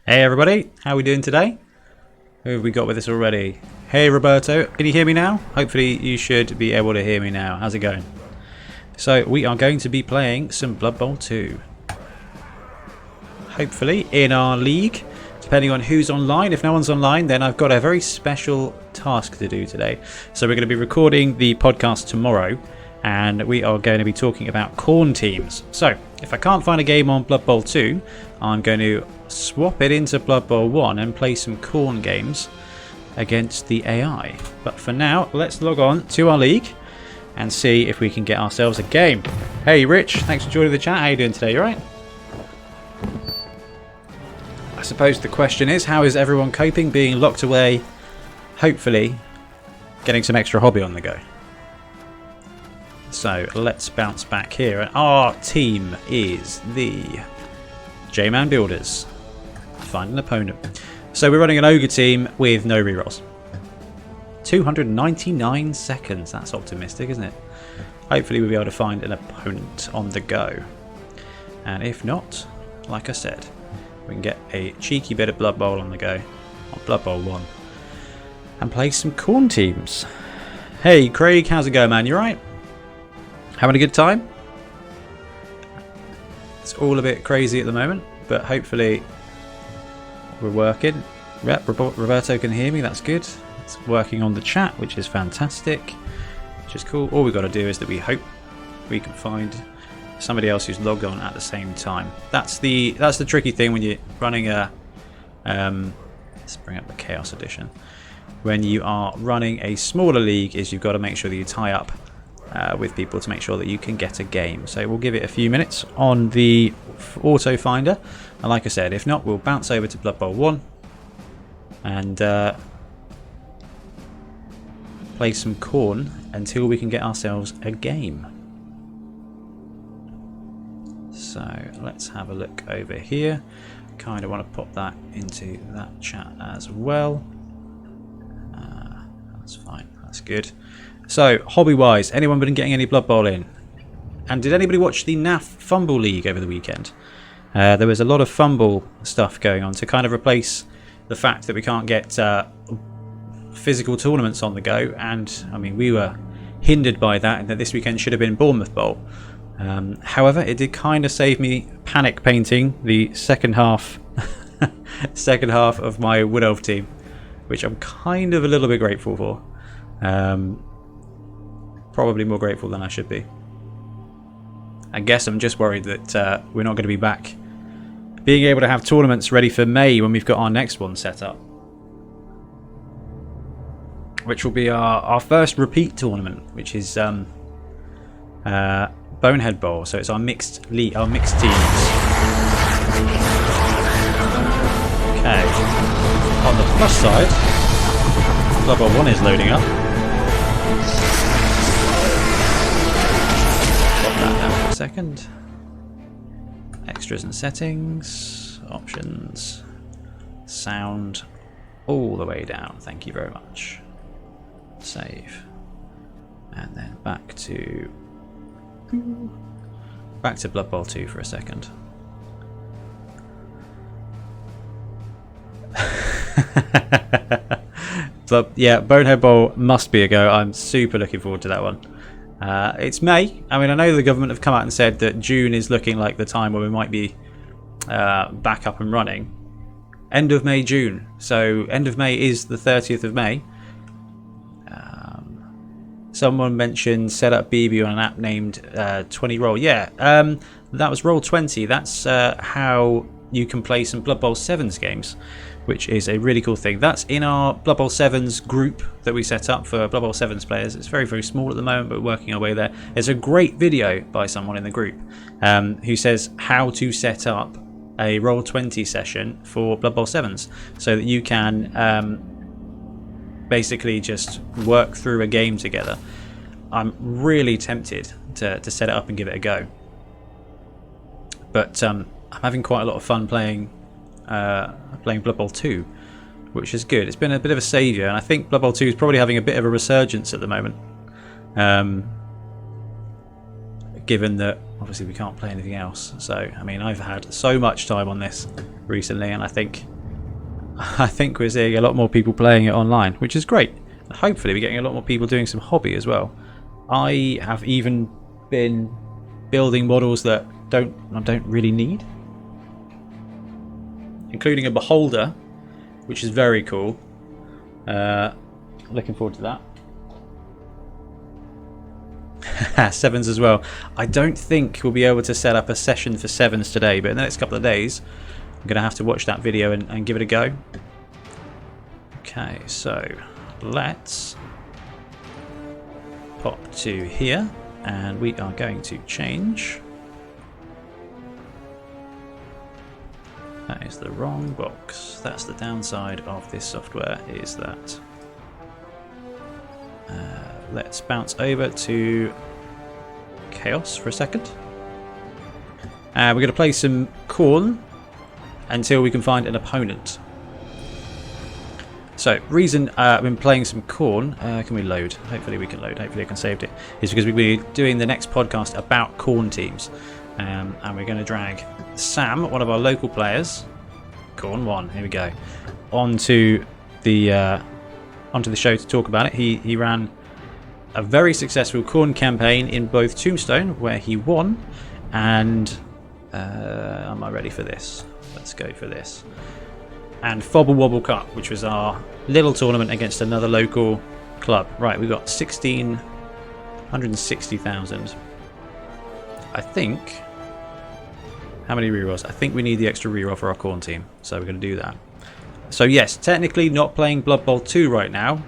Hey everybody, how are we doing today? Who have we got with us already? Hey Roberto, can you hear me now? Hopefully you should be able to hear me now. How's it going? So we are going to be playing some Blood Bowl 2. Hopefully in our league, depending on who's online. If no one's online, then I've got a very special task to do today. So we're going to be recording the podcast tomorrow, and we are going to be talking about corn teams. So if I can't find a game on Blood Bowl 2, I'm going to swap it into Blood Bowl 1 and play some corn games against the AI. But for now, let's log on to our league and see if we can get ourselves a game. Hey Rich, thanks for joining the chat. How you doing today? You alright? I suppose the question is, how is everyone coping being locked away, hopefully getting some extra hobby on the go? So let's bounce back here, and our team is the J-Man Builders. Find an opponent. So we're running an ogre team with no rerolls. 299 seconds. That's optimistic, isn't it? Hopefully we'll be able to find an opponent on the go. And if not, like I said, we can get a cheeky bit of Blood Bowl on the go, on Blood Bowl 1, and play some corn teams. Hey Craig, how's it going, man? You alright? Having a good time? It's all a bit crazy at the moment, but hopefully we're working. Yep, Roberto can hear me, that's good. It's working on the chat, which is fantastic, which is cool. All we've got to do is that we hope we can find somebody else who's logged on at the same time. That's the tricky thing when you're running a let's bring up the Chaos Edition. When you are running a smaller league, is you've got to make sure that you tie up with people to make sure that you can get a game. So we'll give it a few minutes on the auto finder, and like I said, if not, we'll bounce over to Blood Bowl 1 and play some corn until we can get ourselves a game. So let's have a look over here. Kind of want to pop that into that chat as well. That's fine, that's good. So, hobby-wise, anyone been getting any Blood Bowl in? And did anybody watch the NAF Fumble League over the weekend? There was a lot of fumble stuff going on to kind of replace the fact that we can't get physical tournaments on the go. And, I mean, we were hindered by that, and that this weekend should have been Bournemouth Bowl. However, it did kind of save me panic painting the second half of my Wood Elf team, which I'm kind of a little bit grateful for. Probably more grateful than I should be. I guess I'm just worried that we're not going to be back being able to have tournaments ready for May when we've got our next one set up, which will be our first repeat tournament, which is Bonehead Bowl. So it's our mixed teams. Okay. On the plus side, Blood Bowl 1 is loading up. Second. Extras and settings, options, sound, all the way down. Thank you very much. Save, and then back to Blood Bowl 2 for a second. But yeah, Bonehead Bowl must be a go. I'm super looking forward to that one. It's May. I mean, I know the government have come out and said that June is looking like the time where we might be back up and running. End of May, June. So end of May is the 30th of May. Someone mentioned set up BB on an app named 20 Roll. Yeah, that was Roll 20. That's how you can play some Blood Bowl 7's games, which is a really cool thing. That's in our Blood Bowl 7's group that we set up for Blood Bowl 7's players. It's very, very small at the moment, but we're working our way there. There's a great video by someone in the group who says how to set up a Roll 20 session for Blood Bowl 7's so that you can basically just work through a game together. I'm really tempted to set it up and give it a go. But I'm having quite a lot of fun playing Blood Bowl 2, which is good. It's been a bit of a saviour, and I think Blood Bowl 2 is probably having a bit of a resurgence at the moment. Given that obviously we can't play anything else. So, I mean, I've had so much time on this recently, and I think I think we're seeing a lot more people playing it online, which is great. Hopefully we're getting a lot more people doing some hobby as well. I have even been building models that I don't really need, including a beholder, which is very cool. Looking forward to that. Sevens as well. I don't think we'll be able to set up a session for sevens today, but in the next couple of days I'm going to have to watch that video and give it a go. Okay, so let's pop to here, and we are going to change. That is the wrong box. That's the downside of this software, is that. Let's bounce over to Chaos for a second. We're going to play some Khorne until we can find an opponent. So, reason I've been playing some Khorne, can we load? Hopefully we can load, hopefully I can save it, is because we'll be doing the next podcast about Khorne teams. And we're going to drag Sam, one of our local players, Khorne 1, here we go, onto the show to talk about it. He ran a very successful Khorne campaign in both Tombstone, where he won, and am I ready for this? Let's go for this. And Fobble Wobble Cup, which was our little tournament against another local club. Right, we've got 160,000. I think. How many rerolls? I think we need the extra reroll for our Khorne team, so we're going to do that. So yes, technically not playing Blood Bowl 2 right now.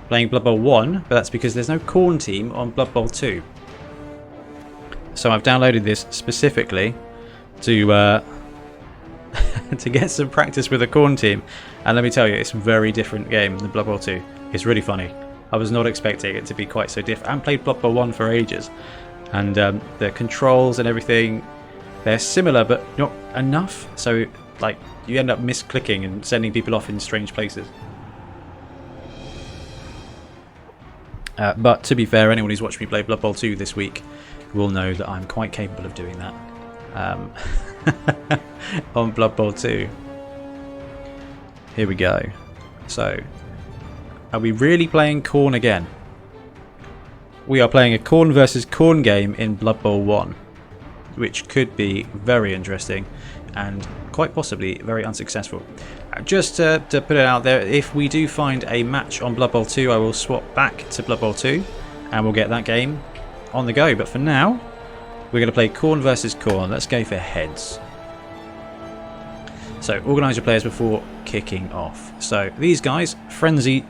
Playing Blood Bowl 1, but that's because there's no Khorne team on Blood Bowl 2. So I've downloaded this specifically to to get some practice with a Khorne team. And let me tell you, it's a very different game than Blood Bowl 2. It's really funny. I was not expecting it to be quite so different. I haven't played Blood Bowl 1 for ages. And the controls and everything, they're similar but not enough. So like you end up misclicking and sending people off in strange places. But to be fair, anyone who's watched me play Blood Bowl 2 this week will know that I'm quite capable of doing that on Blood Bowl 2. Here we go. So, are we really playing Khorne again? We are playing a Khorne versus Khorne game in Blood Bowl 1, which could be very interesting and quite possibly very unsuccessful. Just to put it out there, if we do find a match on Blood Bowl 2, I will swap back to Blood Bowl 2 and we'll get that game on the go. But for now, we're going to play Khorne versus Khorne. Let's go for heads. So, organise your players before kicking off. So, these guys, Frenzy,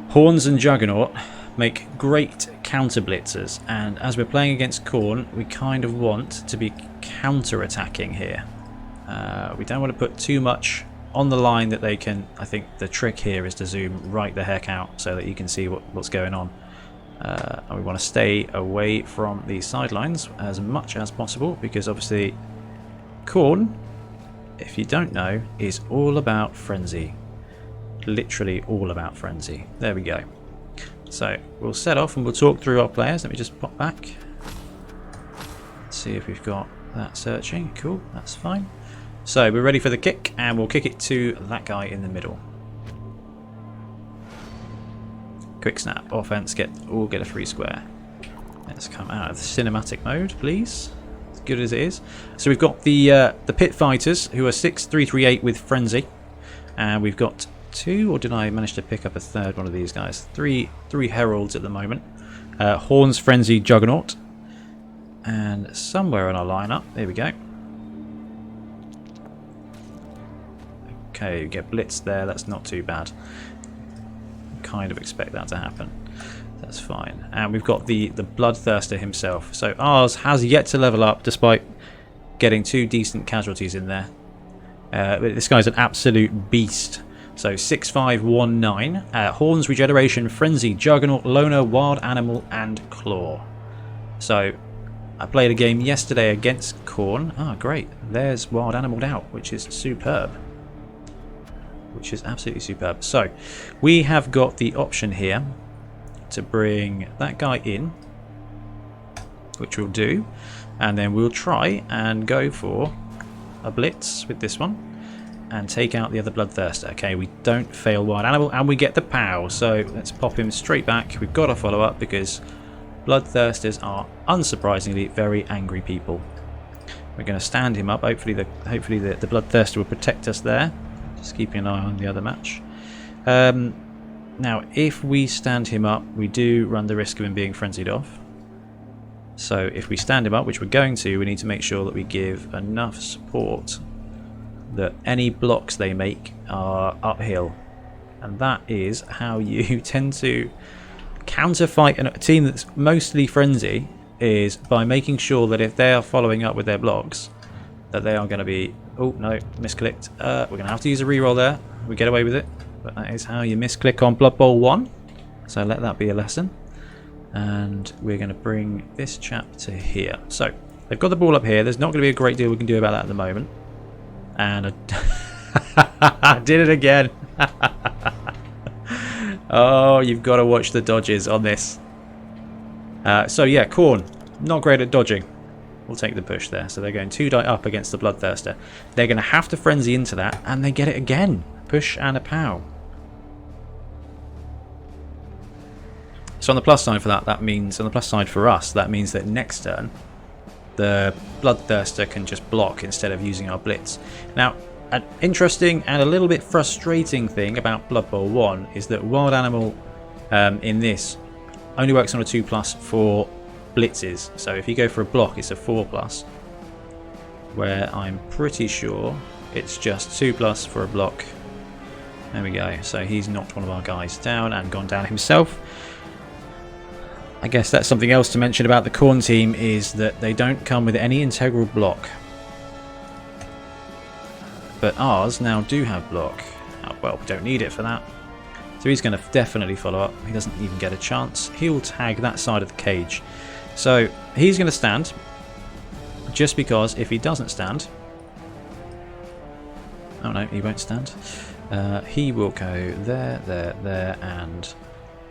Horns and Juggernaut, make great counter blitzers. And as we're playing against Khorne, we kind of want to be counter-attacking here. We don't want to put too much on the line that they can. I think the trick here is to zoom right the heck out so that you can see what's going on. And we want to stay away from the sidelines as much as possible, because obviously Khorne, if you don't know, is all about frenzy. Literally all about frenzy. There we go. So we'll set off and we'll talk through our players. Let me just pop back. See if we've got that searching. Cool, that's fine. So we're ready for the kick, and we'll kick it to that guy in the middle. Quick snap, offense, get a free square. Let's come out of the cinematic mode, please. As good as it is. So we've got the pit fighters, who are 6-3-3-8 with frenzy, and we've got two, or did I manage to pick up a third one of these guys? Three heralds at the moment. Horns, frenzy, juggernaut, and somewhere in our lineup, there we go. Okay, get blitzed there, that's not too bad. Kind of expect that to happen. That's fine. And we've got the Bloodthirster himself. So ours has yet to level up despite getting two decent casualties in there. But this guy's an absolute beast. So 6519. Horns, Regeneration, Frenzy, Juggernaut, Loner, Wild Animal, and Claw. So I played a game yesterday against Khorne. Ah, great. There's Wild Animal out, which is superb. Which is absolutely superb. So we have got the option here to bring that guy in, which we'll do, and then we'll try and go for a blitz with this one. and take out the other Bloodthirster. Okay, we don't fail Wild Animal, and we get the POW. So let's pop him straight back. We've got to follow up because Bloodthirsters are unsurprisingly very angry people. We're going to stand him up. Hopefully the Bloodthirster will protect us there. Just keeping an eye on the other match. Now, if we stand him up, we do run the risk of him being frenzied off. So if we stand him up, which we're going to, we need to make sure that we give enough support that any blocks they make are uphill. And that is how you tend to counter-fight a team that's mostly frenzy, is by making sure that if they are following up with their blocks, that they are going to be... Oh, no, misclicked. We're going to have to use a reroll there. We get away with it. But that is how you misclick on Blood Bowl 1. So let that be a lesson. And we're going to bring this chap to here. So they've got the ball up here. There's not going to be a great deal we can do about that at the moment. And I did it again. Oh, you've got to watch the dodges on this. So yeah, Khorne, not great at dodging. We'll take the push there. So they're going 2 die up against the Bloodthirster. They're going to have to frenzy into that, and they get it again. Push and a POW. So on the plus side for that means, on the plus side for us, that means that next turn the Bloodthirster can just block instead of using our blitz. Now, an interesting and a little bit frustrating thing about Blood Bowl 1 is that Wild Animal in this only works on a 2+ for blitzes. So if you go for a block, it's a 4+, where I'm pretty sure it's just 2+ for a block. There we go. So he's knocked one of our guys down and gone down himself. I guess that's something else to mention about the Khorne team, is that they don't come with any integral block. But ours now do have block. Oh, well, we don't need it for that. So he's going to definitely follow up. He doesn't even get a chance. He'll tag that side of the cage. So he's going to stand. Just because if he doesn't stand... Oh no, he won't stand. He will go there, there, and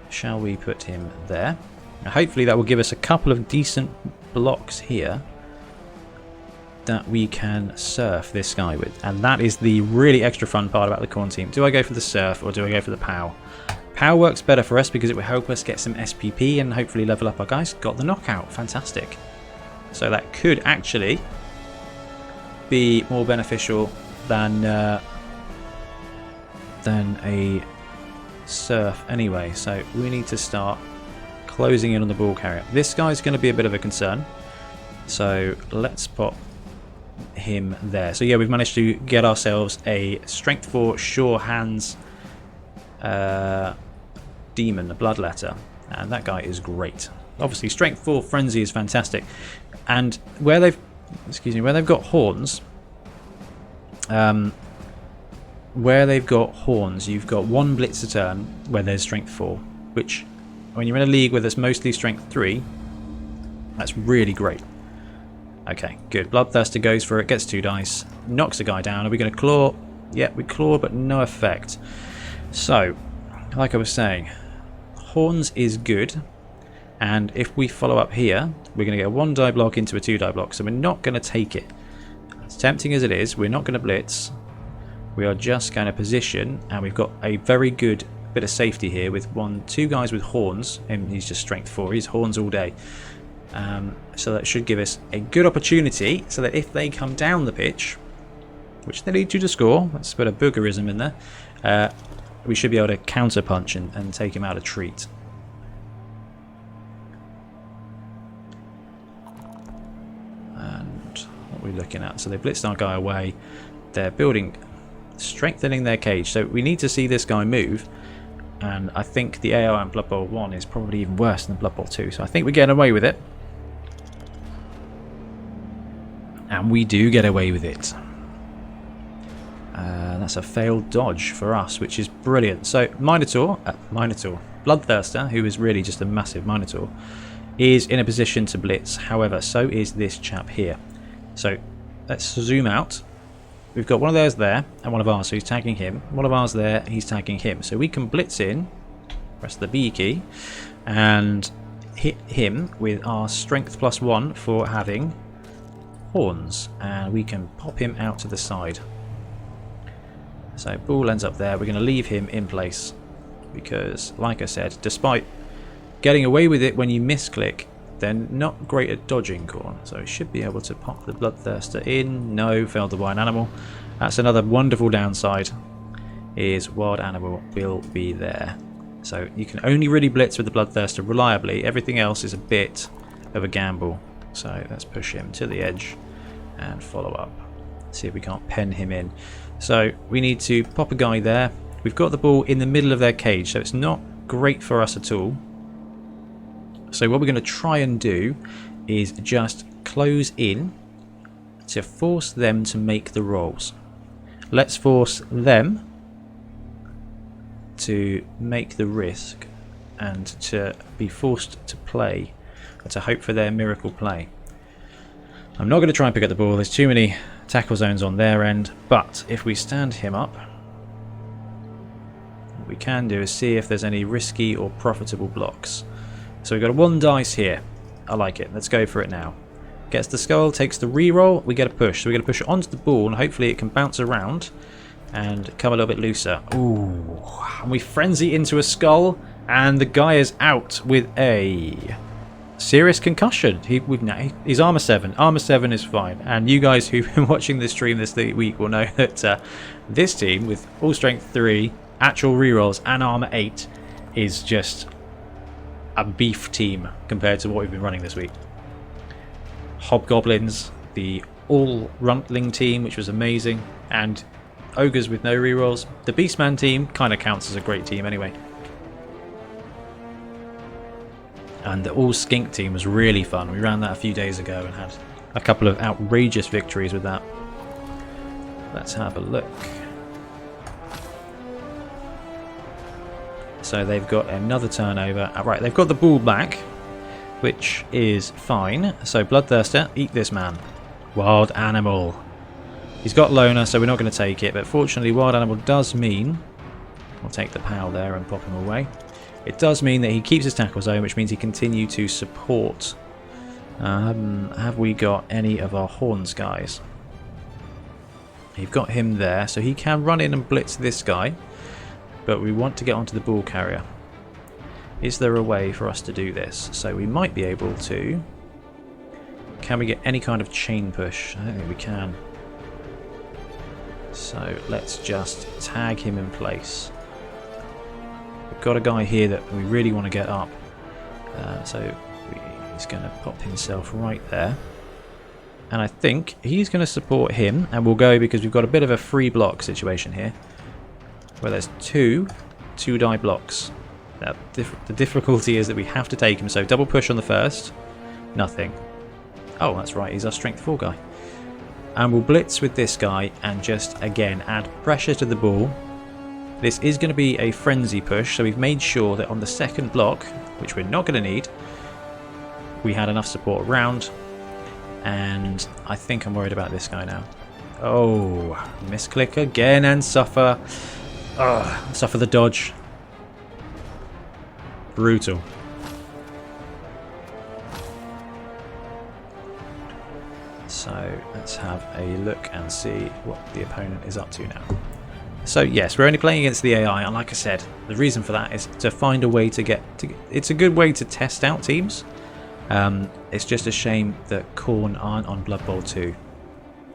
shall we put him there? Now, hopefully that will give us a couple of decent blocks here that we can surf this guy with. And that is the really extra fun part about the Khorne team. Do I go for the surf or do I go for the POW? POW works better for us because it will help us get some SPP and hopefully level up our guys. Got the knockout. Fantastic. So that could actually be more beneficial than a surf anyway. So we need to start closing in on the ball carrier. This guy's going to be a bit of a concern. So let's pop him there. So yeah, we've managed to get ourselves a strength 4 sure hands demon, a bloodletter, and that guy is great. Obviously strength 4 frenzy is fantastic, and where they've got horns, you've got 1 blitz a turn where there's strength 4, which when you're in a league where there's mostly strength 3, that's really great. Okay, good. Bloodthirster goes for it, gets 2 dice, knocks a guy down. Are we going to claw? Yeah, we claw, but no effect. So, like I was saying, horns is good, and if we follow up here, we're going to get a 1 die block into a 2 die block, so we're not going to take it. As tempting as it is, we're not going to blitz. We are just going to position, and we've got a very good bit of safety here with 2 guys with horns, and he's just strength 4. He's horns all day. So that should give us a good opportunity so that if they come down the pitch, which they need you to score, let's put a boogerism in there, we should be able to counter punch and take him out a treat. And what are we looking at? So they blitzed our guy away. They're strengthening their cage. So we need to see this guy move. And I think the AO in Blood Bowl 1 is probably even worse than Blood Bowl 2. So I think we're getting away with it. And we do get away with it. That's a failed dodge for us, which is brilliant. So Minotaur, Bloodthirster, who is really just a massive Minotaur, is in a position to blitz. However, so is this chap here. So let's zoom out. We've got one of theirs there and one of ours, so he's tagging him. One of ours there, he's tagging him. So we can blitz in, press the B key, and hit him with our strength +1 for having horns. And we can pop him out to the side. So ball ends up there. We're going to leave him in place because, like I said, despite getting away with it when you misclick, they're not great at dodging corn. So we should be able to pop the Bloodthirster in. No, failed the wild animal. That's another wonderful downside, is wild animal will be there. So you can only really blitz with the Bloodthirster reliably. Everything else is a bit of a gamble. So let's push him to the edge and follow up. See if we can't pen him in. So we need to pop a guy there. We've got the ball in the middle of their cage, so it's not great for us at all. So what we're going to try and do is just close in to force them to make the rolls. Let's force them to make the risk and to be forced to play, and to hope for their miracle play. I'm not going to try and pick up the ball. There's too many tackle zones on their end, but if we stand him up, what we can do is see if there's any risky or profitable blocks. So we've got a 1 dice here. I like it. Let's go for it now. Gets the skull, takes the reroll, we get a push. So we're going to push it onto the ball and hopefully it can bounce around and come a little bit looser. Ooh, and we frenzy into a skull and the guy is out with a serious concussion. He's armor 7. Armor 7 is fine. And you guys who've been watching this stream this week will know that this team with all strength 3, actual rerolls and armor 8 is just a beef team compared to what we've been running this week. Hobgoblins, the all runtling team, which was amazing, and ogres with no rerolls. The Beastman team kind of counts as a great team anyway. And the all skink team was really fun. We ran that a few days ago and had a couple of outrageous victories with that. Let's have a look. So they've got another turnover. Right, they've got the ball back, which is fine. So Bloodthirster, eat this man. Wild animal. He's got loner, so we're not going to take it. But fortunately, wild animal does mean we'll take the POW there and pop him away. It does mean that he keeps his tackle zone, which means he continue to support. Have we got any of our horns guys? You've got him there, so he can run in and blitz this guy. But we want to get onto the ball carrier. Is there a way for us to do this? So we might be able to. Can we get any kind of chain push? I don't think we can. So let's just tag him in place. We've got a guy here that we really want to get up. So he's going to pop himself right there. And I think he's going to support him. And we'll go because we've got a bit of a free block situation here. Where there's two die blocks. Now, the difficulty is that we have to take him. So double push on the first. Nothing. Oh, that's right. He's our strength 4 guy. And we'll blitz with this guy and just, again, add pressure to the ball. This is going to be a frenzy push. So we've made sure that on the second block, which we're not going to need, we had enough support around. And I think I'm worried about this guy now. Oh, misclick again and suffer. Suffer the dodge. Brutal. So let's have a look and see what the opponent is up to now. So yes, we're only playing against the AI, and like I said, the reason for that is to find a way to get. It's a good way to test out teams. It's just a shame that Khorne aren't on Blood Bowl 2.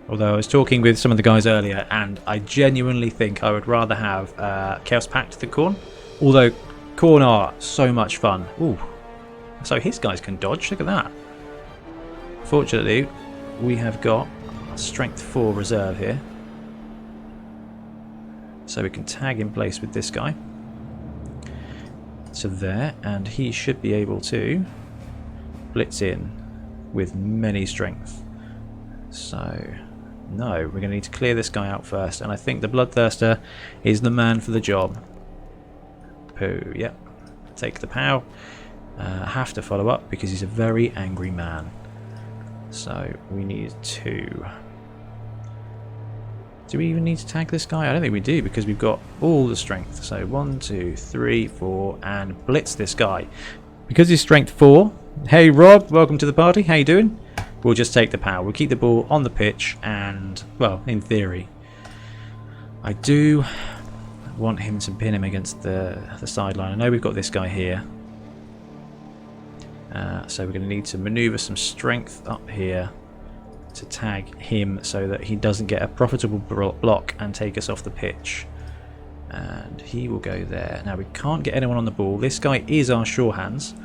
Although I was talking with some of the guys earlier, and I genuinely think I would rather have Chaos Pact than Khorne. Although Khorne are so much fun. Ooh, so his guys can dodge. Look at that. Fortunately, we have got a Strength 4 reserve here, so we can tag in place with this guy. So there, and he should be able to blitz in with many strength. So no, we're going to need to clear this guy out first, and I think the Bloodthirster is the man for the job. Pooh, yep. Take the POW. Have to follow up because he's a very angry man. So we need to. Do we even need to tag this guy? I don't think we do because we've got all the strength. So 1, 2, 3, 4, and blitz this guy. Because he's strength 4. Hey Rob, welcome to the party. How you doing? We'll just take the POW. We'll keep the ball on the pitch and, well, in theory, I do want him to pin him against the sideline. I know we've got this guy here. So we're going to need to maneuver some strength up here to tag him so that he doesn't get a profitable block and take us off the pitch. And he will go there. Now we can't get anyone on the ball. This guy is our sure hands,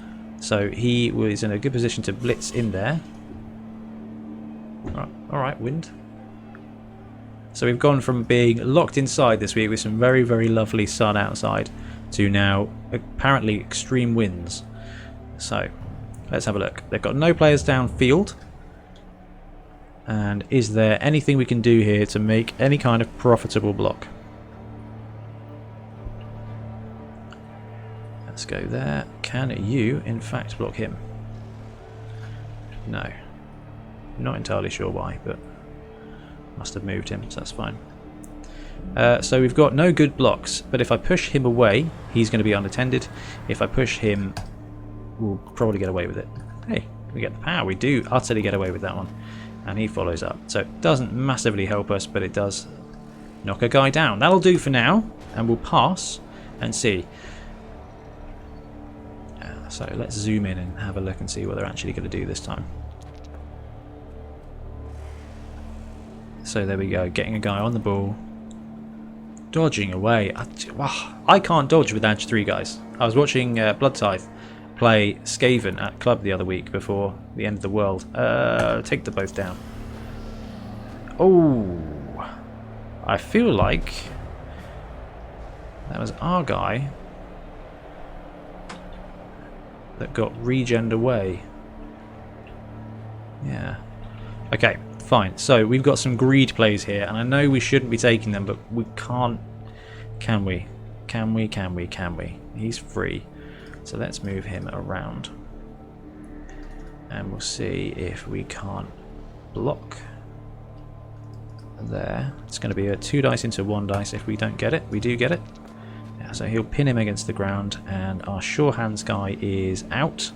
so he was in a good position to blitz in there. Alright, wind. So we've gone from being locked inside this week with some very, very lovely sun outside to now apparently extreme winds. So let's have a look. They've got no players downfield. And is there anything we can do here to make any kind of profitable block? Let's go there. Can you, in fact, block him? No. Not entirely sure why, but must have moved him, so that's fine. So we've got no good blocks, but if I push him away, he's going to be unattended. If I push him, we'll probably get away with it. Hey, we get the power. We do utterly get away with that one. And he follows up. So it doesn't massively help us, but it does knock a guy down. That'll do for now, and we'll pass and see. So let's zoom in and have a look and see what they're actually going to do this time. So there we go, getting a guy on the ball, dodging away. I can't dodge with Edge 3, guys. I was watching Blood Tithe play Skaven at club the other week before the end of the world. Take the both down. Oh, I feel like that was our guy that got regened away. Yeah. Okay, fine. So we've got some greed plays here, and I know we shouldn't be taking them, but we can't. Can we? Can we? Can we? Can we? He's free. So let's move him around. And we'll see if we can't block there. It's going to be a 2 dice into 1 dice if we don't get it. We do get it. Yeah, so he'll pin him against the ground, and our sure hands guy is out.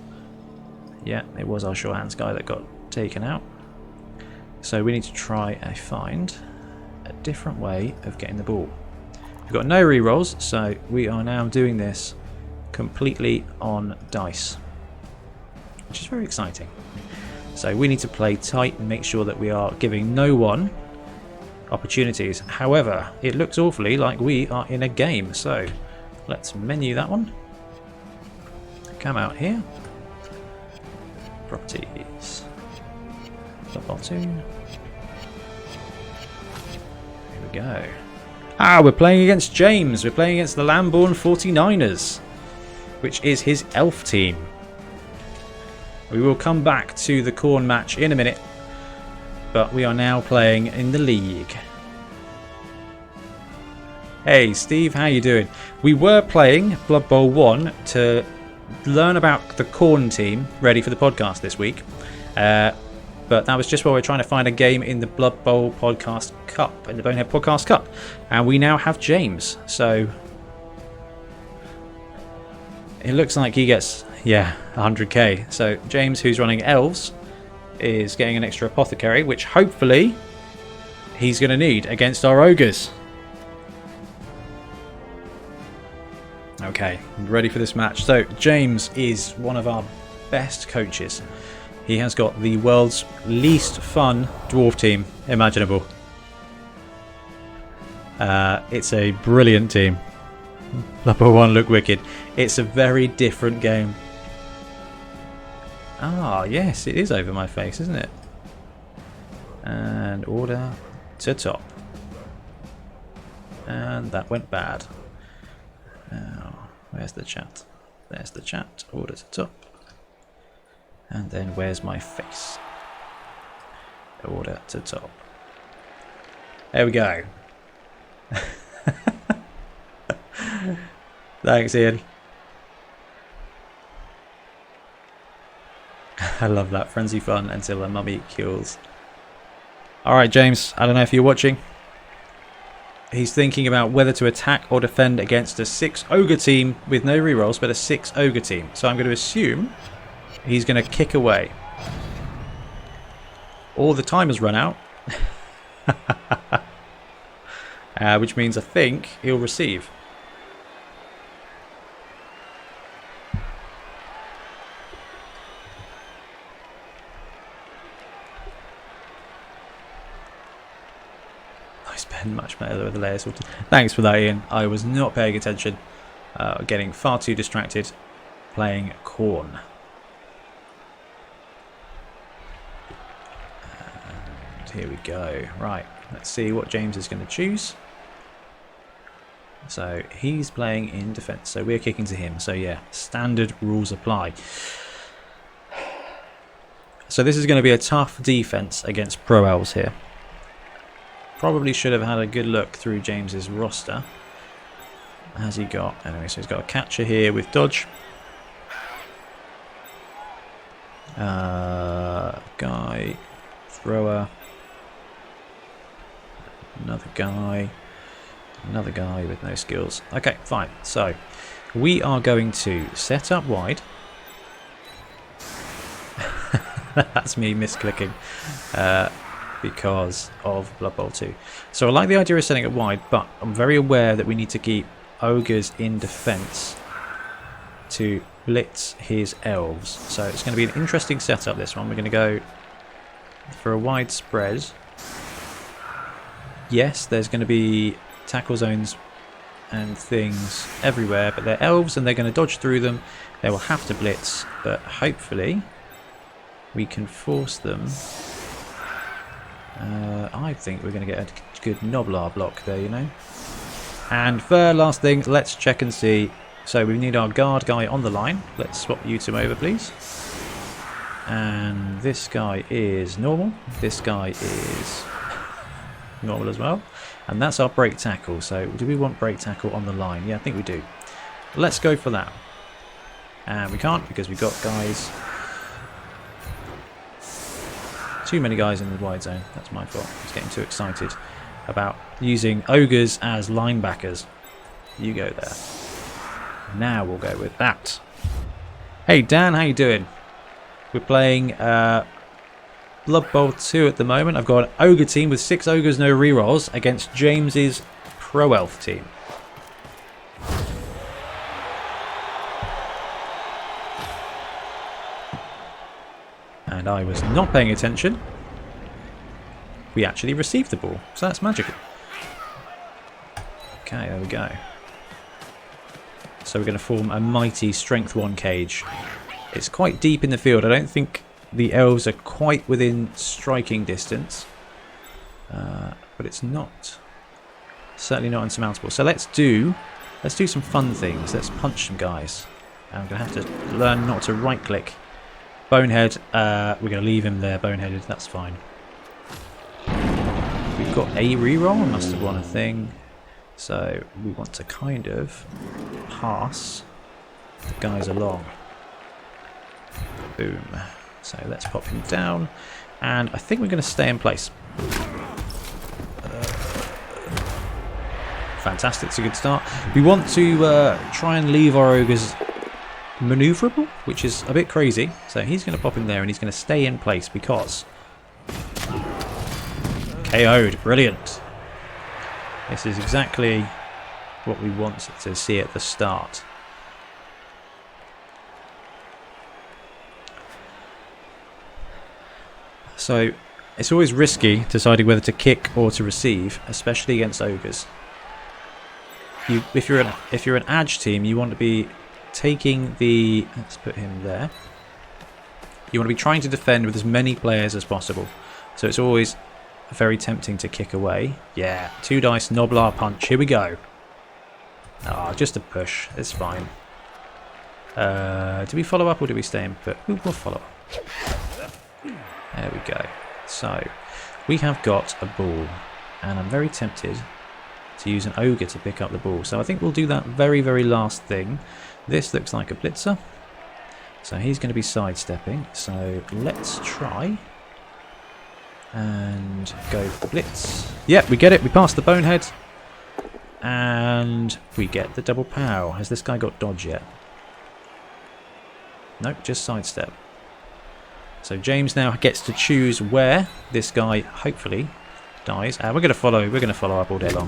Yeah, it was our sure hands guy that got taken out. So we need to try and find a different way of getting the ball. We've got no rerolls, so we are now doing this completely on dice, which is very exciting. So we need to play tight and make sure that we are giving no one opportunities. However, it looks awfully like we are in a game, so let's menu that one. Come out here. Properties. Football tune. Here we go. Ah, we're playing against James. We're playing against the Lamborn 49ers, which is his elf team. We will come back to the corn match in a minute, but we are now playing in the league. Hey Steve, how you doing? We were playing Blood Bowl 1 to learn about the corn team ready for the podcast this week. But that was just while we're trying to find a game in the Blood Bowl Podcast Cup, in the Bonehead Podcast Cup. And we now have James, so it looks like he gets, 100k. So James, who's running elves, is getting an extra apothecary, which hopefully he's going to need against our ogres. Okay, ready for this match. So James is one of our best coaches. He has got the world's least fun dwarf team imaginable. It's a brilliant team. Number 1 look wicked. It's a very different game. Ah, yes, it is over my face, isn't it? And order to top. And that went bad. Now, where's the chat? There's the chat. Order to top. And then where's my face? Order to top. There we go. Thanks, Ian. I love that. Frenzy fun until a mummy kills. Alright, James. I don't know if you're watching. He's thinking about whether to attack or defend against a 6 ogre team with no rerolls, but a 6 ogre team. So I'm going to assume he's going to kick away. Or the time has run out. which means I think he'll receive. Nice pen, much better with the layers sorted. Thanks for that, Ian. I was not paying attention. Getting far too distracted playing Corn. And here we go. Right, let's see what James is going to choose. So he's playing in defence, so we're kicking to him. So yeah, standard rules apply. So this is going to be a tough defence against Pro Elves here. Probably should have had a good look through James's roster. Has he got? Anyway, so he's got a catcher here with dodge. Guy, thrower. Another guy with no skills. Okay, fine. So we are going to set up wide. That's me misclicking. Because of Blood Bowl 2. So I like the idea of setting it wide, but I'm very aware that we need to keep ogres in defence to blitz his elves. So it's going to be an interesting setup, this one. We're going to go for a wide spread. Yes, there's going to be tackle zones and things everywhere, but they're elves and they're going to dodge through them. They will have to blitz, but hopefully we can force them. I think we're going to get a good Noblar block there, you know. And for last thing, let's check and see. So we need our guard guy on the line. Let's swap you two over, please. And this guy is normal. This guy is normal as well. And that's our break tackle. So do we want break tackle on the line? Yeah, I think we do. Let's go for that. And we can't because we've got guys... Too many guys in the wide zone. That's my fault. I was getting too excited about using ogres as linebackers. You go there. Now we'll go with that. Hey Dan, how you doing? We're playing Blood Bowl 2 at the moment. I've got an ogre team with 6 ogres, no rerolls against James's Pro Elf team. And I was not paying attention. We actually received the ball, so that's magical. Okay, there we go. So we're going to form a mighty Strength 1 cage. It's quite deep in the field. I don't think the elves are quite within striking distance. But it's not. Certainly not insurmountable. So let's do some fun things. Let's punch some guys. I'm going to have to learn not to right click. Bonehead, we're going to leave him there, boneheaded, that's fine. We've got a reroll, I must have won a thing. So we want to kind of pass the guys along. Boom. So let's pop him down. And I think we're going to stay in place. Fantastic, it's a good start. We want to try and leave our ogres manoeuvrable, which is a bit crazy. So he's going to pop in there and he's going to stay in place because KO'd. Brilliant. This is exactly what we want to see at the start. So it's always risky deciding whether to kick or to receive, especially against ogres. If you're an Edge team, you want to be taking the... Let's put him there. You want to be trying to defend with as many players as possible. So it's always very tempting to kick away. Yeah, 2 dice, Noblar punch. Here we go. Ah, just a push. It's fine. Do we follow up or do we stay in put? We'll follow up. There we go. So, we have got a ball. And I'm very tempted to use an ogre to pick up the ball. So I think we'll do that very, very last thing. This looks like a blitzer. So he's going to be sidestepping. So let's try and go for the blitz. Yep, we get it. We pass the bonehead. And we get the double pow. Has this guy got dodge yet? Nope, just sidestep. So James now gets to choose where this guy, hopefully, dies. And we're going to follow up all day long.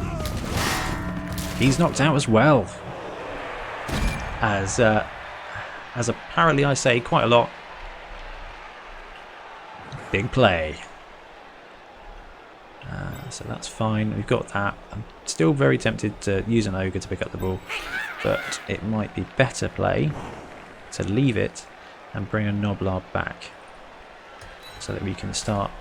He's knocked out as well. As apparently I say quite a lot. Big play. So that's fine. We've got that. I'm still very tempted to use an ogre to pick up the ball, but it might be better play to leave it and bring a Noblar back so that we can start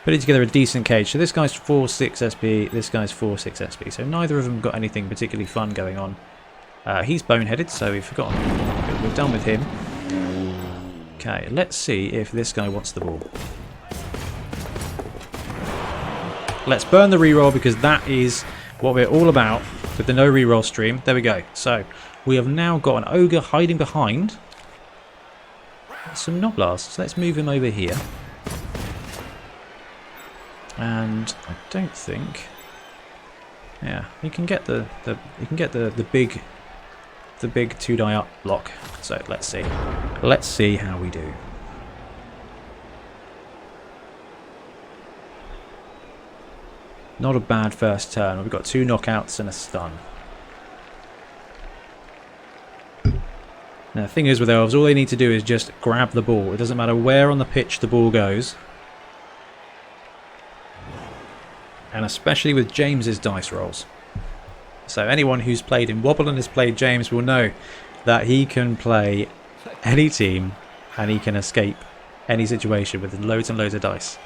putting together a decent cage. So this guy's 4-6 SP, this guy's 4-6 SP. So neither of them got anything particularly fun going on. He's boneheaded, so we've forgotten. We're done with him. Okay, let's see if this guy wants the ball. Let's burn the reroll because that is what we're all about with the no reroll stream. There we go. So we have now got an ogre hiding behind some Noblars. So let's move him over here. And I don't think, yeah, you can get the big 2-die up block. So let's see how we do. Not a bad first turn. We've got 2 knockouts and a stun. Now the thing is with elves, all they need to do is just grab the ball. It doesn't matter where on the pitch the ball goes. And especially with James's dice rolls. So anyone who's played in Wobble and has played James will know that he can play any team and he can escape any situation with loads and loads of dice.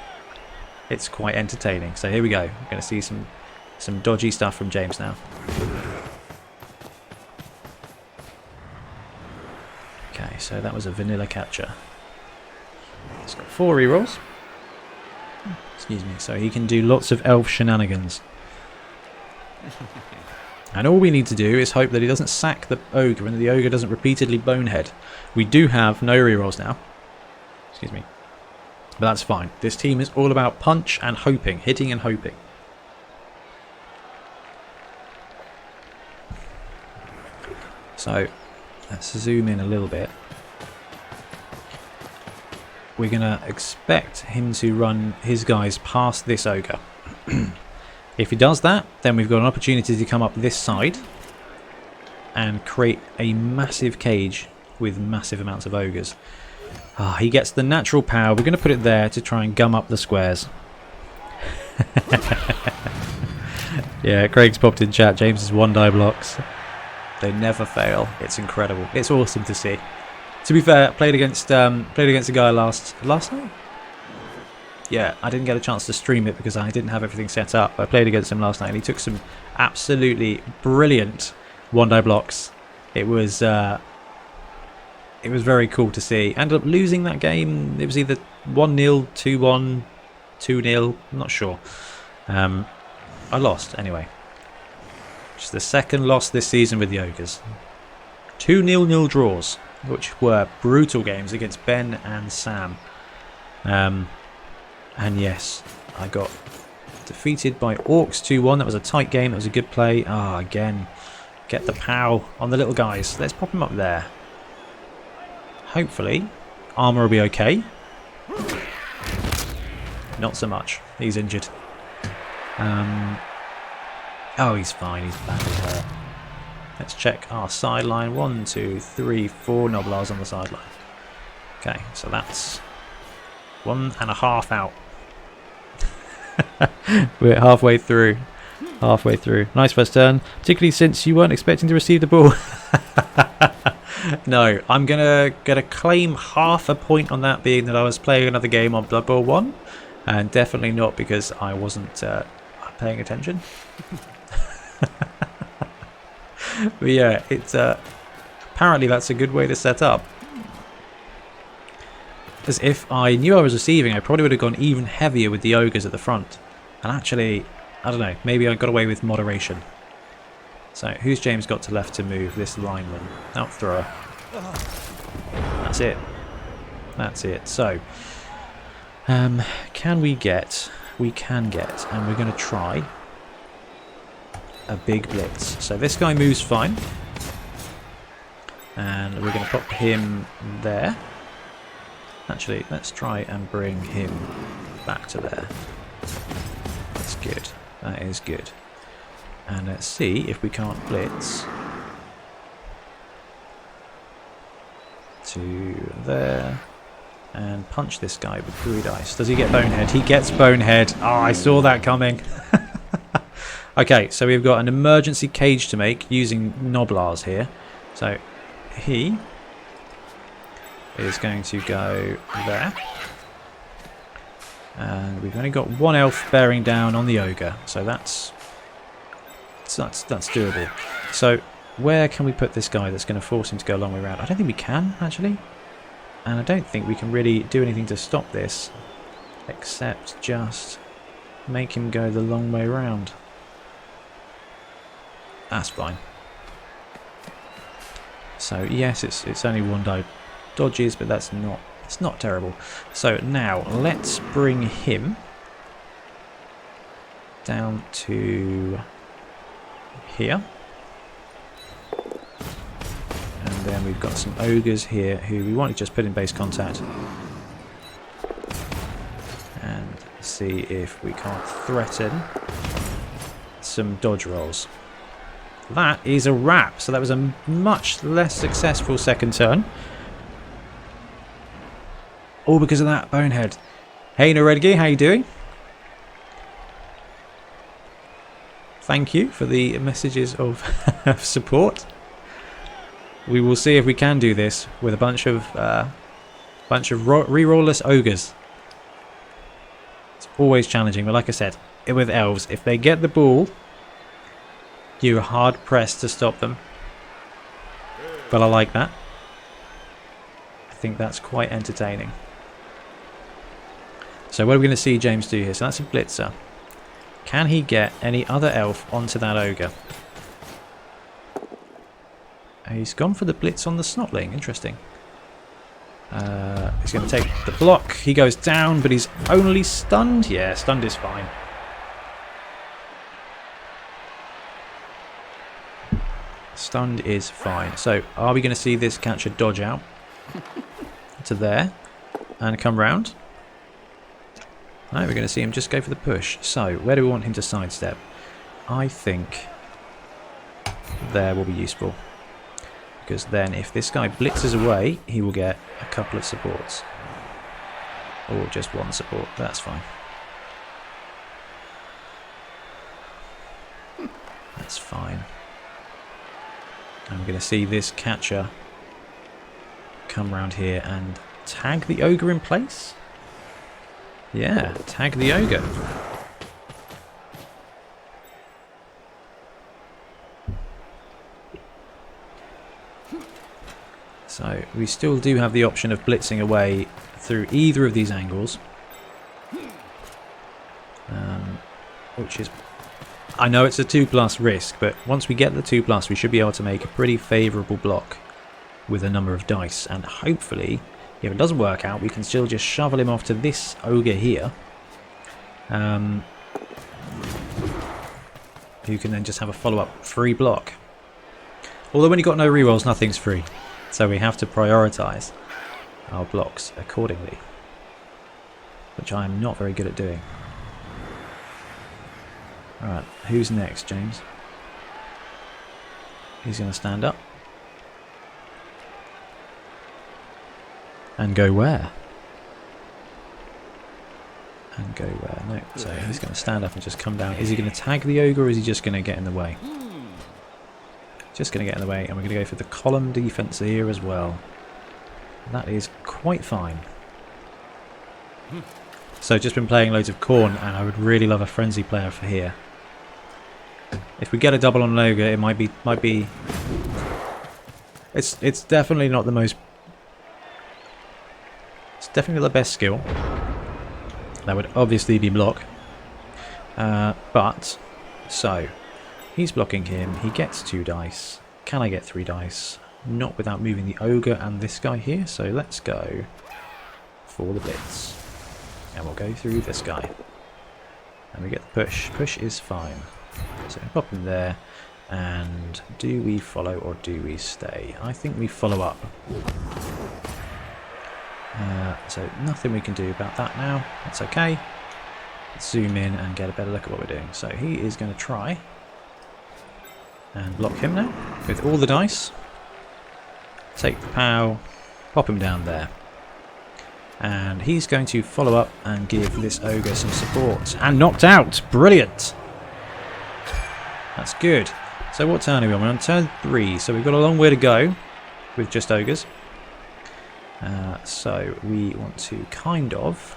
It's quite entertaining. So here we go. We're going to see some dodgy stuff from James now. Okay, so that was a vanilla catcher. He's got 4 rerolls. Excuse me. So he can do lots of elf shenanigans. And all we need to do is hope that he doesn't sack the ogre and the ogre doesn't repeatedly bonehead. We do have no rerolls now. Excuse me. But that's fine. This team is all about punch and hoping. Hitting and hoping. So, let's zoom in a little bit. We're going to expect him to run his guys past this ogre. If he does that, then we've got an opportunity to come up this side and create a massive cage with massive amounts of ogres. He gets the natural power. We're going to put it there to try and gum up the squares. Yeah, Craig's popped in chat. James's 1-die blocks. They never fail. It's incredible. It's awesome to see. To be fair, played against a guy last night. Yeah, I didn't get a chance to stream it because I didn't have everything set up. I played against him last night and he took some absolutely brilliant 1-die blocks. It was very cool to see. Ended up losing that game. It was either 1-0, 2-1, 2-0. I'm not sure. I lost anyway. Just the second loss this season with the Ogres. 2 0-0 draws, which were brutal games against Ben and Sam. And yes, I got defeated by Orcs 2-1. That was a tight game. That was a good play. Again, get the pow on the little guys. Let's pop them up there. Hopefully, armor will be okay. Not so much. He's injured. Oh, he's fine. He's badly hurt. Let's check our sideline. 1, 2, 3, 4 Noblars on the sideline. Okay, so that's 1.5 out. We're halfway through. Halfway through. Nice first turn, particularly since you weren't expecting to receive the ball. No, I'm gonna claim half a point on that, being that I was playing another game on Blood Bowl 1, and definitely not because I wasn't paying attention. But yeah, it's apparently that's a good way to set up. Because if I knew I was receiving, I probably would have gone even heavier with the ogres at the front. And actually, I don't know, maybe I got away with moderation. So, who's James got to left to move? This lineman. Out thrower. That's it. That's it. So, can we get... We can get, and we're going to try a big blitz. So this guy moves fine. And we're going to pop him there. Actually, let's try and bring him back to there. good. That is good. And let's see if we can't blitz to there and punch this guy with 3 dice. Does he get Bonehead? He gets Bonehead. Oh, I saw that coming. Okay, so we've got an emergency cage to make using Noblars here. So he is going to go there. And we've only got 1 elf bearing down on the ogre, so that's doable. So where can we put this guy that's going to force him to go a long way around? I don't think we can, actually. And I don't think we can really do anything to stop this, except just make him go the long way around. That's fine. So yes, it's only 1 die dodges, but it's not terrible. So now let's bring him down to here. And then we've got some ogres here who we want to just put in base contact. And see if we can't threaten some dodge rolls. That is a wrap. So that was a much less successful second turn. All because of that Bonehead. Hey Noredgi, how you doing? Thank you for the messages of support. We will see if we can do this with a bunch of rerollless ogres. It's always challenging, but like I said, with elves, if they get the ball, you're hard pressed to stop them. But I like that. I think that's quite entertaining. So what are we going to see James do here? So that's a blitzer. Can he get any other elf onto that ogre? He's gone for the blitz on the snotling. Interesting. He's going to take the block. He goes down, but he's only stunned. Yeah, stunned is fine. Stunned is fine. So are we going to see this catcher dodge out to there and come round? No, we're going to see him just go for the push. So, where do we want him to sidestep? I think there will be useful. Because then if this guy blitzes away, he will get a couple of supports. Or just 1 support. That's fine. That's fine. I'm going to see this catcher come round here and tag the ogre in place. Yeah, tag the ogre. So we still do have the option of blitzing away through either of these angles. Which is... I know it's a 2+ risk, but once we get the 2+, we should be able to make a pretty favourable block with a number of dice. And hopefully... if it doesn't work out, we can still just shovel him off to this ogre here. Who can then just have a follow-up free block. Although when you've got no rerolls, nothing's free. So we have to prioritise our blocks accordingly. Which I am not very good at doing. Alright, who's next, James? He's going to stand up. And go where? And go where? No. So he's going to stand up and just come down. Is he going to tag the ogre or is he just going to get in the way? Just going to get in the way. And we're going to go for the column defense here as well. That is quite fine. So just been playing loads of Khorne and I would really love a frenzy player for here. If we get a double on an ogre, it might be... It's definitely not the most... It's definitely the best skill. That would obviously be block. But, so, he's blocking him. He gets 2 dice. Can I get 3 dice? Not without moving the ogre and this guy here. So let's go for the blitz. And we'll go through this guy. And we get the push. Push is fine. So pop him there. And do we follow or do we stay? I think we follow up. So nothing we can do about that now. That's okay. zoom in and get a better look at what we're doing. So he is going to try and block him now with all the dice. Take the POW, pop him down there. And he's going to follow up and give this ogre some support. And knocked out! Brilliant! That's good. So what turn are we on? We're on turn 3, so we've got a long way to go with just ogres. So we want to kind of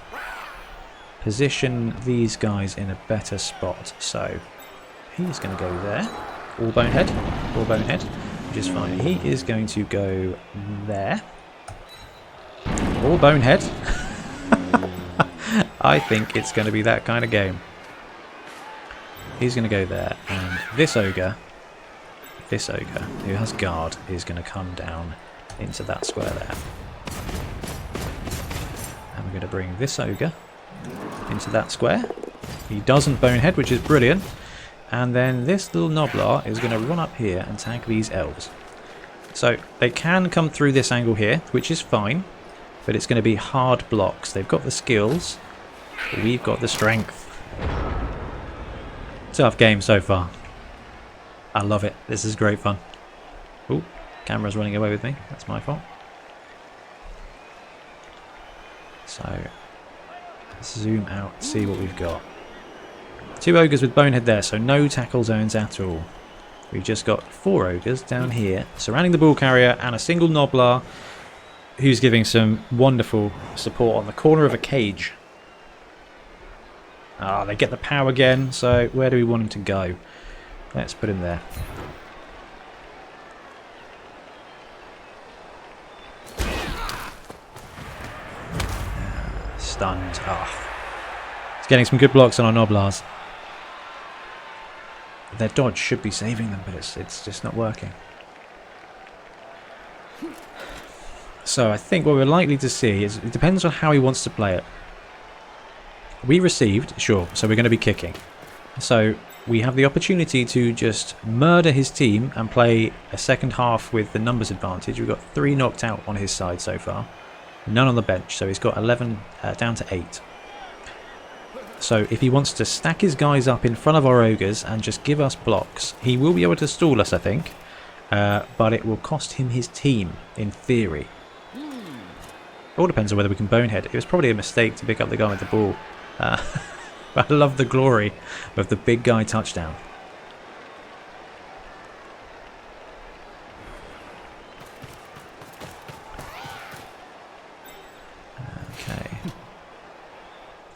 position these guys in a better spot. So he's going to go there. All Bonehead, which is fine. He is going to go there. All Bonehead. I think it's going to be that kind of game. He's going to go there, and this ogre who has guard is going to come down into that square there. And we're going to bring this ogre into that square. He doesn't Bonehead, which is brilliant. And then this little Noblar is going to run up here and tag these elves. So they can come through this angle here, which is fine, but it's going to be hard blocks. They've got the skills, but we've got the strength. Tough game so far. I love it. This is great fun. Ooh, camera's running away with me. That's my fault. So let's zoom out, see what we've got. 2 ogres with Bonehead there, so no tackle zones at all. We've just got 4 ogres down here surrounding the ball carrier and a single Noblar who's giving some wonderful support on the corner of a cage. Ah, they get the POW again, so where do we want him to go? Let's put him there. Stunned. Ah. It's getting some good blocks on our Noblars. Their dodge should be saving them, but it's just not working. So I think what we're likely to see is, it depends on how he wants to play it. We received, sure, so we're going to be kicking. So we have the opportunity to just murder his team and play a second half with the numbers advantage. We've got 3 knocked out on his side so far. None on the bench, so he's got 11 down to 8. So if he wants to stack his guys up in front of our ogres and just give us blocks, he will be able to stall us, I think. But it will cost him his team, in theory. It all depends on whether we can Bonehead. It was probably a mistake to pick up the guy with the ball. But I love the glory of the big guy touchdown. Okay.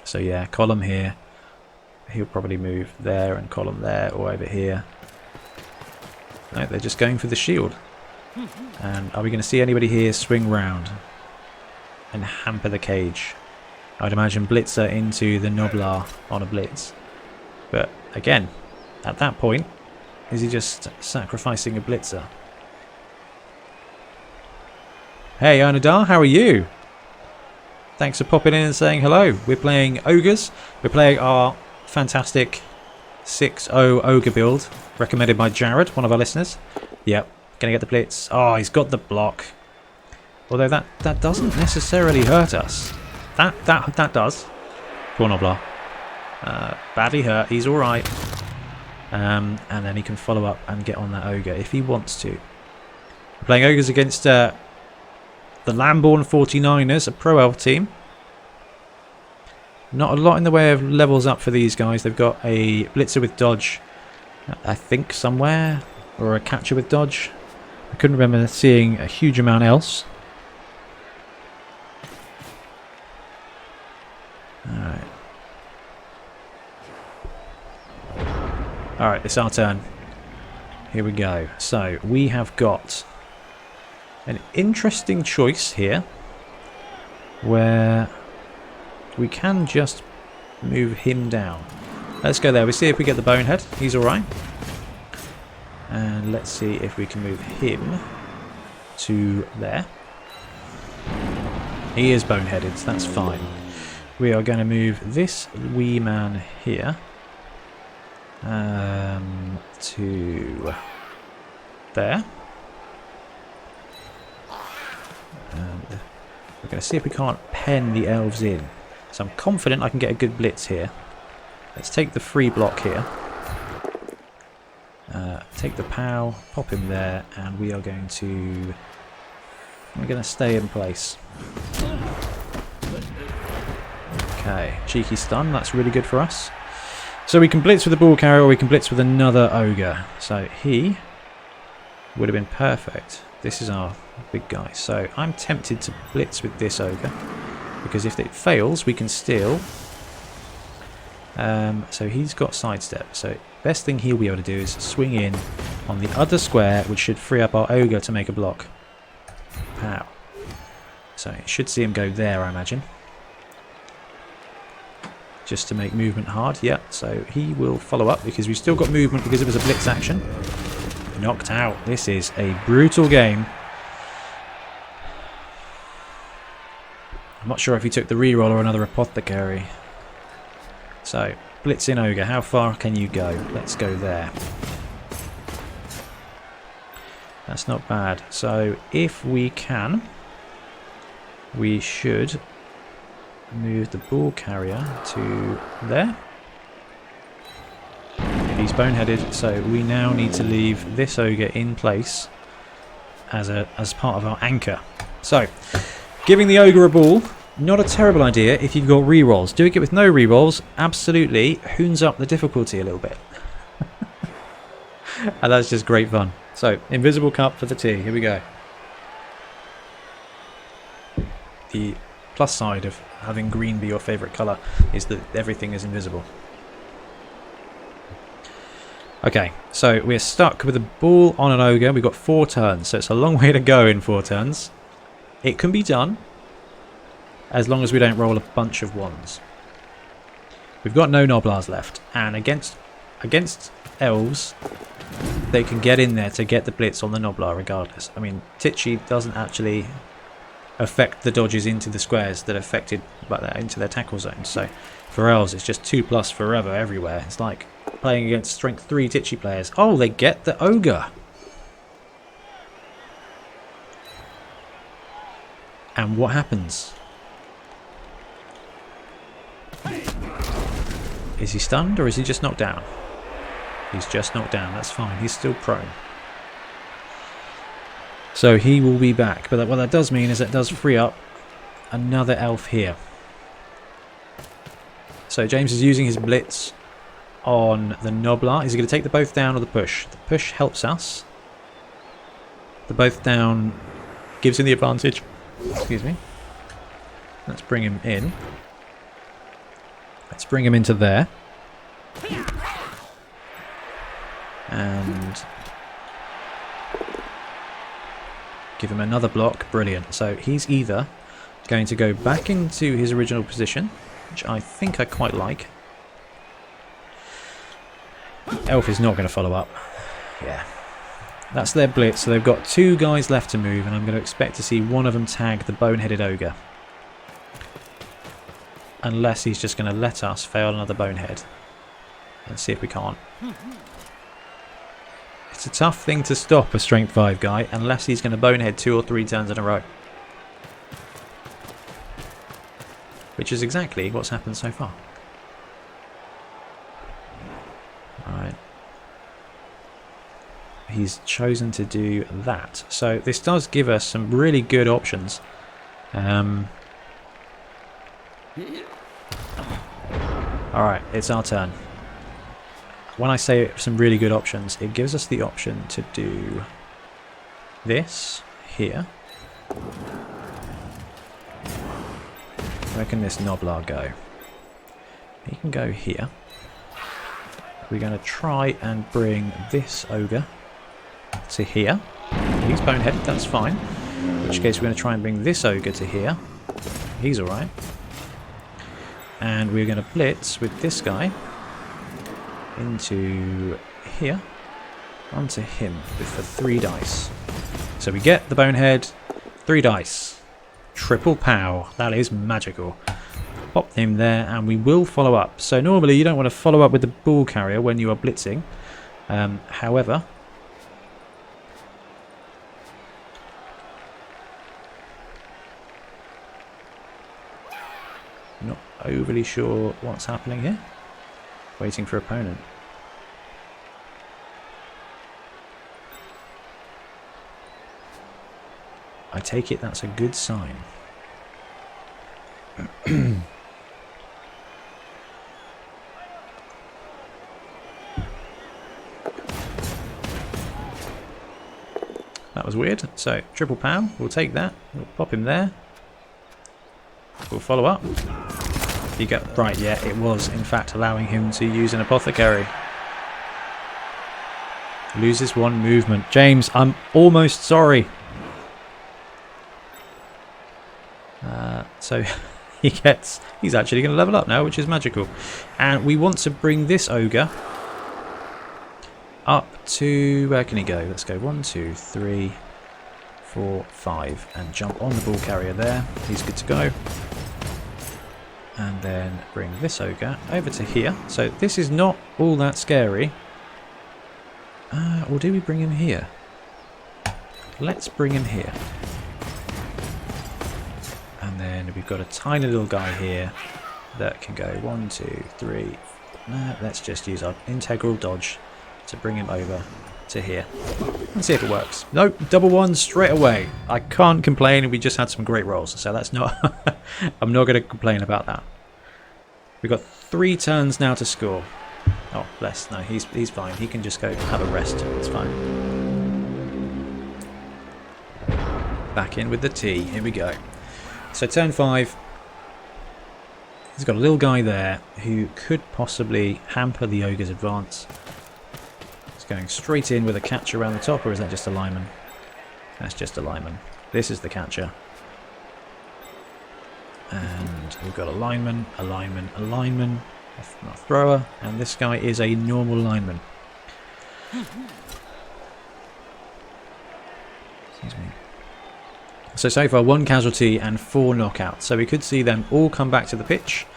So yeah, column here. He'll probably move there and column there or over here. No, they're just going for the shield. And are we going to see anybody here swing round and hamper the cage? I'd imagine Blitzer into the Noblar on a blitz. But again, at that point, is he just sacrificing a Blitzer? Hey Onadar, how are you? Thanks for popping in and saying hello. We're playing Ogres. We're playing our fantastic 6-0 Ogre build, recommended by Jared, one of our listeners. Yep, gonna get the blitz. Oh, he's got the block. Although that doesn't necessarily hurt us. That does. Poor Noblar. Badly hurt. He's all right. And then he can follow up and get on that ogre if he wants to. We're playing ogres against the Lamborn 49ers, a pro elf team. Not a lot in the way of levels up for these guys. They've got a blitzer with dodge, I think, somewhere, or a catcher with dodge. I couldn't remember seeing a huge amount else. Alright. Alright, it's our turn. Here we go. So, we have got an interesting choice here where we can just move him down. Let's go there. We see if we get the Bonehead. He's alright. And let's see if we can move him to there. He is boneheaded, so that's fine. We are going to move this wee man here to there. And we're going to see if we can't pen the elves in. So I'm confident I can get a good blitz here. Let's take the free block here. Take the POW, pop him there, and we are going to... We're going to stay in place. Okay, cheeky stun, that's really good for us. So we can blitz with the ball carrier, or we can blitz with another ogre. So he would have been perfect. This is our big guy. So I'm tempted to blitz with this ogre, because if it fails, we can steal. So he's got sidestep. So best thing he'll be able to do is swing in on the other square, which should free up our ogre to make a block. Pow. So it should see him go there, I imagine. Just to make movement hard. Yep, so he will follow up because we've still got movement because it was a blitz action. Knocked out. This is a brutal game. I'm not sure if he took the reroll or another apothecary. So, blitz in ogre. How far can you go? Let's go there. That's not bad. So, if we can, we should move the ball carrier to there. He's boneheaded, so we now need to leave this ogre in place as part of our anchor. So, giving the ogre a ball, not a terrible idea if you've got rerolls. Doing it with no rerolls absolutely hoons up the difficulty a little bit. And that's just great fun. So, invisible cup for the tea. Here we go. The plus side of having green be your favourite colour is that everything is invisible. Okay, so we're stuck with a ball on an ogre. We've got 4 turns, so it's a long way to go in 4 turns. It can be done, as long as we don't roll a bunch of ones. We've got no Noblars left, and against elves, they can get in there to get the blitz on the Noblar regardless. I mean, Titchy doesn't actually affect the dodges into the squares that are affected by that into their tackle zones. So for elves, it's just 2+ forever everywhere. It's like playing against strength 3 Titchy players. Oh, they get the ogre. And what happens? Is he stunned or is he just knocked down? He's just knocked down. That's fine. He's still prone. So he will be back. But what that does mean is it does free up another elf here. So James is using his blitz on the Noblar. Is he going to take the both down or the push? The push helps us. The both down gives him the advantage. Excuse me. Let's bring him in. Let's bring him into there. And give him another block. Brilliant. So he's either going to go back into his original position, which I think I quite like. Elf is not going to follow up. Yeah. That's their blitz. So they've got 2 guys left to move, and I'm going to expect to see one of them tag the boneheaded ogre. Unless he's just going to let us fail another bonehead. Let's see if we can't. It's a tough thing to stop a strength 5 guy unless he's going to bonehead 2 or 3 turns in a row. Which is exactly what's happened so far. Alright. He's chosen to do that. So this does give us some really good options. Alright, it's our turn. When I say some really good options, it gives us the option to do this here. Where can this Noblar go? He can go here. We're going to try and bring this ogre to here. He's boneheaded, that's fine. In which case we're going to try and bring this ogre to here. He's alright. And we're going to blitz with this guy into here, onto him for 3 dice. So we get the bonehead, 3 dice. Triple POW. That is magical. Pop him there, and we will follow up. So normally you don't want to follow up with the ball carrier when you are blitzing. However, not overly sure what's happening here. Waiting for opponent. I take it that's a good sign. That was weird. So, triple pow. We'll take that. We'll pop him there. We'll follow up. You go right, yeah, it was in fact allowing him to use an apothecary. Loses one movement. James, I'm almost sorry. So he's actually going to level up now, which is magical. And we want to bring this ogre up to, where can he go? Let's go 1, 2, 3, 4, 5 and jump on the ball carrier there. He's good to go. And then bring this ogre over to here. So this is not all that scary. Or do we bring him here? Let's bring him here. And then we've got a tiny little guy here that can go 1, 2, 3. Let's just use our integral dodge to bring him over to here. And see if it works. Nope, double one straight away. I can't complain. We just had some great rolls. So that's not... I'm not going to complain about that. We've got 3 turns now to score. Oh, bless. No, he's fine. He can just go have a rest. It's fine. Back in with the T. Here we go. So turn 5. He's got a little guy there who could possibly hamper the ogre's advance. He's going straight in with a catcher around the top, or is that just a lineman? That's just a lineman. This is the catcher. And we've got a lineman, a lineman, a lineman, a thrower, and this guy is a normal lineman. Excuse me. So far 1 casualty and 4 knockouts. So we could see them all come back to the pitch.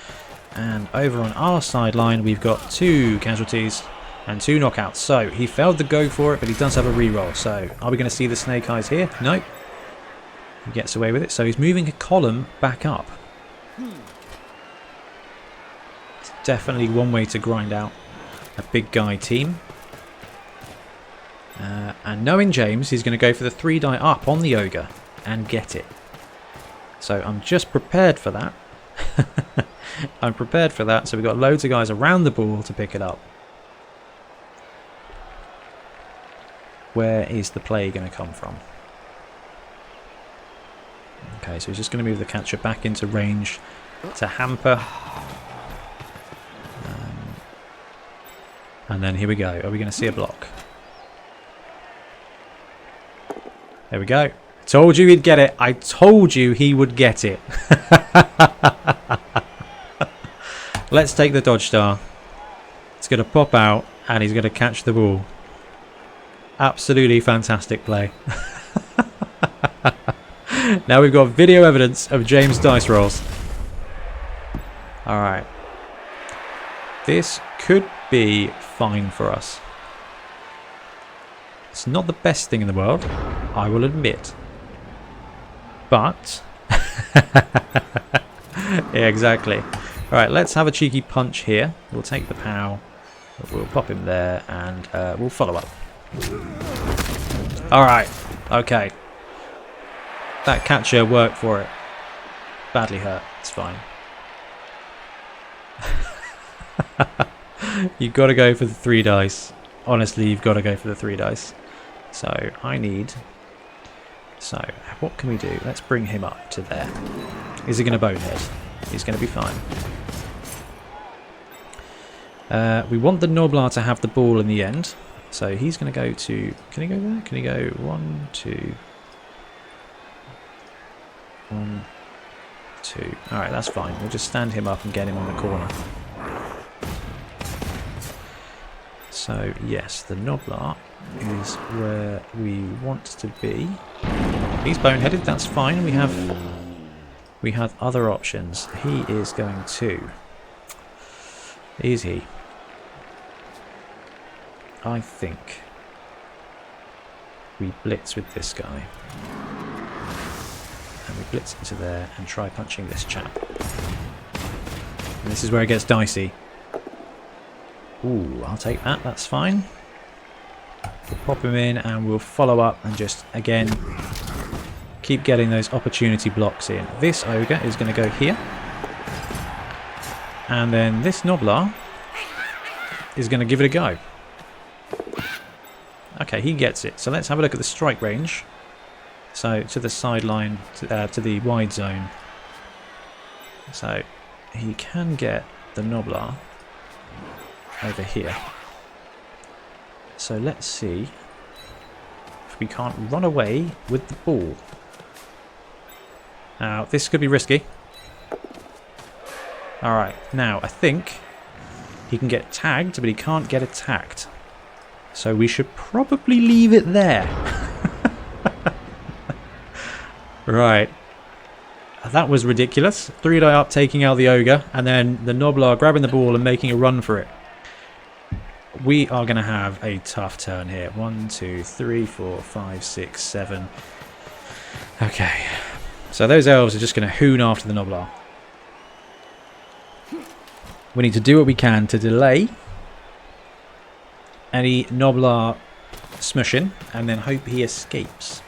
And over on our sideline we've got 2 casualties and 2 knockouts. So he failed to go for it, but he does have a reroll. So are we going to see the snake eyes here? Nope. He gets away with it. So he's moving a column back up. It's definitely one way to grind out a big guy team. And knowing James, he's going to go for the 3 die up on the ogre and get it. So I'm just prepared for that. I'm prepared for that. So we've got loads of guys around the ball to pick it up. Where is the play going to come from? Okay, so he's just going to move the catcher back into range to hamper. And then here we go. Are we going to see a block? There we go. Told you he'd get it. I told you he would get it. Let's take the dodge star. It's going to pop out and he's going to catch the ball. Absolutely fantastic play. Now we've got video evidence of James' dice rolls. Alright. This could be fine for us. It's not the best thing in the world, I will admit. But... yeah, exactly. Alright, let's have a cheeky punch here. We'll take the POW. We'll pop him there and we'll follow up. Alright, okay. That catcher worked for it. Badly hurt, it's fine. You've got to go for the 3 dice. Honestly, you've got to go for the 3 dice. So, I need... So, what can we do? Let's bring him up to there. Is he going to bonehead? He's going to be fine. We want the Noblar to have the ball in the end. So, he's going to go to... Can he go there? Can he go 1, 2... 1, 2. Alright, that's fine. We'll just stand him up and get him on the corner. So, yes, the Noblar is where we want to be. He's boneheaded, that's fine. We have other options. He is going to... Is he? I think we blitz with this guy. And we blitz into there and try punching this chap. And this is where it gets dicey. Ooh, I'll take that. That's fine. We'll pop him in and we'll follow up and just, again, keep getting those opportunity blocks in. This ogre is going to go here. And then this Noblar is going to give it a go. Okay, he gets it. So let's have a look at the strike range. So to the sideline, to the wide zone. So he can get the Noblar over here. So let's see if we can't run away with the ball. Now, this could be risky. Alright, now I think he can get tagged, but he can't get attacked. So we should probably leave it there. Right. That was ridiculous. 3-die up, taking out the ogre, and then the Noblar grabbing the ball and making a run for it. We are going to have a tough turn here. 1, 2, 3, 4, 5, 6, 7. Okay. So those elves are just going to hoon after the Noblar. We need to do what we can to delay any Noblar smushing and then hope he escapes.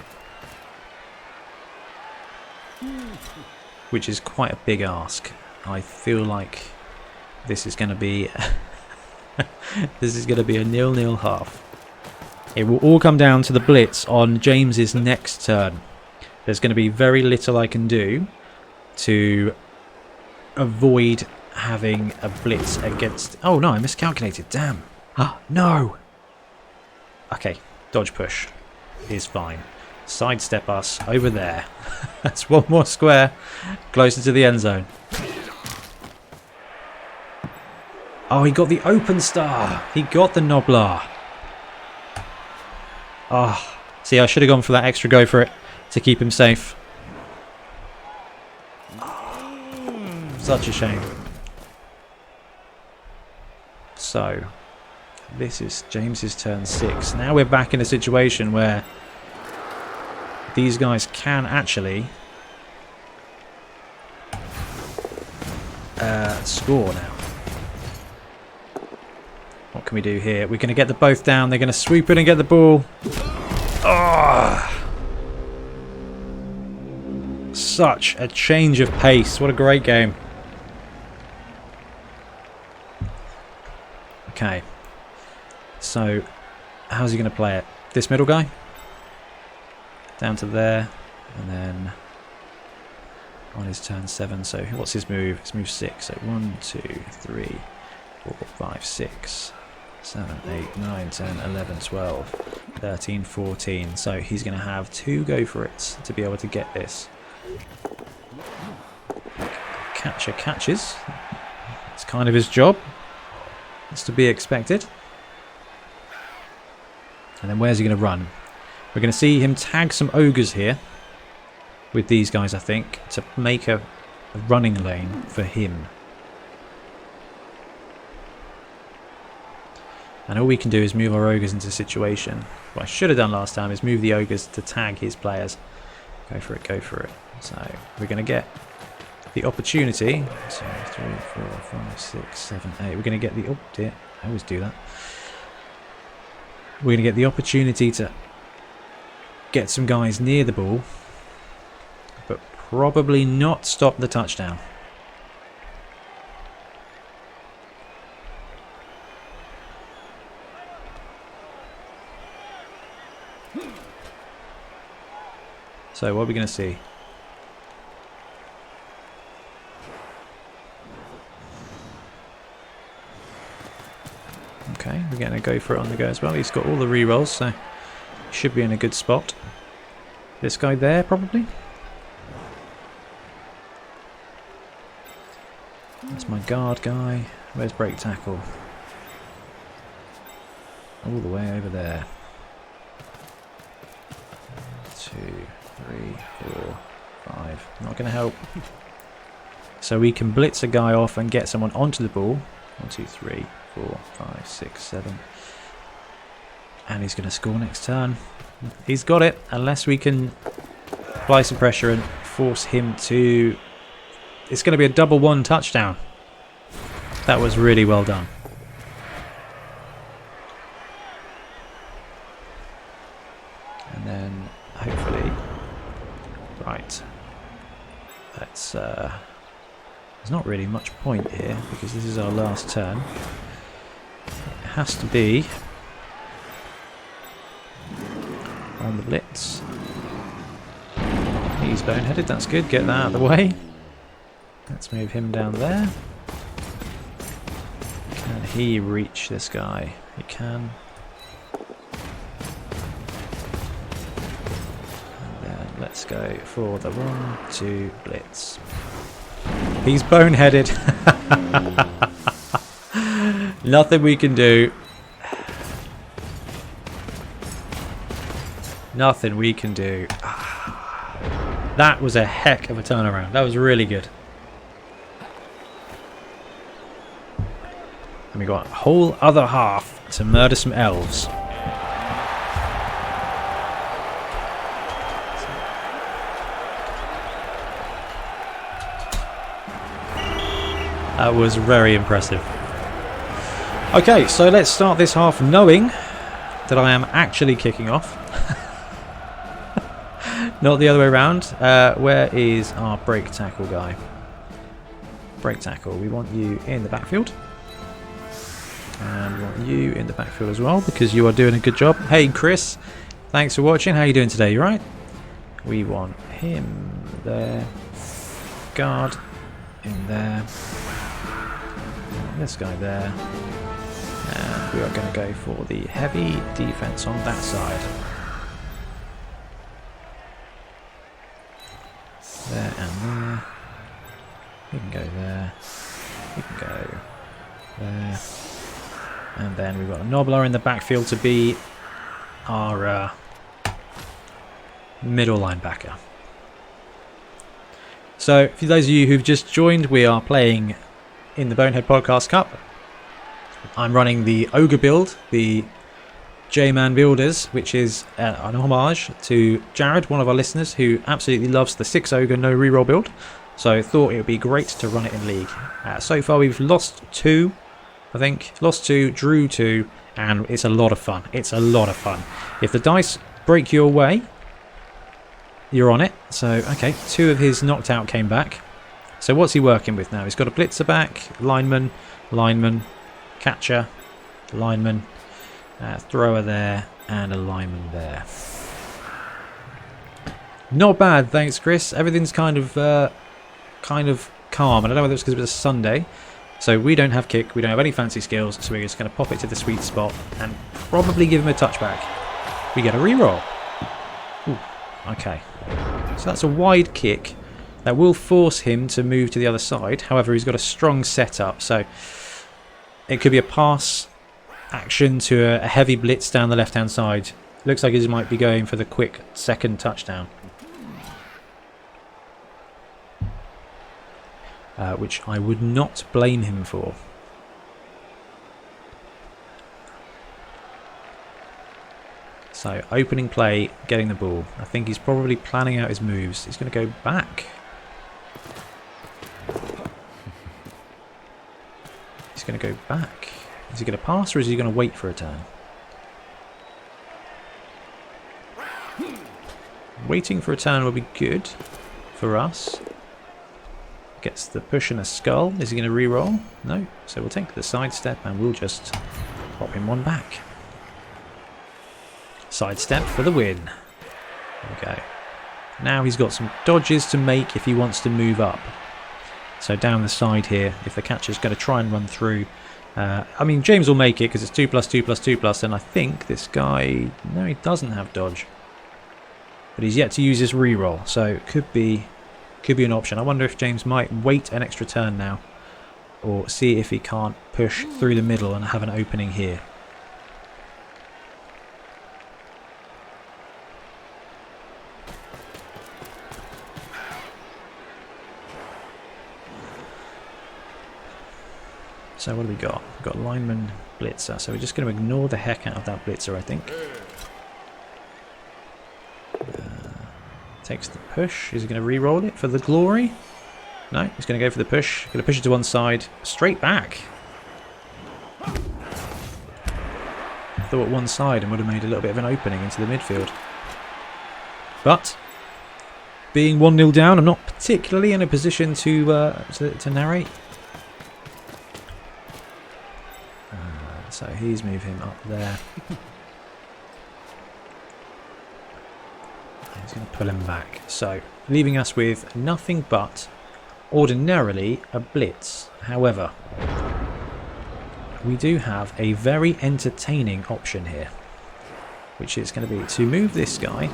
Which is quite a big ask. I feel like this is going to be this is going to be a 0-0 half. It will all come down to the blitz on James's next turn. There's going to be very little I can do to avoid having a blitz against... Oh no, I miscalculated. Damn. Ah, no. Okay, dodge push is fine. Sidestep us over there. That's one more square closer to the end zone. Oh, he got the open star. He got the Noblar. Oh, see, I should have gone for that extra go for it to keep him safe. Such a shame. So, this is James's turn 6. Now we're back in a situation where these guys can actually score now. What can we do here? We're going to get the both down. They're going to swoop in and get the ball. Oh! Such a change of pace. What a great game. Okay. So, how's he going to play it? This middle guy? Down to there. And then on his turn 7. So, what's his move? His move 6. So, 1, 2, 3, 4, 5, 6, 7, 8, 9, 10, 11, 12, 13, 14. So, he's going to have 2 go for it to be able to get this. Catcher catches. It's kind of his job. It's to be expected. And then where's he going to run? We're going to see him tag some ogres here with these guys, I think, to make a running lane for him. And all we can do is move our ogres into a situation. What I should have done last time is move the ogres to tag his players. Go for it, go for it. So we're going to get the opportunity. 2, 3, 4, 5, 6, 7, 8. We're going to get the... Oh dear, I always do that. We're going to get the opportunity to get some guys near the ball, but probably not stop the touchdown. So what are we going to see? Okay, we're getting a go for it on the go as well. He's got all the rerolls, so he should be in a good spot. This guy there, probably. That's my guard guy. Where's break tackle? All the way over there. 2, 3, 4, 5. Not going to help. So we can blitz a guy off and get someone onto the ball. 1, 2, 3, 4, 5, 6, 7. And he's going to score next turn. He's got it, unless we can apply some pressure and force him to... It's going to be a double 1 touchdown. That was really well done. Let's... there's not really much point here because this is our last turn. It has to be on the blitz. He's boneheaded, that's good. Get that out of the way. Let's move him down there. Can he reach this guy? He can. And then let's go for the 1-2 blitz. He's boneheaded. Nothing we can do. Nothing we can do. That was a heck of a turnaround. That was really good. And we got a whole other half to murder some elves. That was very impressive. Okay, so let's start this half knowing that I am actually kicking off. Not the other way around. Where is our break tackle guy? Break tackle. We want you in the backfield. And we want you in the backfield as well because you are doing a good job. Hey Chris, thanks for watching. How are you doing today? You right? We want him there. Guard in there. This guy there. And we are going to go for the heavy defense on that side. There and there. We can go there. We can go there. And then we've got a Nobbler in the backfield to be our middle linebacker. So, for those of you who've just joined, we are playing in the Bonehead Podcast Cup. I'm running the Ogre build, the J-Man Builders, which is an homage to Jared, one of our listeners, who absolutely loves the 6 Ogre no reroll build. So thought it would be great to run it in League. So far we've lost 2, I think. Lost 2, drew 2, and it's a lot of fun. It's a lot of fun. If the dice break your way, you're on it. So, okay, 2 of his knocked out came back. So what's he working with now? He's got a blitzer back, lineman, catcher, lineman, thrower there, and a lineman there. Not bad, thanks, Chris. Everything's kind of calm. I don't know whether it's because it was a Sunday. So we don't have kick, we don't have any fancy skills, so we're just going to pop it to the sweet spot and probably give him a touchback. We get a reroll. Ooh, okay. So that's a wide kick. That will force him to move to the other side. However, he's got a strong setup, so it could be a pass action to a heavy blitz down the left-hand side. Looks like he might be going for the quick second touchdown. Which I would not blame him for. So, opening play, getting the ball. I think he's probably planning out his moves. He's going to go back. He's going to go back. Is he going to pass or is he going to wait for a turn? Waiting for a turn will be good for us. Gets the push and a skull. Is he going to re-roll? No. So we'll take the sidestep and we'll just pop him one back. Sidestep for the win. There we go. Now he's got some dodges to make if he wants to move up. So down the side here, if the catcher's going to try and run through. I mean, James will make it because it's 2+, 2+, 2+, and I think this guy... No, he doesn't have dodge. But he's yet to use his re-roll, so it could be an option. I wonder if James might wait an extra turn now. Or see if he can't push through the middle and have an opening here. So what do we got? We've got lineman blitzer. So we're just going to ignore the heck out of that blitzer, I think. Takes the push. Is he going to re-roll it for the glory? No, he's going to go for the push. Going to push it to one side. Straight back. Thought one side and would have made a little bit of an opening into the midfield. But being 1-0 down, I'm not particularly in a position to narrate. So he's moved him up there. He's going to pull him back. So leaving us with nothing but ordinarily a blitz. However, we do have a very entertaining option here, which is going to be to move this guy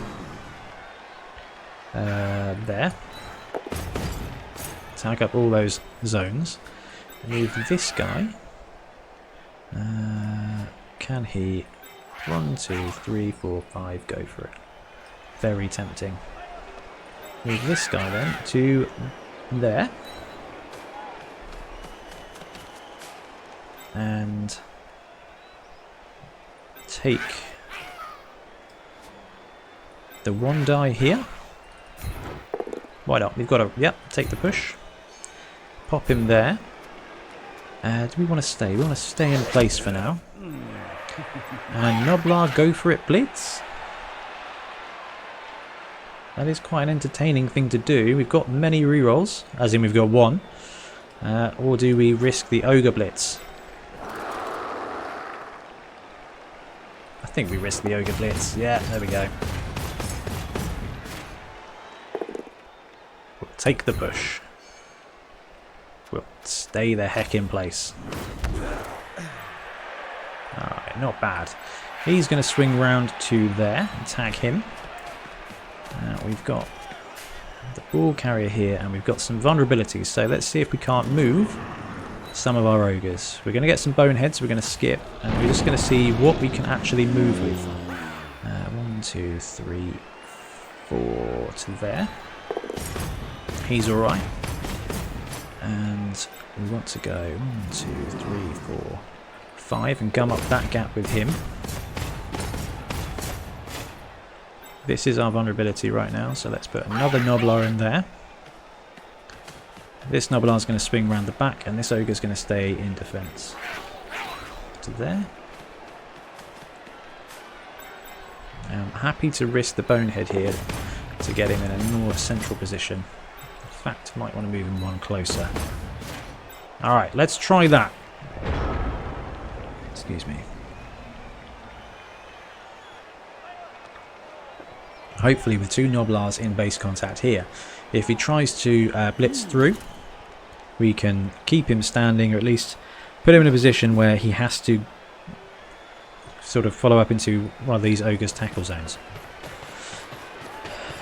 there, tag up all those zones, move this guy. Can he 1, 2, 3, 4, 5 go for it? Very tempting. Move this guy then to there. And take the one die here. Why not? We've got to, yep, take the push. Pop him there. Do we want to stay? We want to stay in place for now. And Noblar go for it blitz. That is quite an entertaining thing to do. We've got many rerolls, as in we've got one. Or do we risk the Ogre blitz? I think we risk the Ogre blitz. Yeah, there we go. We'll take the push. We'll stay the heck in place. Alright, not bad. He's going to swing round to there and tag him. We've got the ball carrier here and we've got some vulnerabilities. So let's see if we can't move some of our ogres. We're going to get some boneheads. We're going to skip and we're just going to see what we can actually move with. 1, 2, 3, 4 to there. He's alright. And we want to go 1, 2, 3, 4, 5 and gum up that gap with him. This is our vulnerability right now, so let's put another Noblar in there. This Noblar is going to swing around the back and this ogre is going to stay in defense. To there. I'm happy to risk the Bonehead here to get him in a more central position. In fact, might want to move him one closer. Alright, let's try that. Excuse me. Hopefully with two Noblars in base contact here. If he tries to blitz through, we can keep him standing, or at least put him in a position where he has to sort of follow up into one of these ogres' tackle zones.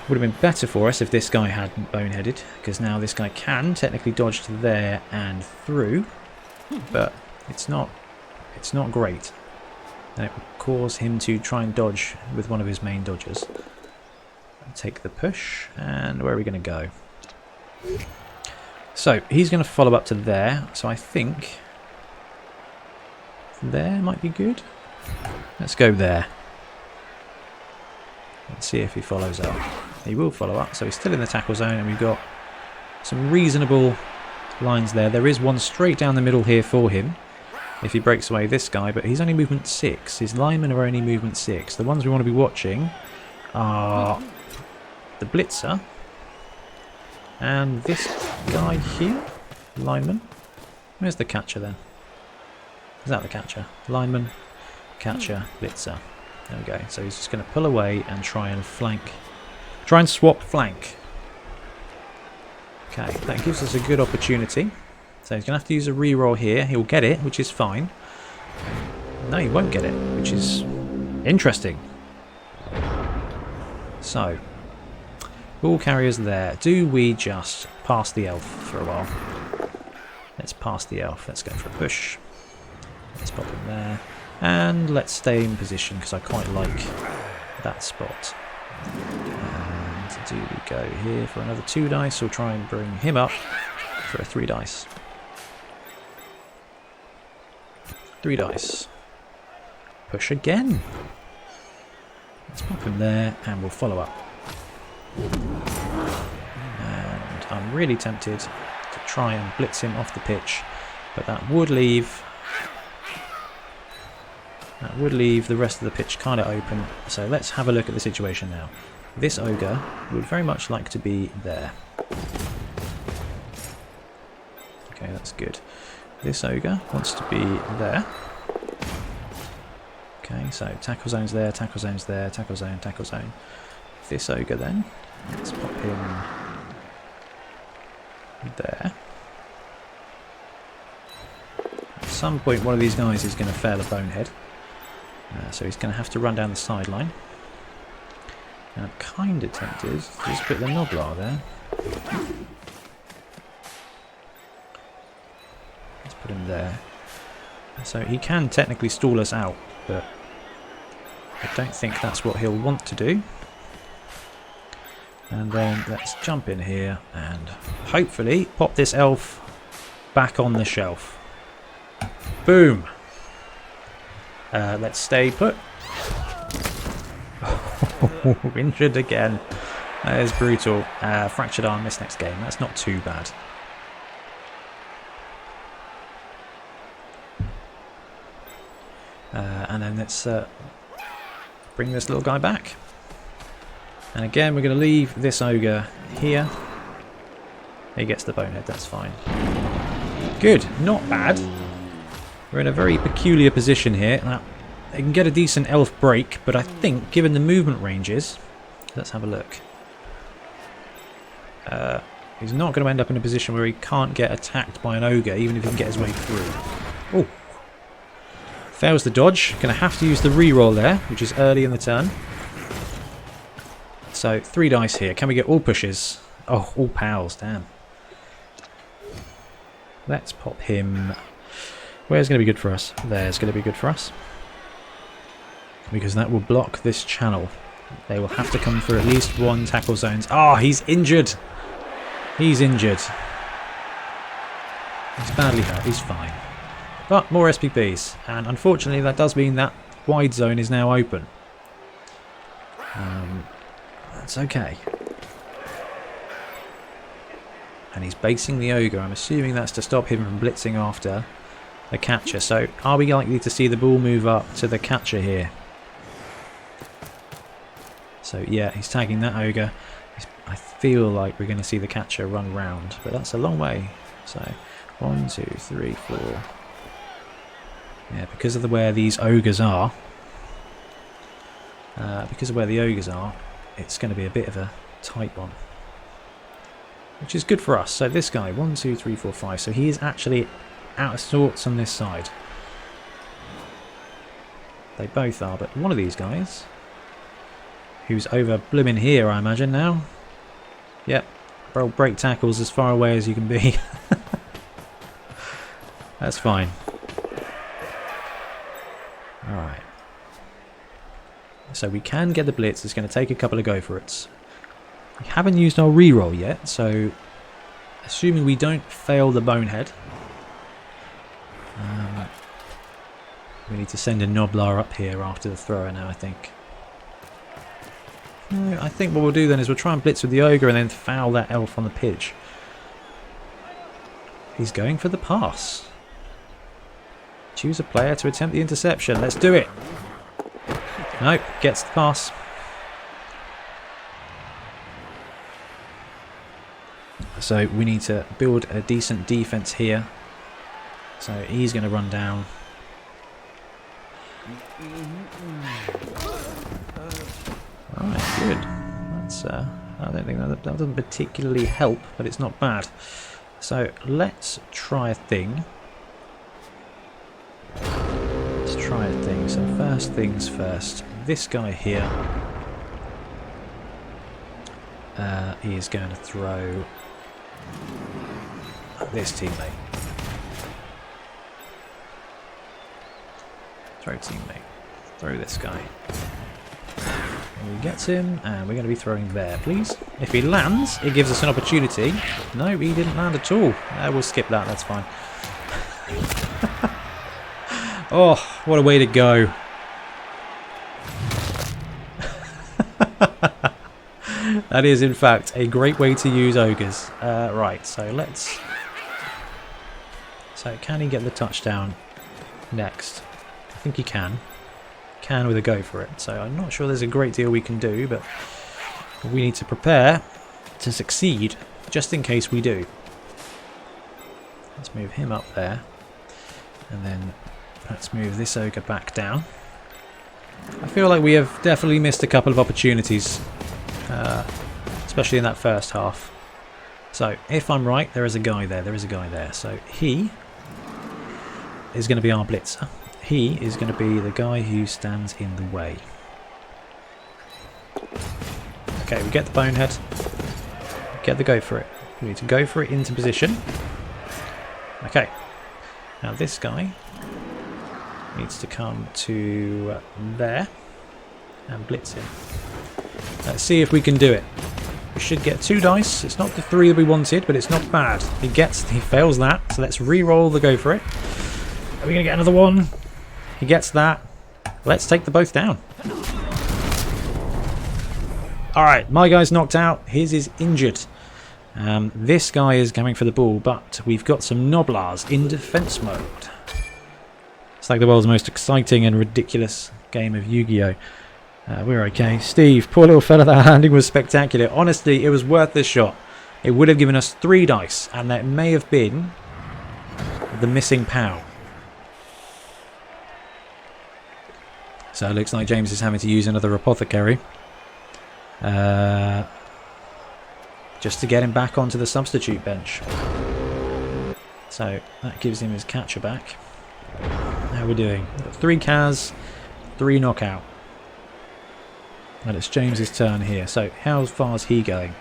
Would have been better for us if this guy hadn't boneheaded, because now this guy can technically dodge to there and through, but it's not great. And it will cause him to try and dodge with one of his main dodgers. Take the push, and where are we going to go? So he's going to follow up to there, so I think there might be good. Let's go there. Let's see if he follows up. He will follow up, so he's still in the tackle zone, and we've got some reasonable lines there. There is one straight down the middle here for him if he breaks away this guy, but he's only movement 6. His linemen are only movement 6. The ones we want to be watching are the blitzer and this guy here, lineman. Where's the catcher then? Is that the catcher? Lineman, catcher, blitzer. There we go. So he's just going to pull away and try and flank. Try and swap flank. Okay, that gives us a good opportunity. So he's going to have to use a reroll here. He'll get it, which is fine. No, he won't get it, which is interesting. So, ball carriers there. Do we just pass the elf for a while? Let's pass the elf. Let's go for a push. Let's pop him there. And let's stay in position because I quite like that spot. And do we go here for another 2 dice or try and bring him up for a 3 dice? 3 dice. Push again. Let's pop him there and we'll follow up. And I'm really tempted to try and blitz him off the pitch, but that would leave the rest of the pitch kind of open. So let's have a look at the situation now. this ogre would very much like to be there. Okay, that's good. This ogre wants to be there. Okay, so tackle zone's there, tackle zone's there, tackle zone, tackle zone. This ogre then, let's pop him there. At some point one of these guys is going to fail a bonehead. So he's going to have to run down the sideline. And I'm kind of tempted to just put the Noblar there. Let's put him there. So he can technically stall us out, but I don't think that's what he'll want to do. And then let's jump in here and hopefully pop this elf back on the shelf. Boom! Let's stay put. Injured again. That is brutal. Fractured arm this next game. That's not too bad. And then let's bring this little guy back. And again, we're going to leave this ogre here. He gets the bonehead, that's fine. Good, not bad. We're in a very peculiar position here. Now, they can get a decent elf break, but I think, given the movement ranges, let's have a look. He's not going to end up in a position where he can't get attacked by an ogre, even if he can get his way through. Oh. Fails the dodge. Going to have to use the reroll there, which is early in the turn. So 3 dice here. Can we get all pushes? Oh, all pals. Damn. Let's pop him. Where's going to be good for us? There's going to be good for us. Because that will block this channel. They will have to come through at least 1 tackle zones. Oh, he's injured. He's injured. He's badly hurt. He's fine. But more SPPs, and unfortunately that does mean that wide zone is now open. That's okay. And he's basing the ogre. I'm assuming that's to stop him from blitzing after the catcher. So are we likely to see the ball move up to the catcher here? So yeah, he's tagging that ogre. I feel like we're going to see the catcher run round, but that's a long way. So 1, 2, 3, 4... Yeah, because of where these ogres are, it's going to be a bit of a tight one. Which is good for us. So this guy, 1, 2, 3, 4, 5. So he is actually out of sorts on this side. They both are, but one of these guys, who's over blooming here, I imagine now. Yep, break tackles as far away as you can be. That's fine. Alright. So we can get the blitz. It's going to take a couple of go for it. We haven't used our reroll yet, so assuming we don't fail the bonehead, we need to send a Noblar up here after the thrower now, I think. No, I think what we'll do then is we'll try and blitz with the ogre and then foul that elf on the pitch. He's going for the pass. Choose a player to attempt the interception. Let's do it. Nope, gets the pass. So we need to build a decent defense here. So he's going to run down. Alright, good. That's I don't think that doesn't particularly help, but it's not bad. So let's try a thing. So first things first, this guy here is going to throw this teammate. Throw teammate. Throw this guy. And we get him, and we're going to be throwing there, please. If he lands, it gives us an opportunity. No, he didn't land at all. We'll skip that, that's fine. Oh, what a way to go. That is, in fact, a great way to use ogres. Right, so let's... So can he get the touchdown next? I think he can. Can with a go for it. So I'm not sure there's a great deal we can do, but We need to prepare to succeed, just in case we do. Let's move him up there. And then let's move this ogre back down. I feel like we have definitely missed a couple of opportunities, especially in that first half. So, if I'm right, there is a guy there. There is a guy there. So, he is going to be our blitzer. He is going to be the guy who stands in the way. Okay, we get the bonehead. Get the go for it. We need to go for it into position. Okay. Now this guy needs to come to there and blitz him. Let's see if we can do it. We should get 2 dice. It's not the 3 that we wanted, but it's not bad. He fails that, so let's re-roll the go for it. Are we going to get another one? He gets that. Let's take the both down. Alright, my guy's knocked out. His is injured. This guy is going for the ball, but we've got some Noblars in defense mode. It's like the world's most exciting and ridiculous game of Yu-Gi-Oh! We're okay. Steve, poor little fella, that landing was spectacular. Honestly, it was worth the shot. It would have given us 3 dice, and that may have been the missing POW. So it looks like James is having to use another apothecary. Just to get him back onto the substitute bench. So that gives him his catcher back. How are we doing? We've got 3 Kaz, 3 knockout. And it's James's turn here. So how far is he going?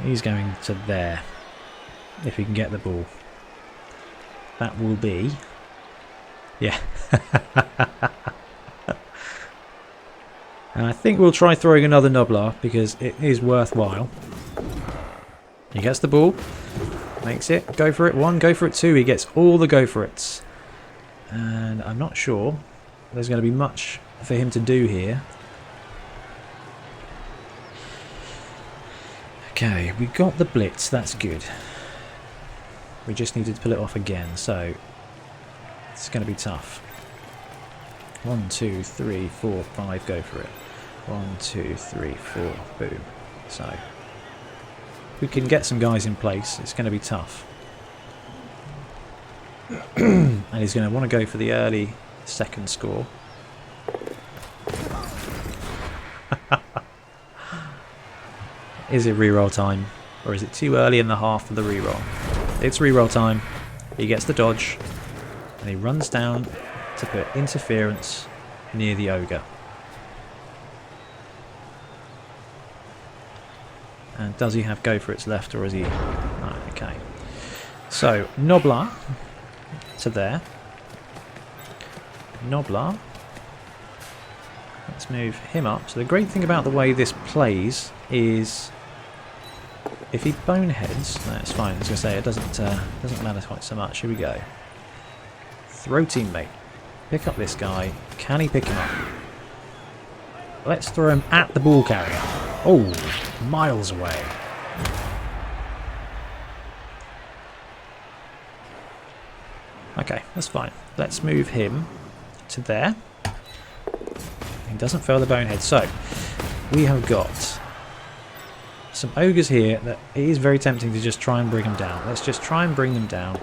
He's going to there. If he can get the ball. That will be... Yeah. And I think we'll try throwing another Noblar because it is worthwhile. He gets the ball. Makes it. Go for it 1, go for it 2. He gets all the go for it's. And I'm not sure there's going to be much for him to do here. Okay, we got the blitz. That's good. We just needed to pull it off again. So it's going to be tough. 1, 2, 3, 4, 5. Go for it. 1, 2, 3, 4. Boom. So if we can get some guys in place, it's going to be tough. And he's going to want to go for the early second score. Is it reroll time? Or is it too early in the half for the reroll? It's reroll time. He gets the dodge. And he runs down to put interference near the ogre. And does he have go for its left, or is he... Right, okay. So, Noblar to there. Noblar. Let's move him up. So the great thing about the way this plays is if he boneheads, that's fine. I was going to say it doesn't matter quite so much. Here we go. Throw teammate. Pick up this guy. Can he pick him up? Let's throw him at the ball carrier. Oh, miles away. Okay, that's fine. Let's move him to there. He doesn't fail the bonehead. So, we have got some ogres here that it is very tempting to just try and bring them down. Let's just try and bring them down.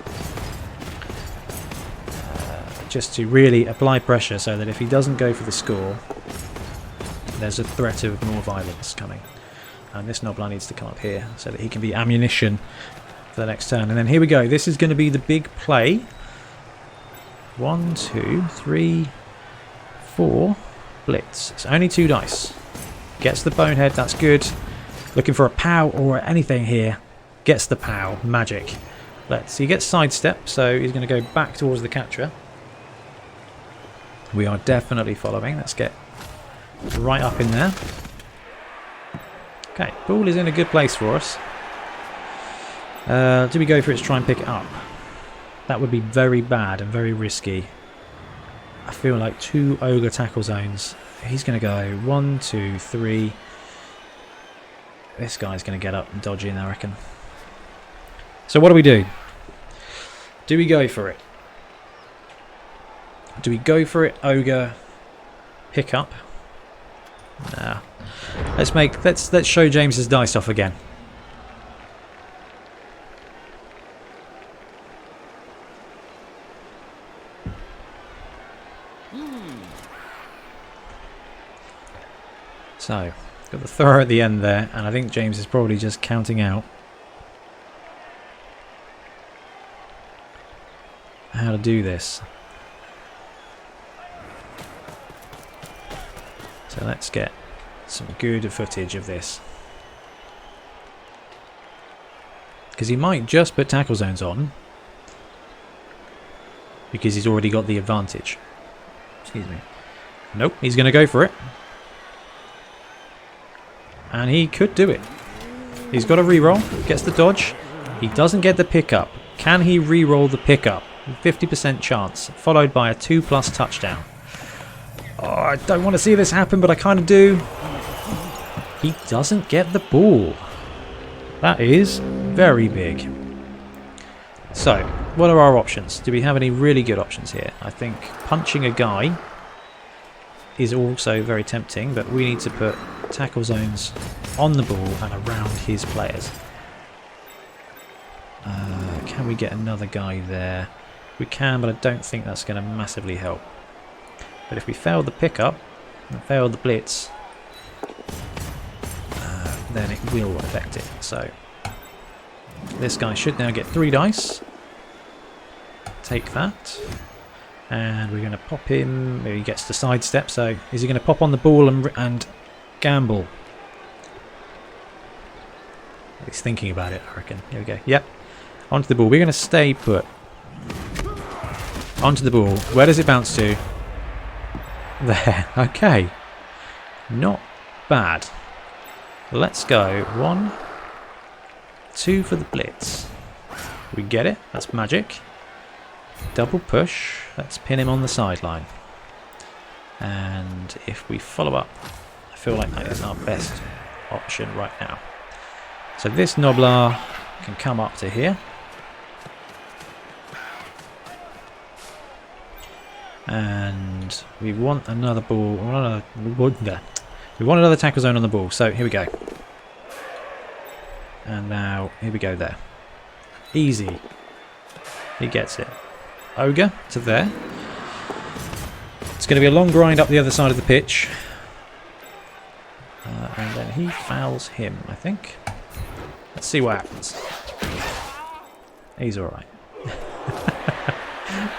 Just to really apply pressure so that if he doesn't go for the score, there's a threat of more violence coming. And this Noblar needs to come up here so that he can be ammunition for the next turn. And then here we go. This is going to be the big play. 1, 2, 3, 4. Blitz. It's only 2 dice. Gets the bonehead. That's good. Looking for a POW or anything here. Gets the POW. Magic. He gets sidestep, so he's going to go back towards the catcher. We are definitely following. Let's get right up in there. Okay, ball is in a good place for us. Do we go for it to try and pick it up? That would be very bad and very risky. I feel like 2 ogre tackle zones. He's going to go 1, 2, 3. This guy's going to get up and dodge in, I reckon. So what do we do? Do we go for it? Do we go for it, ogre, pick up? Nah. Let's show James's dice off again. So, got the throw at the end there, and I think James is probably just counting out how to do this. So let's get some good footage of this. Because he might just put tackle zones on because he's already got the advantage. Excuse me. Nope, he's going to go for it. And he could do it. He's got a reroll, gets the dodge. He doesn't get the pickup. Can he reroll the pickup? 50% chance, followed by a 2+ touchdown. Oh, I don't want to see this happen, but I kind of do. He doesn't get the ball. That is very big. So, what are our options? Do we have any really good options here? I think punching a guy is also very tempting, but we need to put tackle zones on the ball and around his players. Can we get another guy there? We can, but I don't think that's going to massively help. But if we fail the pickup and fail the blitz, then it will affect it. So this guy should now get 3 dice. Take that. And we're going to pop him. He gets to sidestep. So is he going to pop on the ball and gamble? He's thinking about it, I reckon. Here we go. Yep. Onto the ball. We're going to stay put. Onto the ball. Where does it bounce to? There. Okay. Not bad. Let's go. 1, 2 for the blitz. We get it. That's magic. Double push. Let's pin him on the sideline. And if we follow up, I feel like that is our best option right now. So this Noblar can come up to here. And we want another ball. We want another tackle zone on the ball. So here we go. And now here we go there. Easy. He gets it. Ogre to there. It's going to be a long grind up the other side of the pitch. And then he fouls him, I think. Let's see what happens. He's alright.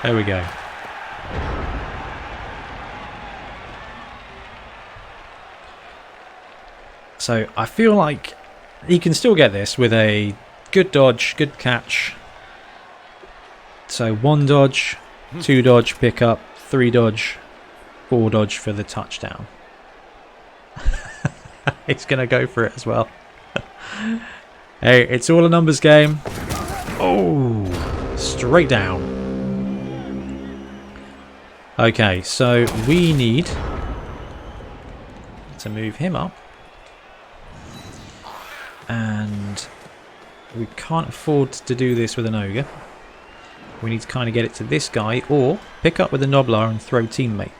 There we go. So I feel like he can still get this with a good dodge, good catch. So 1 dodge, 2 dodge, pick up, 3 dodge, 4 dodge for the touchdown. He's going to go for it as well. Hey, it's all a numbers game. Oh, straight down. Okay, so we need to move him up. And we can't afford to do this with an ogre. We need to kind of get it to this guy, or pick up with the Noblar and throw teammate.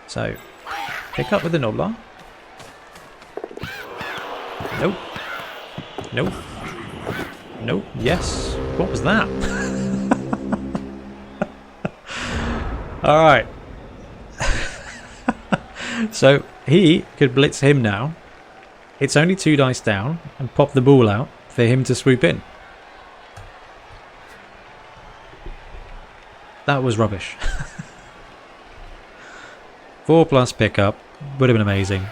So, pick up with the Noblar. Nope. Nope. Nope. Yes. What was that? Alright. So, he could blitz him now. It's only 2 dice down, and pop the ball out for him to swoop in. That was rubbish. 4+ pickup would have been amazing.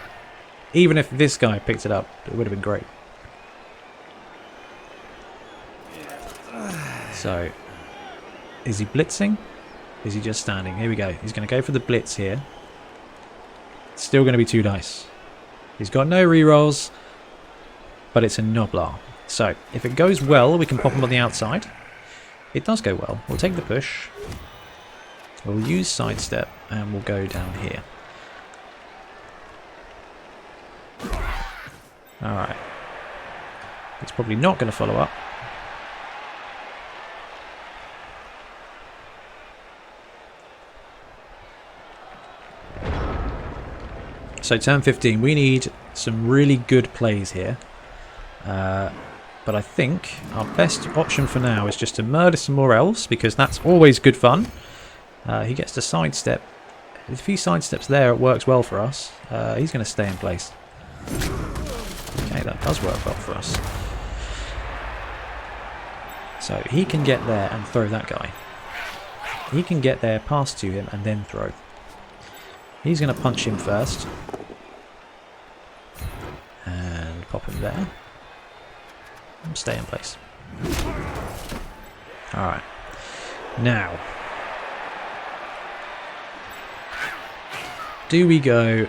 Even if this guy picked it up, it would have been great. So, is he blitzing? Is he just standing? Here we go. He's going to go for the blitz here. It's still going to be 2 dice. He's got no rerolls, but it's a Noblar. So, if it goes well, we can pop him on the outside. It does go well. We'll take the push. We'll use sidestep, and we'll go down here. Alright. It's probably not going to follow up. So turn 15, we need some really good plays here. But I think our best option for now is just to murder some more elves, because that's always good fun. He gets to sidestep. If he sidesteps there, it works well for us. He's going to stay in place. Okay, that does work well for us. So he can get there and throw that guy. He can get there, pass to him, and then throw. He's going to punch him first. And pop him there. And stay in place. Alright. Now. Do we go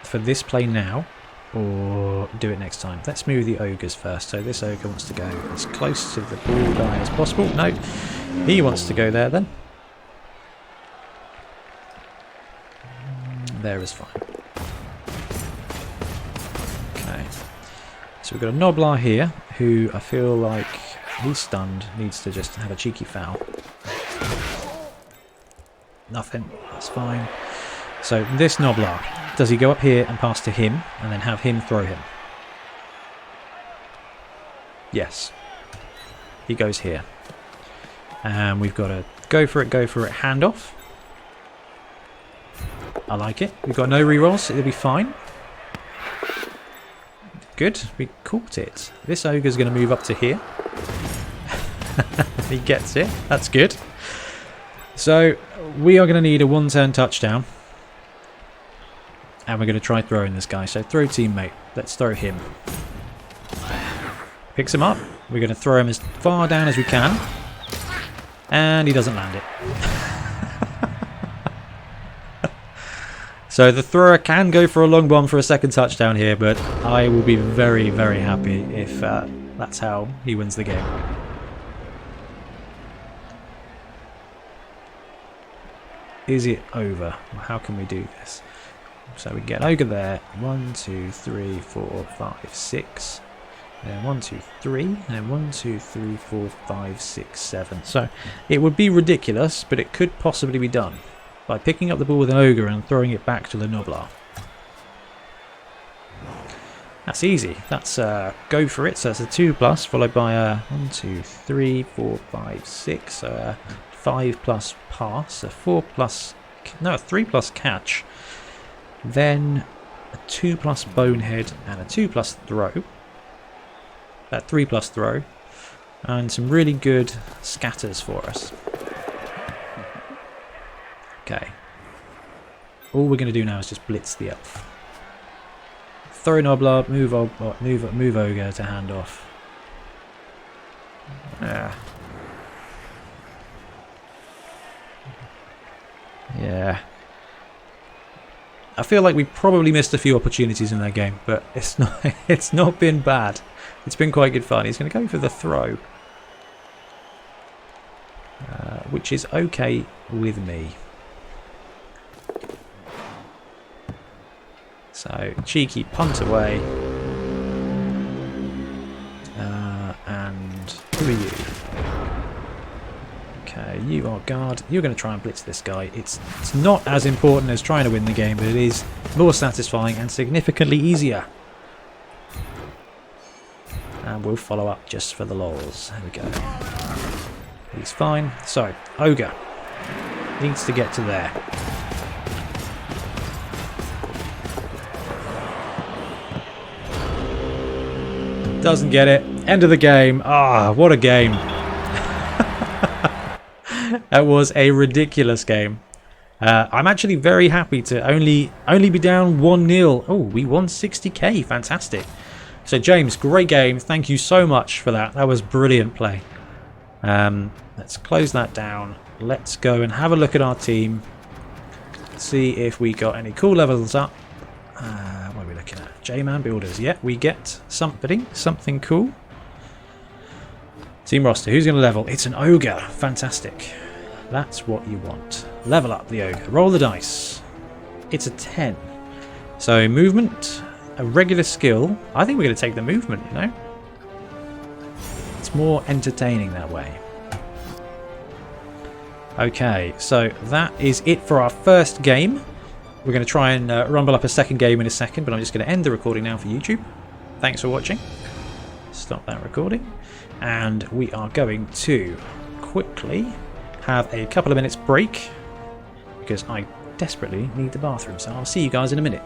for this play now, or do it next time? Let's move the ogres first. So this ogre wants to go as close to the ball guy as possible. No, he wants to go there then. There is fine. Okay. So we've got a Noblar here, who I feel like he's stunned, needs to just have a cheeky foul. Nothing, that's fine. So this Noblar, does he go up here and pass to him, and then have him throw him? Yes. He goes here. And we've got a go for it, handoff. I like it. We've got no rerolls, it'll be fine. Good, we caught it. This ogre's going to move up to here. He gets it, that's good. So, we are going to need a one-turn touchdown. And we're going to try throwing this guy. So, throw teammate. Let's throw him. Picks him up. We're going to throw him as far down as we can. And he doesn't land it. So the thrower can go for a long bomb for a second touchdown here, but I will be very, very happy if that's how he wins the game. Is it over? How can we do this? So we get ogre there. 1, 2, 3, 4, 5, 6. Then 1, 2, 3. And 1, 2, 3, 4, 5, 6, 7. So it would be ridiculous, but it could possibly be done by picking up the ball with an ogre and throwing it back to the Noblar. That's easy. That's go for it. So it's a 2+, followed by a 1, 2, 3, 4, 5, 6. So a 5+ pass, a 4+, no, a 3+ catch. Then a 2+ bonehead and a 2+ throw. That 3+ throw. And some really good scatters for us. Okay. All we're going to do now is just blitz the elf. Throw Noblar, move ogre to hand off. Yeah. I feel like we probably missed a few opportunities in that game, but it's not been bad. It's been quite good fun. He's going to go for the throw, which is okay with me. So, cheeky punt away. And who are you? Okay, you are guard. You're going to try and blitz this guy. It's not as important as trying to win the game, but it is more satisfying and significantly easier. And we'll follow up just for the lols. There we go. He's fine. So, ogre needs to get to there. Doesn't get it. End of the game. Ah, what a game. That was a ridiculous game. I'm actually very happy to only be down 1-0. Oh, we won 60k. Fantastic. So, James, great game. Thank you so much for that. That was brilliant play. Let's close that down. Let's go and have a look at our team. See if we got any cool levels up. What are we looking at? J-Man Builders. Yeah, we get something cool. Team roster. Who's going to level? It's an ogre. Fantastic. That's what you want. Level up the ogre. Roll the dice. It's a 10. So movement, a regular skill. I think we're going to take the movement, you know. It's more entertaining that way. Okay, so that is it for our first game. We're going to try and rumble up a second game in a second, but I'm just going to end the recording now for YouTube. Thanks for watching. Stop that recording. And we are going to quickly have a couple of minutes break because I desperately need the bathroom. So I'll see you guys in a minute.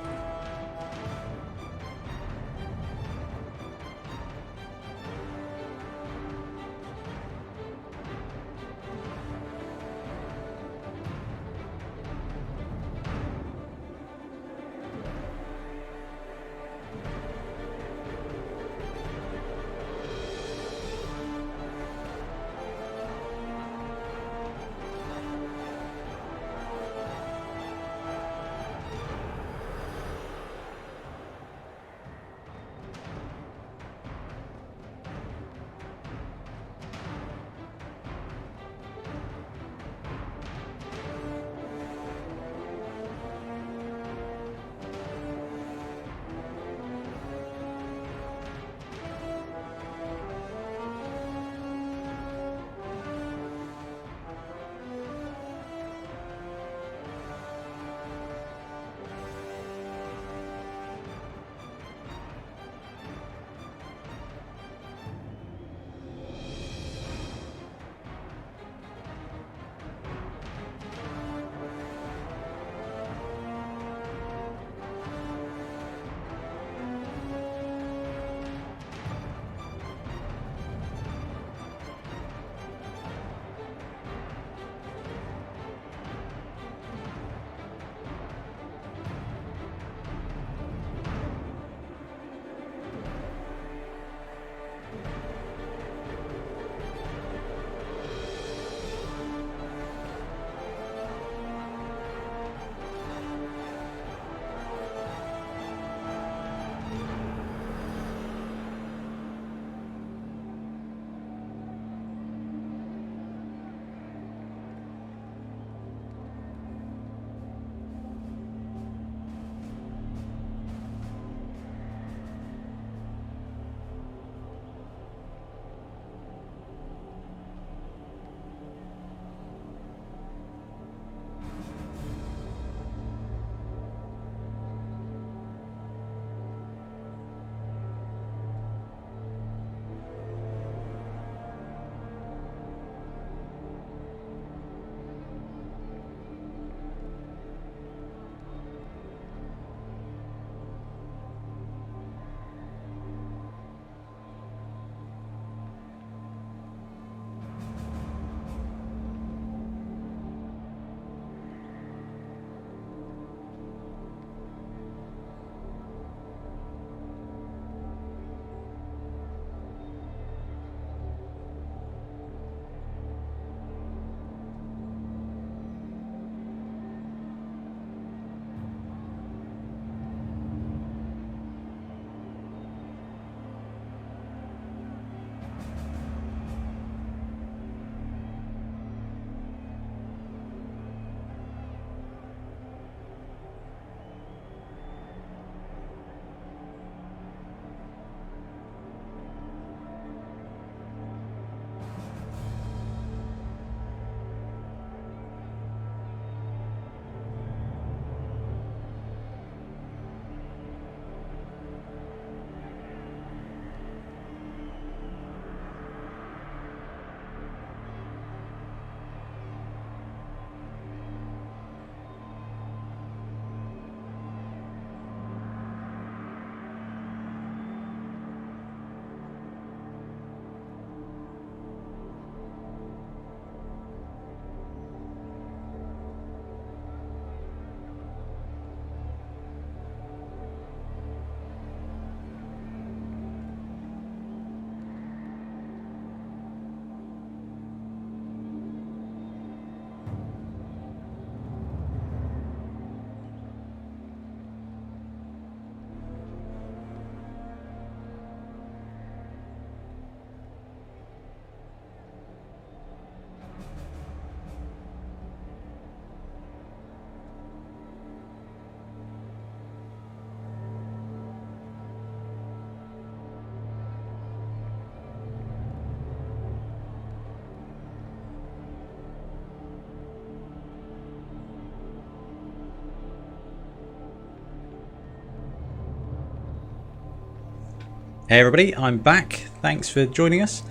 Hey everybody, I'm back. Thanks for joining us.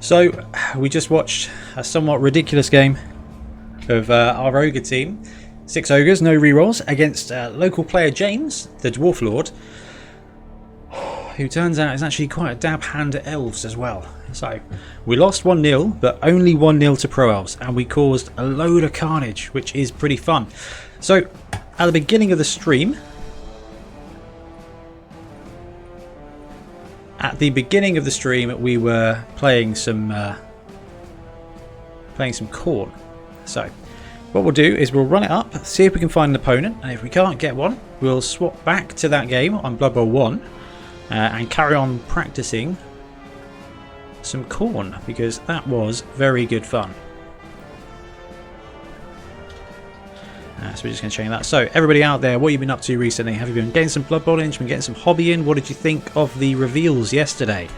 So, we just watched a somewhat ridiculous game of our ogre team. 6 ogres, no rerolls, against local player James, the Dwarf Lord, who turns out is actually quite a dab hand at elves as well. So, we lost 1-0, but only 1-0 to Pro Elves, and we caused a load of carnage, which is pretty fun. So, at the beginning of the stream, we were playing some Khorne. So, what we'll do is we'll run it up, see if we can find an opponent, and if we can't get one, we'll swap back to that game on Blood Bowl 1 and carry on practicing some Khorne, because that was very good fun. So we're just going to change that. So everybody out there, what have you been up to recently? Have you been getting some Blood Bowl in? Have you been getting some hobby in? What did you think of the reveals yesterday?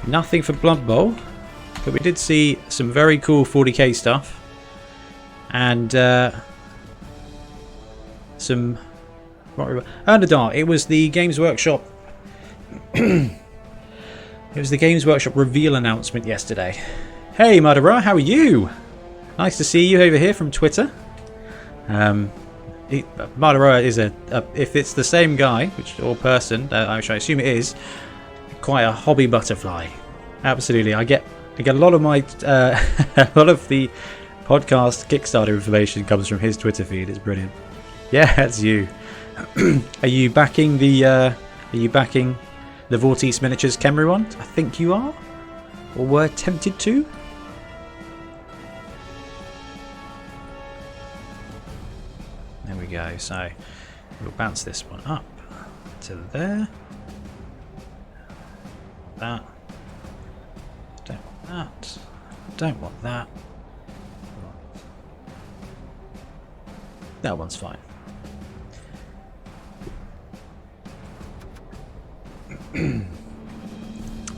Nothing for Blood Bowl, but we did see some very cool 40k stuff. And some... Underdark. It was the Games Workshop... It was the Games Workshop reveal announcement yesterday. Hey Murderer, how are you? Nice to see you over here from Twitter. Murderer is if it's the same guy, or person, which I assume it is, quite a hobby butterfly. Absolutely, I get a lot of my a lot of the podcast Kickstarter information comes from his Twitter feed. It's brilliant. Yeah, that's you. Are you backing the Vortice Miniatures Khemri one? I think you are, or were tempted to. There we go. So we'll bounce this one up to there. That. Don't want that. Don't want that. That one's fine.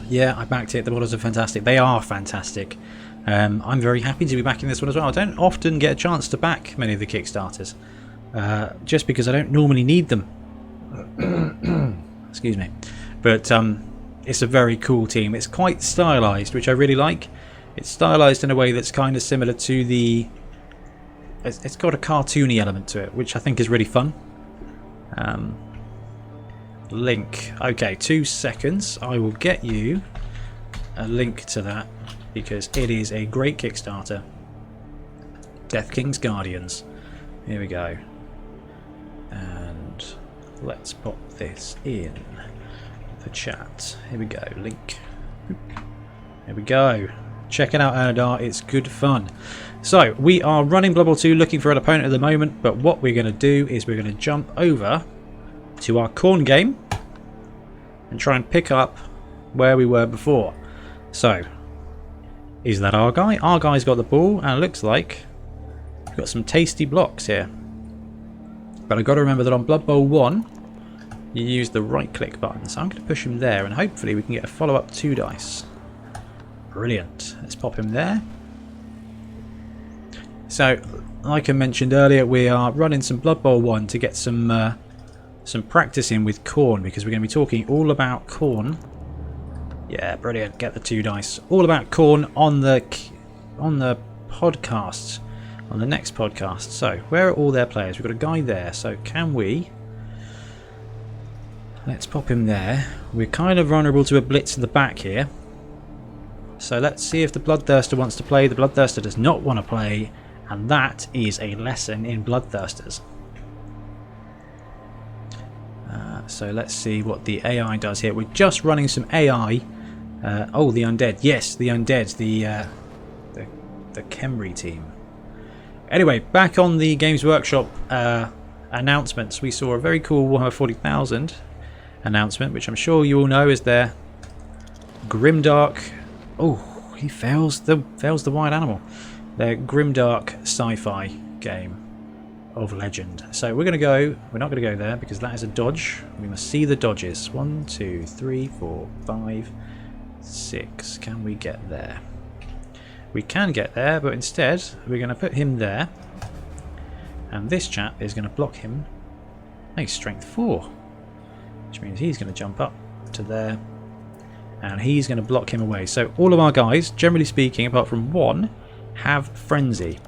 Yeah, I backed it. The models are fantastic. They are fantastic. I'm very happy to be backing this one as well. I don't often get a chance to back many of the Kickstarters, just because I don't normally need them. Excuse me. But it's a very cool team. It's quite stylized, which I really like. It's stylized in a way that's kind of similar to the... It's got a cartoony element to it, which I think is really fun. Link. Okay, 2 seconds. I will get you a link to that, because it is a great Kickstarter. Death King's Guardians. Here we go. And let's pop this in the chat. Here we go. Link. Here we go. Check it out, Ernadar. It's good fun. So, we are running Blood Bowl 2, looking for an opponent at the moment, but what we're going to do is we're going to jump over to our Khorne game and try and pick up where we were before. So, is that our guy? Our guy's got the ball, and it looks like we've got some tasty blocks here. But I've got to remember that on Blood Bowl 1 you use the right click button, so I'm going to push him there and hopefully we can get a follow-up 2 dice. Brilliant. Let's pop him there. So, like I mentioned earlier, we are running some Blood Bowl 1 to get some practice in with Khorne, because we're going to be talking all about Khorne. Yeah, brilliant. Get the 2 dice. All about Khorne on the podcast, on the next podcast. So, where are all their players? We've got a guy there. So, can we... Let's pop him there. We're kind of vulnerable to a blitz in the back here. So, let's see if the Bloodthirster wants to play. The Bloodthirster does not want to play, and that is a lesson in Bloodthirsters. So let's see what the AI does here. We're just running some AI. Oh, the undead. Yes, the undead. The Khemri team. Anyway, back on the Games Workshop announcements, we saw a very cool Warhammer 40,000 announcement, which I'm sure you all know is their Grimdark. Oh, he fails the wild animal. Their Grimdark sci-fi game of legend. So we're not going to go there because that is a dodge. We must see the dodges. 1, 2, 3, 4, 5, 6. Can we get there? We can get there, but instead we're going to put him there, and this chap is going to block him. Hey, strength 4. which means he's going to jump up to there, and he's going to block him away. So all of our guys, generally speaking, apart from one, have frenzy.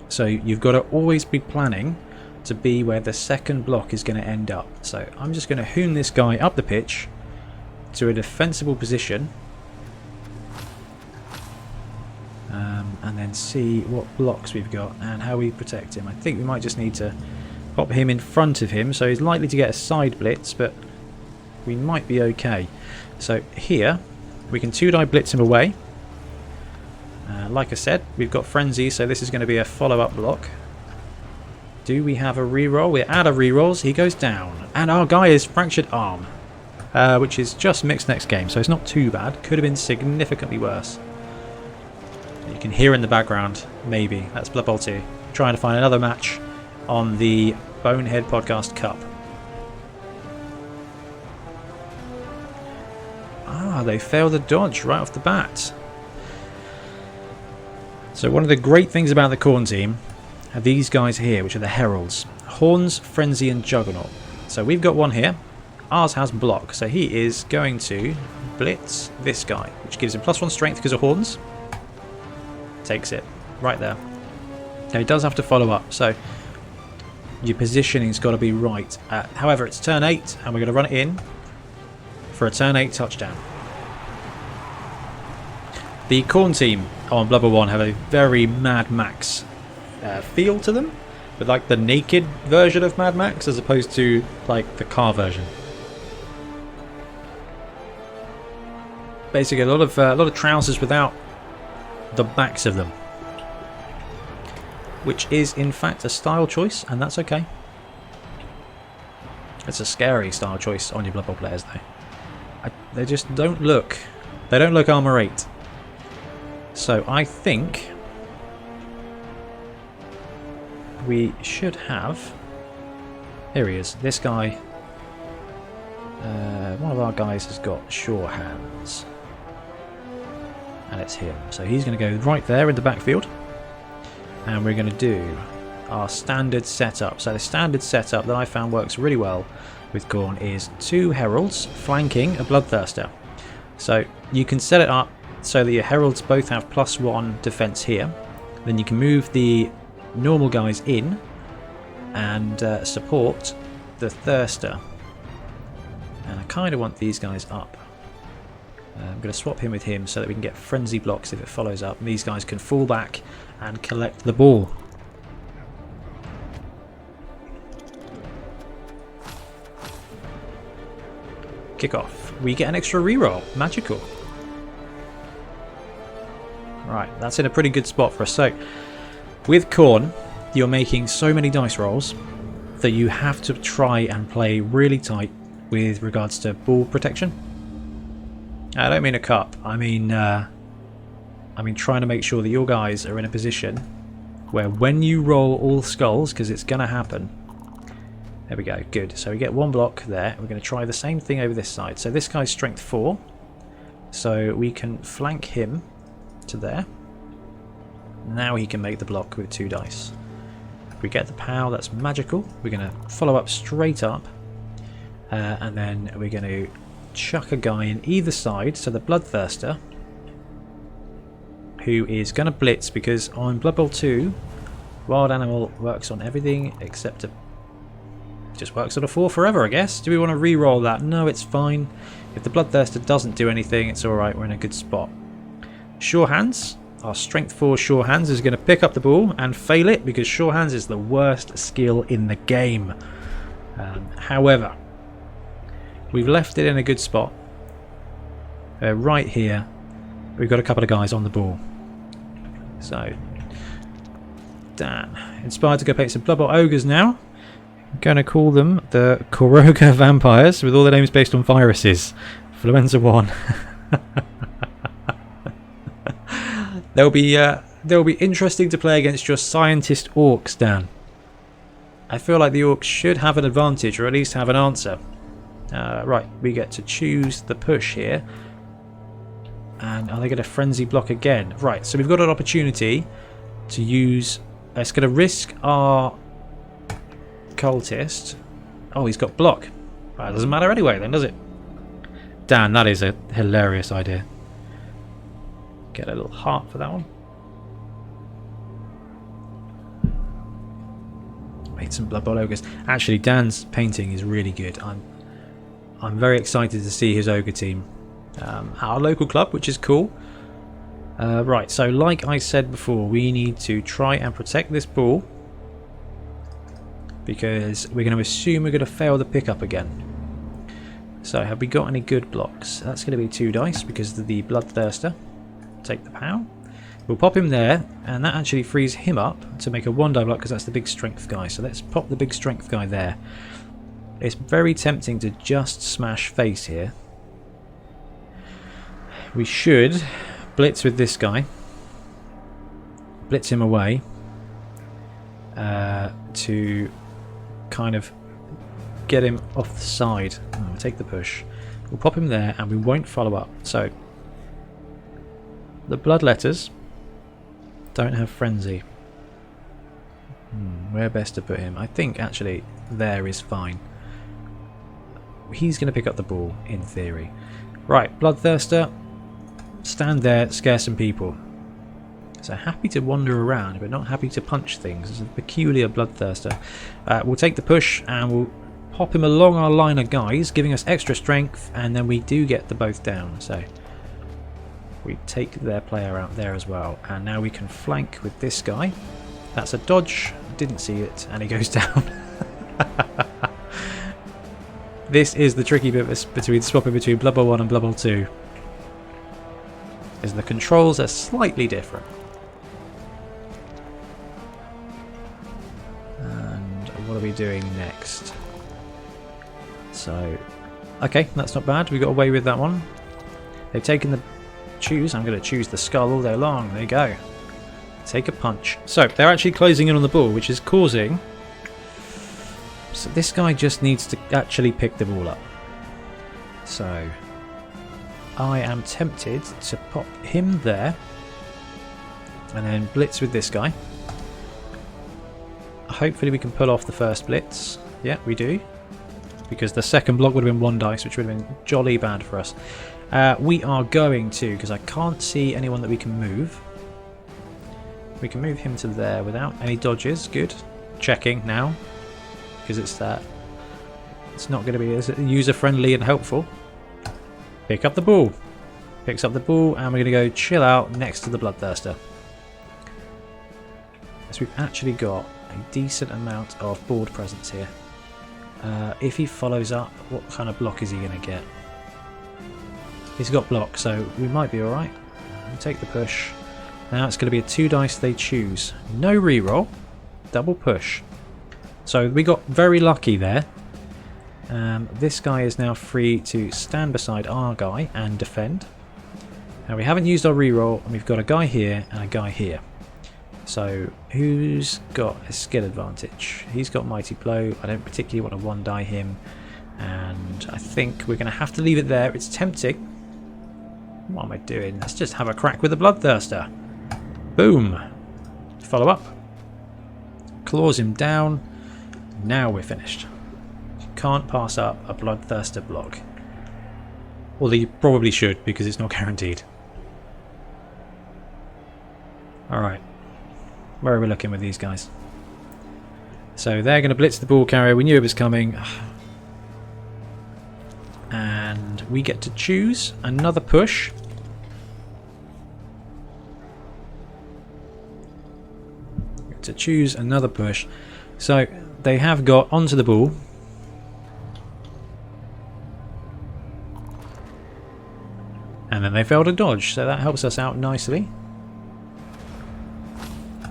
So you've got to always be planning to be where the second block is going to end up. So I'm just going to hoon this guy up the pitch to a defensible position, and then see what blocks we've got and how we protect him. I think we might just need to pop him in front of him, so he's likely to get a side blitz, but we might be okay. So here we can 2-die blitz him away. Like I said, we've got frenzy, so this is going to be a follow-up block. Do we have a reroll? We're out of rerolls. He goes down, and our guy is fractured arm, which is just mixed next game, so it's not too bad. Could have been significantly worse. You can hear in the background, maybe, that's Blood Bowl 2, trying to find another match on the Bonehead Podcast Cup. Ah, they failed the dodge right off the bat. So one of the great things about the Khorne team are these guys here, which are the Heralds. Horns, Frenzy and Juggernaut. So we've got one here. Ours has block, so he is going to blitz this guy, which gives him +1 strength because of Horns. Takes it right there. Now he does have to follow up, so your positioning's got to be right. However, it's turn 8 and we're going to run it in for a turn 8 touchdown. The Khorne team on Blood Bowl 1 have a very Mad Max feel to them, but like the naked version of Mad Max as opposed to like the car version. Basically, a lot of trousers without the backs of them, which is in fact a style choice, and that's okay. It's a scary style choice on your Blood Bowl players, though. They just don't look. They don't look armor 8. So I think we should have. Here he is. This guy. One of our guys has got sure hands. And it's him. So he's going to go right there in the backfield. And we're going to do our standard setup. So the standard setup that I found works really well with Khorne is 2 Heralds flanking a Bloodthirster. So you can set it up so that your Heralds both have +1 defense here. Then you can move the normal guys in and support the Thirster. And I kind of want these guys up. I'm going to swap him with him so that we can get frenzy blocks if it follows up. And these guys can fall back and collect the ball. Kick off. We get an extra reroll. Magical. Right, that's in a pretty good spot for us. So, with Khorne, you're making so many dice rolls that you have to try and play really tight with regards to ball protection. I don't mean a cup. I mean trying to make sure that your guys are in a position where when you roll all skulls, because it's going to happen. There we go. Good. So we get 1 block there. We're going to try the same thing over this side. So this guy's strength 4. So we can flank him to there. Now he can make the block with 2 dice. If we get the POW, that's magical. We're going to follow up straight up. And then we're going to chuck a guy in either side, so the Bloodthirster, who is going to blitz, because on Blood Bowl 2 Wild Animal works on everything except just works on a 4 forever, I guess. Do we want to re-roll that? No, it's fine. If the Bloodthirster doesn't do anything, it's alright, we're in a good spot. Sure Hands, our strength 4 Sure Hands is going to pick up the ball and fail it, because Sure Hands is the worst skill in the game. However, we've left it in a good spot. Right here, we've got a couple of guys on the ball. So, Dan, inspired to go play some Blood Bowl Ogres now. I'm going to call them the Koroga Vampires, with all the names based on viruses. Influenza 1. They'll be interesting to play against your scientist orcs, Dan. I feel like the orcs should have an advantage, or at least have an answer. Right, we get to choose the push here. And are they going to frenzy block again? Right, so we've got an opportunity to use... It's going to risk our cultist. Oh, he's got block. Well, it doesn't matter anyway then, does it? Dan, that is a hilarious idea. Get a little heart for that one. Made some Blood Bowl ogres. Actually, Dan's painting is really good. I'm very excited to see his ogre team at our local club, which is cool. Right, so like I said before, we need to try and protect this ball because we're going to assume we're going to fail the pickup again. So have we got any good blocks? That's going to be 2 dice because of the Bloodthirster. Take the POW. We'll pop him there, and that actually frees him up to make a 1 die block because that's the big strength guy. So let's pop the big strength guy there. It's very tempting to just smash face here. We should blitz with this guy. Blitz him away to kind of get him off the side. We'll take the push. We'll pop him there and we won't follow up. So the bloodletters don't have frenzy. Where best to put him? I think actually there is fine. He's going to pick up the ball in theory. Right, Bloodthirster, stand there, scare some people. So happy to wander around but not happy to punch things. It's a peculiar Bloodthirster. We'll take the push and we'll pop him along our line of guys, giving us extra strength, and then we do get the both down. So we take their player out there as well, and now we can flank with this guy. That's a dodge, didn't see it, and he goes down. This is the tricky bit between swapping between Blood Bowl 1 and Blood Bowl 2, is the controls are slightly different. And what are we doing next? So, okay, that's not bad. We got away with that one. They've taken the choose. I'm going to choose the skull all day long. There you go. Take a punch. So they're actually closing in on the ball, which is causing. So this guy just needs to actually pick the ball up. So I am tempted to pop him there and then blitz with this guy. Hopefully we can pull off the first blitz. Yeah, we do. Because the second block would have been 1 dice, which would have been jolly bad for us. We are going to, because I can't see anyone that we can move. We can move him to there without any dodges. Good. Checking now. Because it's not going to be as user-friendly and helpful. Pick up the ball. Picks up the ball, and we're going to go chill out next to the Bloodthirster. So we've actually got a decent amount of board presence here. If he follows up, what kind of block is he going to get? He's got block, so we might be alright. Take the push. Now it's going to be a 2 dice they choose. No reroll. Double push. So we got very lucky there. This guy is now free to stand beside our guy and defend. Now we haven't used our reroll, and we've got a guy here and a guy here. So who's got a skill advantage? He's got Mighty Blow. I don't particularly want to 1 die him, and I think we're going to have to leave it there. It's tempting. What am I doing? Let's just have a crack with the Bloodthirster. Boom. Follow up. Claws him down. Now we're finished. You can't pass up a Bloodthirster block. Although you probably should, because it's not guaranteed. Alright. Where are we looking with these guys? So they're going to blitz the ball carrier. We knew it was coming. And we get to choose another push. To choose another push. So they have got onto the ball. And then they failed a dodge, so that helps us out nicely.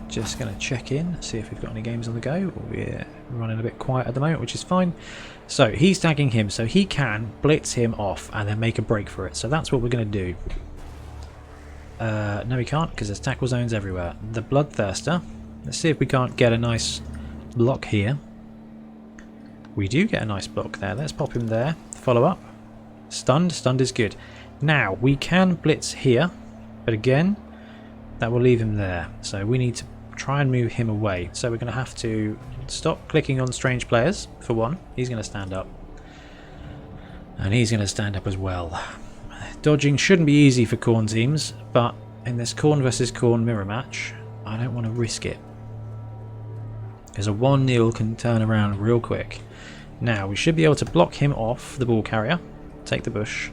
Just going to check in, see if we've got any games on the go. We're running a bit quiet at the moment, which is fine. So he's tagging him, so he can blitz him off and then make a break for it. So that's what we're going to do. No, we can't, because there's tackle zones everywhere. The Bloodthirster. Let's see if we can't get a nice block here. We do get a nice block there. Let's pop him there. Follow up. Stunned. Stunned is good. Now, we can blitz here, but again, that will leave him there. So we need to try and move him away. So we're going to have to stop clicking on strange players, for one. He's going to stand up. And he's going to stand up as well. Dodging shouldn't be easy for Khorne teams, but in this Khorne versus Khorne mirror match, I don't want to risk it. Because a 1-0 can turn around real quick. Now, we should be able to block him off the ball carrier. Take the bush.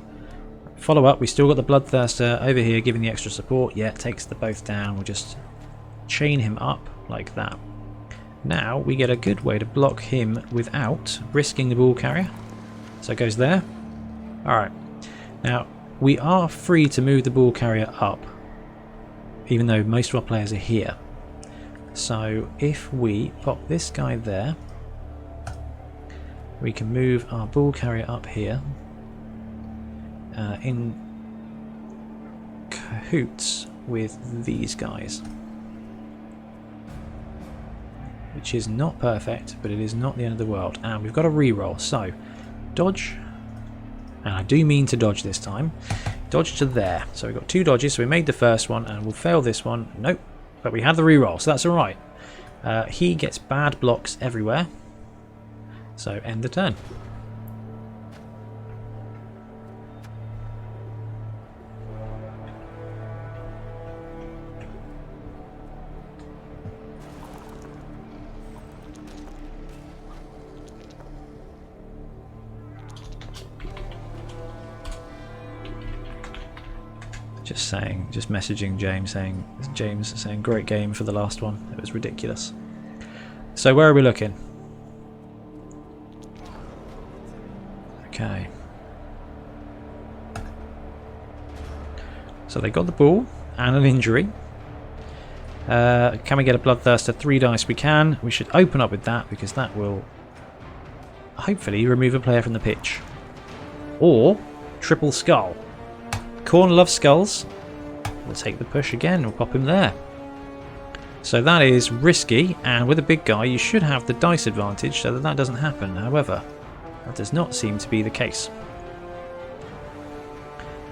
Follow up, we still got the Bloodthirster over here giving the extra support. Yeah, takes the both down. We'll just chain him up like that. Now, we get a good way to block him without risking the ball carrier. So it goes there. Alright. Now, we are free to move the ball carrier up, even though most of our players are here. So if we pop this guy there, we can move our ball carrier up here in cahoots with these guys, which is not perfect, but it is not the end of the world. And we've got a reroll, so dodge, and I do mean to dodge this time. Dodge to there. So we've got 2 dodges, so we made the first one and we'll fail this one. Nope, but we had the reroll, so that's alright. He gets bad blocks everywhere, so end the turn. Just messaging James saying great game for the last one. It was ridiculous. So where are we looking? Okay. So they got the ball and an injury. Can we get a Bloodthirster? 3 dice we can. We should open up with that because that will hopefully remove a player from the pitch. Or triple skull. Khorne loves skulls. We'll take the push again. We'll pop him there. So that is risky, and with a big guy you should have the dice advantage so that that doesn't happen. However, that does not seem to be the case.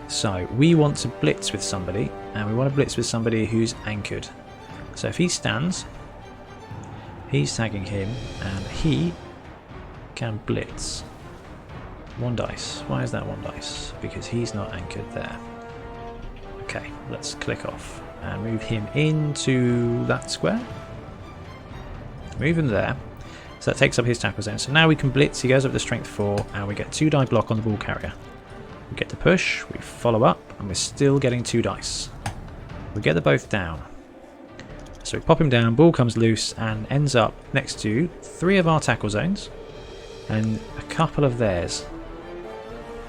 So we want to blitz with somebody, and we want to blitz with somebody who's anchored. So if he stands, he's tagging him, and he can blitz. 1 dice. Why is that 1 dice? Because he's not anchored there. Okay, let's click off and move him into that square. Move him there. So that takes up his tackle zone. So now we can blitz. He goes up to strength 4 and we get 2 die block on the ball carrier. We get the push, we follow up, and we're still getting 2 dice. We get the both down. So we pop him down, ball comes loose and ends up next to 3 of our tackle zones and a couple of theirs.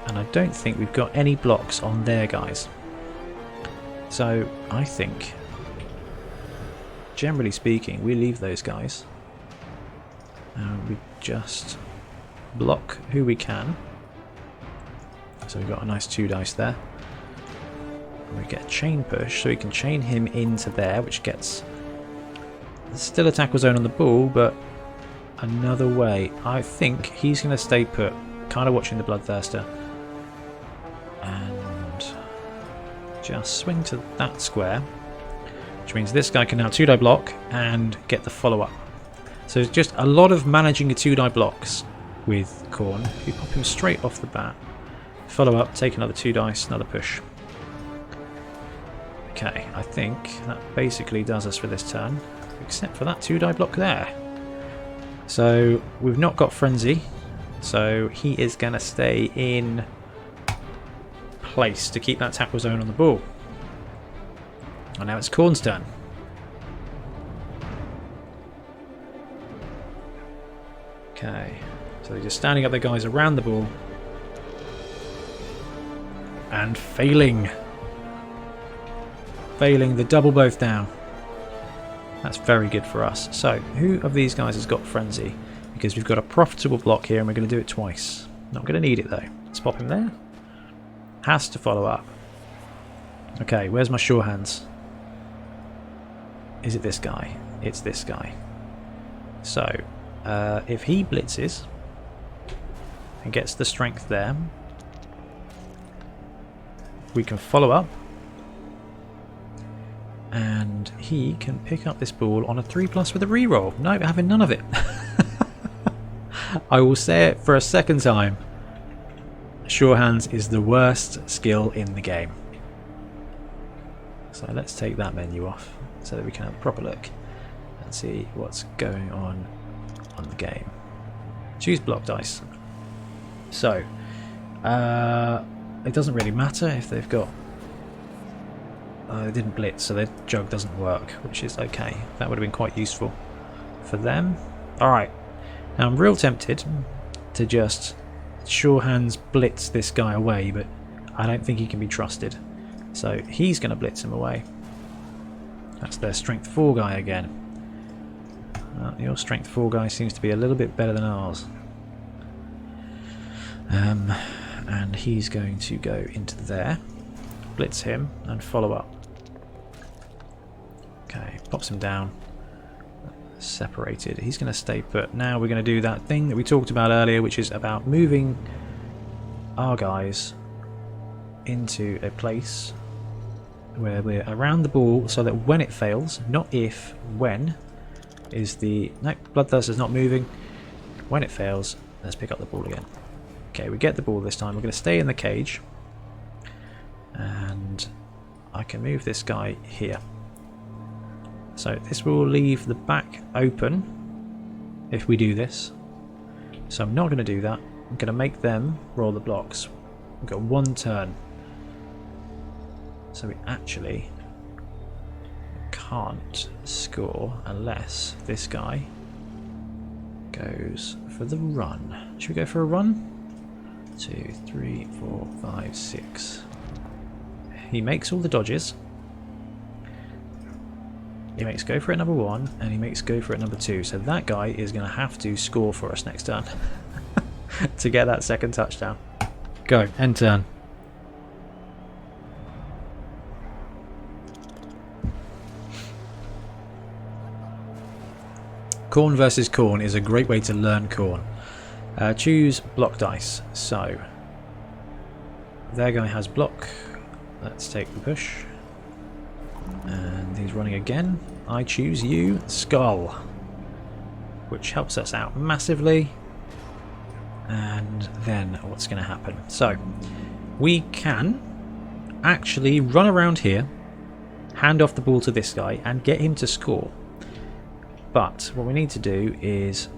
And I don't think we've got any blocks on their guys. So I think, generally speaking, we leave those guys and we just block who we can. So we've got a nice 2 dice there. And we get a chain push, so we can chain him into there, which gets still a tackle zone on the ball, but another way. I think he's going to stay put, kind of watching the Bloodthirster. And just swing to that square, which means this guy can now 2 die block and get the follow-up. So it's just a lot of managing the 2 die blocks with Khorne. If you pop him straight off the bat, follow up, take another 2 dice, another push. Okay, I think that basically does us for this turn, except for that 2 die block there. So we've not got Frenzy, so he is going to stay in place to keep that tackle zone on the ball. And now it's Khorne's turn. Okay, so they're just standing up their guys around the ball and failing the double both down. That's very good for us. So who of these guys has got Frenzy? Because we've got a profitable block here and we're going to do it twice. Not going to need it though. Let's pop him there. Has to follow up. Okay, where's my sure hands? Is it this guy? It's this guy. So if he blitzes and gets the strength there, we can follow up and he can pick up this ball on a 3+ with a reroll. No, having none of it. I will say it for a second time. Sure Hands is the worst skill in the game. So let's take that menu off so that we can have a proper look and see what's going on the game. Choose block dice. So it doesn't really matter if they've got they didn't blitz, so their jug doesn't work, which is okay. That would have been quite useful for them. Alright, now I'm real tempted to just Sure Hands blitz this guy away, but I don't think he can be trusted. So he's going to blitz him away. That's their strength 4 guy again. Your strength 4 guy seems to be a little bit better than ours. And he's going to go into there, blitz him, and follow up. Okay, pops him down. Separated. He's going to stay put. Now we're going to do that thing that we talked about earlier, which is about moving our guys into a place where we're around the ball so that when it fails, not if, when, is the... No, Bloodthirster's not moving. When it fails, let's pick up the ball again. Okay, we get the ball this time. We're going to stay in the cage. And I can move this guy here. So this will leave the back open if we do this. So I'm not going to do that. I'm going to make them roll the blocks. We've got 1 turn. So we actually can't score unless this guy goes for the run. Should we go for a run? 2, 3, 4, 5, 6. He makes all the dodges. He makes go for it number 1, and he makes go for it number 2. So that guy is going to have to score for us next turn to get that second touchdown. Go, end turn. Corn versus Corn is a great way to learn Corn. Choose block dice. So their guy has block. Let's take the push. And he's running again. I choose you, Skull, which helps us out massively. And then what's going to happen? So we can actually run around here, hand off the ball to this guy and get him to score. But what we need to do is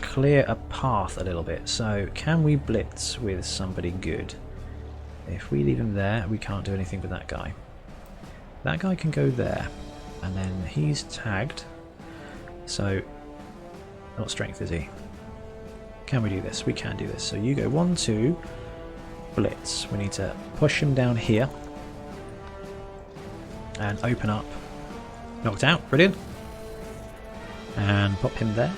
clear a path a little bit. So can we blitz with somebody good? If we leave him there, we can't do anything with that guy. That guy can go there, and then he's tagged. So, what strength is he? Can we do this? We can do this. So you go 1, 2, blitz. We need to push him down here and open up. Knocked out, brilliant. And pop him there.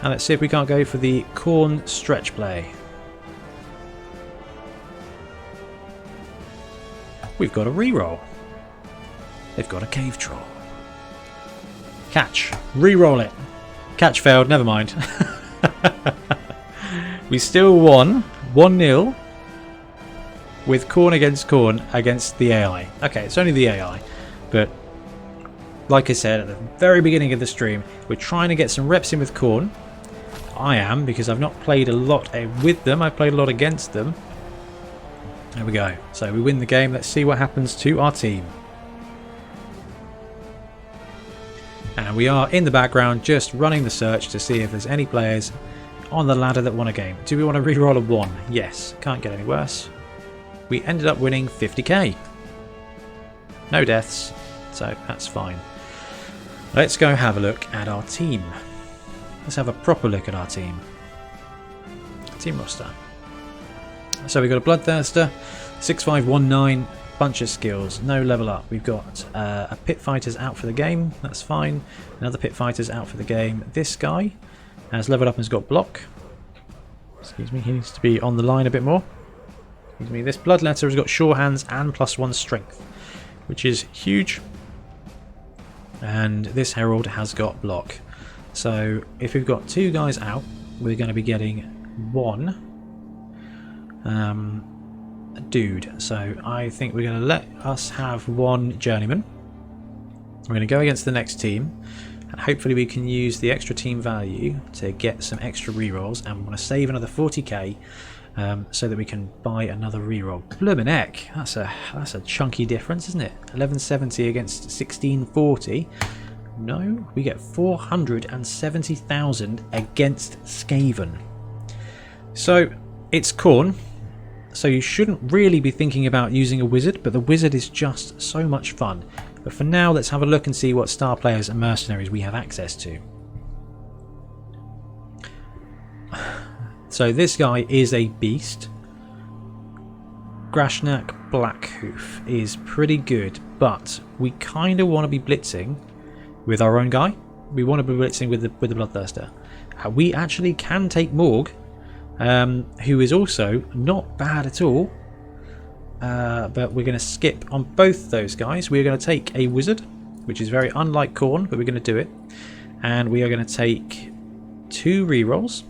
And let's see if we can't go for the Corn stretch play. We've got a reroll. They've got a cave troll. Catch. Reroll it. Catch failed. Never mind. We still won 1-0 with Corn against the AI. Okay, it's only the AI, but like I said at the very beginning of the stream, we're trying to get some reps in with Corn. I am, because I've not played a lot with them. I've played a lot against them. There we go. So we win the game. Let's see what happens to our team. And we are in the background just running the search to see if there's any players on the ladder that won a game. Do we want to reroll a 1? Yes. Can't get any worse. We ended up winning 50k. No deaths, so that's fine. Let's go have a look at our team. Let's have a proper look at our team. Team roster. So we've got a Bloodthirster, 6519, bunch of skills, no level up. We've got a Pit Fighter's out for the game, that's fine. Another Pit Fighter's out for the game. This guy has leveled up and has got block. Excuse me, he needs to be on the line a bit more. Excuse me, this Bloodletter has got Sure Hands and +1 strength, which is huge. And this Herald has got block. So if we've got 2 guys out, we're going to be getting 1 dude. So I think we're going to let us have 1 journeyman. We're going to go against the next team, And hopefully we can use the extra team value to get some extra rerolls, and we want to save another 40k so that we can buy another reroll. Bloomin' heck, that's a chunky difference, isn't it? 1170 against 1640. No, we get 470,000 against Skaven. So it's Khorne, so you shouldn't really be thinking about using a wizard, but the wizard is just so much fun. But for now, let's have a look and see what star players and mercenaries we have access to. So this guy is a beast. Grashnak Blackhoof is pretty good, but we kind of want to be blitzing with our own guy. We want to be blitzing with the Bloodthirster. We actually can take Morg, who is also not bad at all. But we're going to skip on both those guys. We're going to take a wizard, which is very unlike Khorne, but we're going to do it. And we are going to take 2 rerolls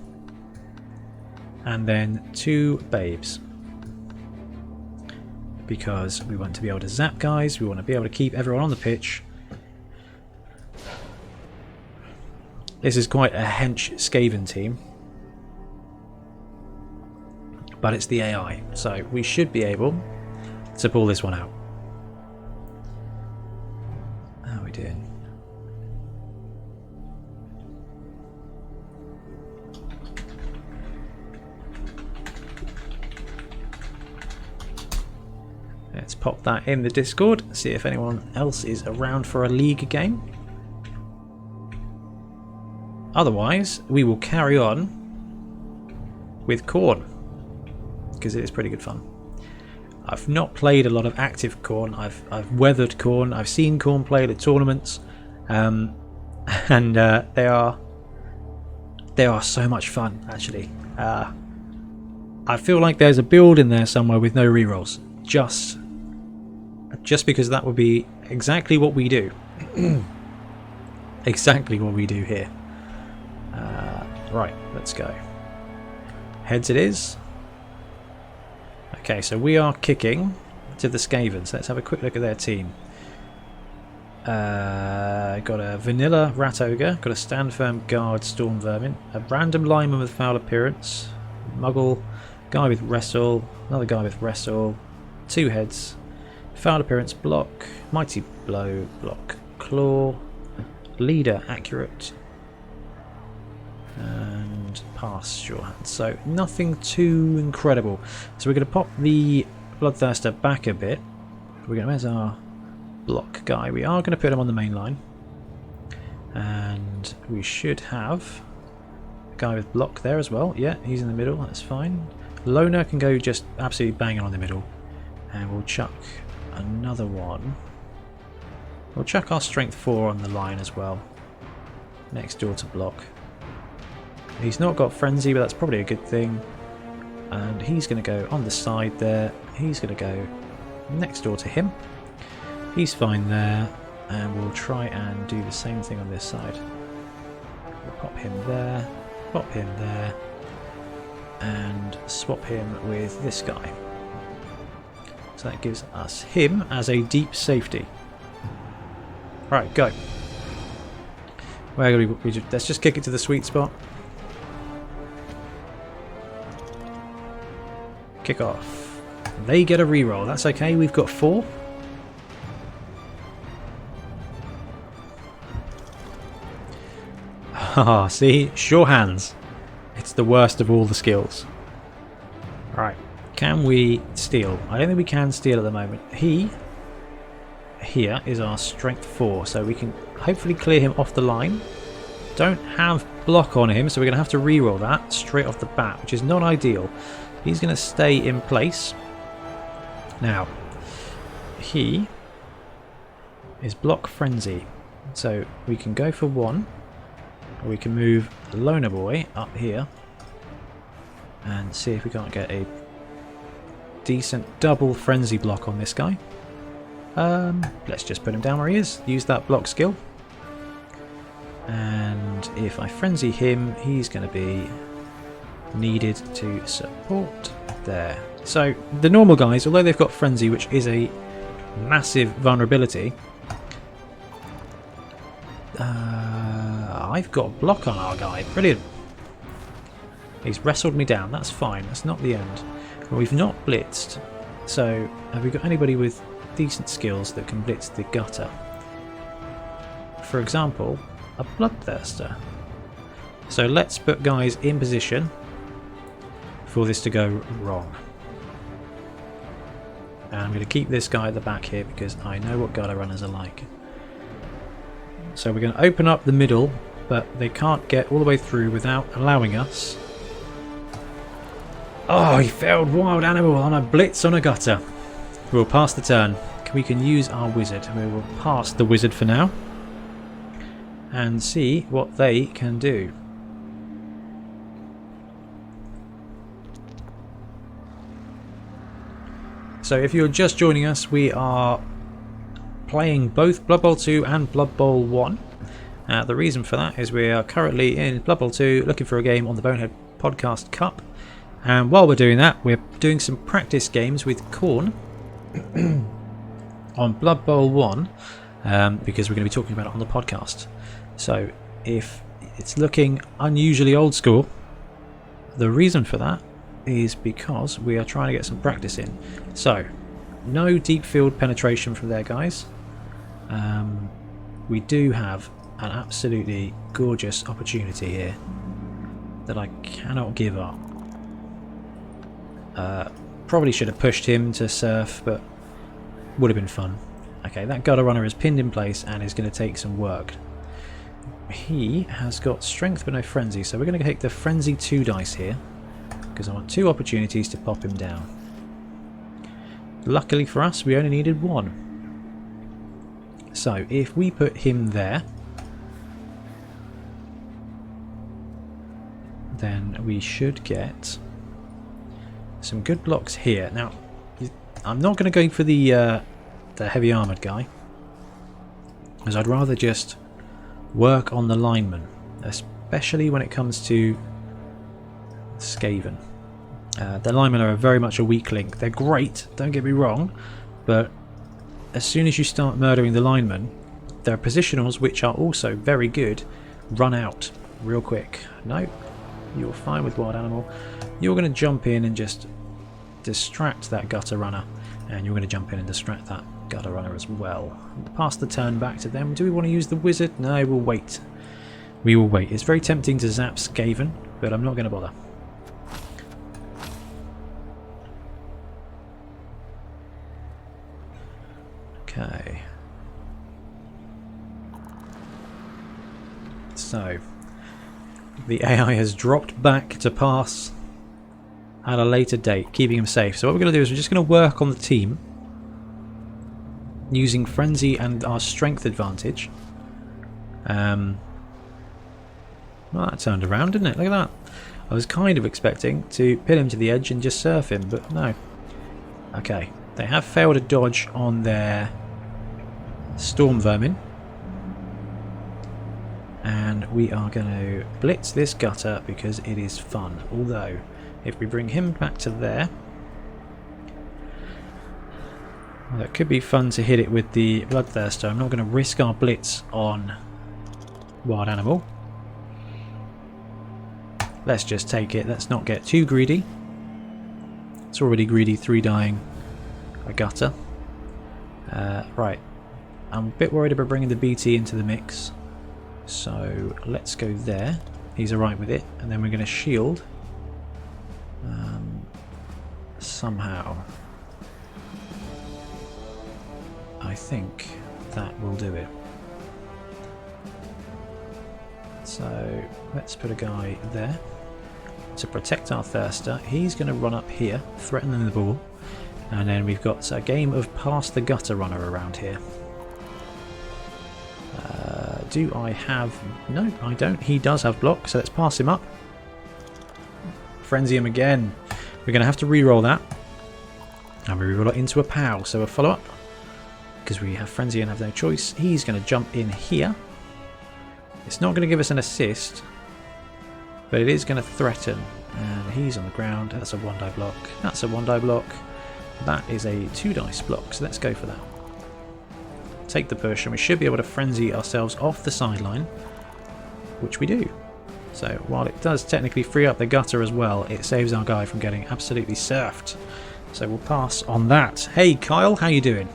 and then 2 babes, because we want to be able to zap guys. We want to be able to keep everyone on the pitch. This is quite a hench Skaven team, but it's the AI, so we should be able to pull this one out. How are we doing? Let's pop that in the Discord, see if anyone else is around for a league game. Otherwise, we will carry on with Khorne, because it is pretty good fun. I've not played a lot of active Khorne. I've weathered Khorne. I've seen Khorne played at tournaments, and they are so much fun. Actually, I feel like there's a build in there somewhere with no rerolls, just because that would be exactly what we do. Exactly what we do here. Right, let's go. Heads it is. Okay, so we are kicking to the Skavens. Let's have a quick look at their team. Got a vanilla Rat Ogre, got a Stand Firm Guard Storm Vermin, a random lineman with foul appearance, Muggle, guy with Wrestle, another guy with Wrestle, 2 heads, foul appearance block, mighty blow block, claw, leader accurate, and pass sure hand. So nothing too incredible. So we're going to pop the Bloodthirster back a bit. Where's our block guy? We are going to put him on the main line, and we should have a guy with block there as well. Yeah, he's in the middle, that's fine. Loner can go just absolutely banging on the middle, and we'll chuck another one. We'll chuck our strength 4 on the line as well, next door to block. He's not got frenzy, but that's probably a good thing. And he's going to go on the side there. He's going to go next door to him. He's fine there. And we'll try and do the same thing on this side. We'll pop him there, pop him there, and swap him with this guy. So that gives us him as a deep safety. Right, go. Let's just kick it to the sweet spot. Kick off. They get a reroll. That's okay. We've got 4. Haha, see? Sure hands. It's the worst of all the skills. Right. Can we steal? I don't think we can steal at the moment. Here is our strength 4, so we can hopefully clear him off the line. Don't have block on him, so we're going to have to reroll that straight off the bat, which is not ideal. He's going to stay in place. Now, he is block frenzy, so we can go for 1, or we can move the Loner Boy up here and see if we can't get a decent double frenzy block on this guy. Let's just put him down where he is. Use that block skill. And if I frenzy him, he's going to be needed to support there. So the normal guys, although they've got frenzy, which is a massive vulnerability, I've got a block on our guy. Brilliant. He's wrestled me down. That's fine. That's not the end. But we've not blitzed. So have we got anybody with decent skills that can blitz the gutter? For example, a bloodthirster. So let's put guys in position for this to go wrong. And I'm going to keep this guy at the back here because I know what gutter runners are like. So we're going to open up the middle, but they can't get all the way through without allowing us. Oh, he failed wild animal on a blitz on a gutter. We'll pass the turn. We can use our wizard. We will pass the wizard for now and see what they can do. So if you're just joining us, we are playing both Blood Bowl 2 and Blood Bowl 1. The reason for that is we are currently in Blood Bowl 2 looking for a game on the Bonehead Podcast Cup. And while we're doing that, we're doing some practice games with Corn on Blood Bowl 1 because we're going to be talking about it on the podcast. So if it's looking unusually old school, the reason for that is because we are trying to get some practice in. So no deep field penetration from there, guys. We do have an absolutely gorgeous opportunity here that I cannot give up. Probably should have pushed him to surf, but would have been fun. Okay, that gutter runner is pinned in place and is going to take some work. He has got strength but no frenzy, so we're going to take the frenzy 2 dice here because I want 2 opportunities to pop him down. Luckily for us, we only needed 1. So if we put him there, then we should get some good blocks here. Now, I'm not going to go for the heavy armoured guy, as I'd rather just work on the lineman, especially when it comes to Skaven. The linemen are very much a weak link. They're great, don't get me wrong, but as soon as you start murdering the linemen, their positionals, which are also very good, run out real quick. No, you're fine with wild animal. You're going to jump in and just distract that gutter runner, and you're going to jump in and distract that gutter runner as well. Pass the turn back to them. Do we want to use the wizard? No, we'll wait. We will wait. It's very tempting to zap Skaven, but I'm not going to bother. Okay. So the AI has dropped back to pass at a later date, keeping him safe. So what we're going to do is we're just going to work on the team using frenzy and our strength advantage. Well, that turned around, didn't it? Look at that. I was kind of expecting to pin him to the edge and just surf him, but no. Okay, they have failed a dodge on their storm vermin, and we are going to blitz this gutter because it is fun. Although if we bring him back to there, well, that could be fun to hit it with the bloodthirster. I'm not going to risk our blitz on wild animal. Let's just take it. Let's not get too greedy. It's already greedy 3-dying a gutter. Right, I'm a bit worried about bringing the BT into the mix, so let's go there. He's alright with it, and then we're going to shield somehow. I think that will do it. So let's put a guy there to protect our thirster. He's going to run up here, threatening the ball, and then we've got a game of pass the gutter runner around here. Do I have... No, I don't. He does have block, so let's pass him up. Frenzy him again. We're going to have to re-roll that, and we re-roll it into a POW, so a follow-up, because we have frenzy and have no choice. He's going to jump in here. It's not going to give us an assist, but it is going to threaten, and he's on the ground. That's a 1-die block. That's a 1-die block. That is a 2-dice block, so let's go for that. Take the push, and we should be able to frenzy ourselves off the sideline which we do. So while it does technically free up the gutter as well, it saves our guy from getting absolutely surfed. So we'll pass on that. Hey Kyle, how you doing?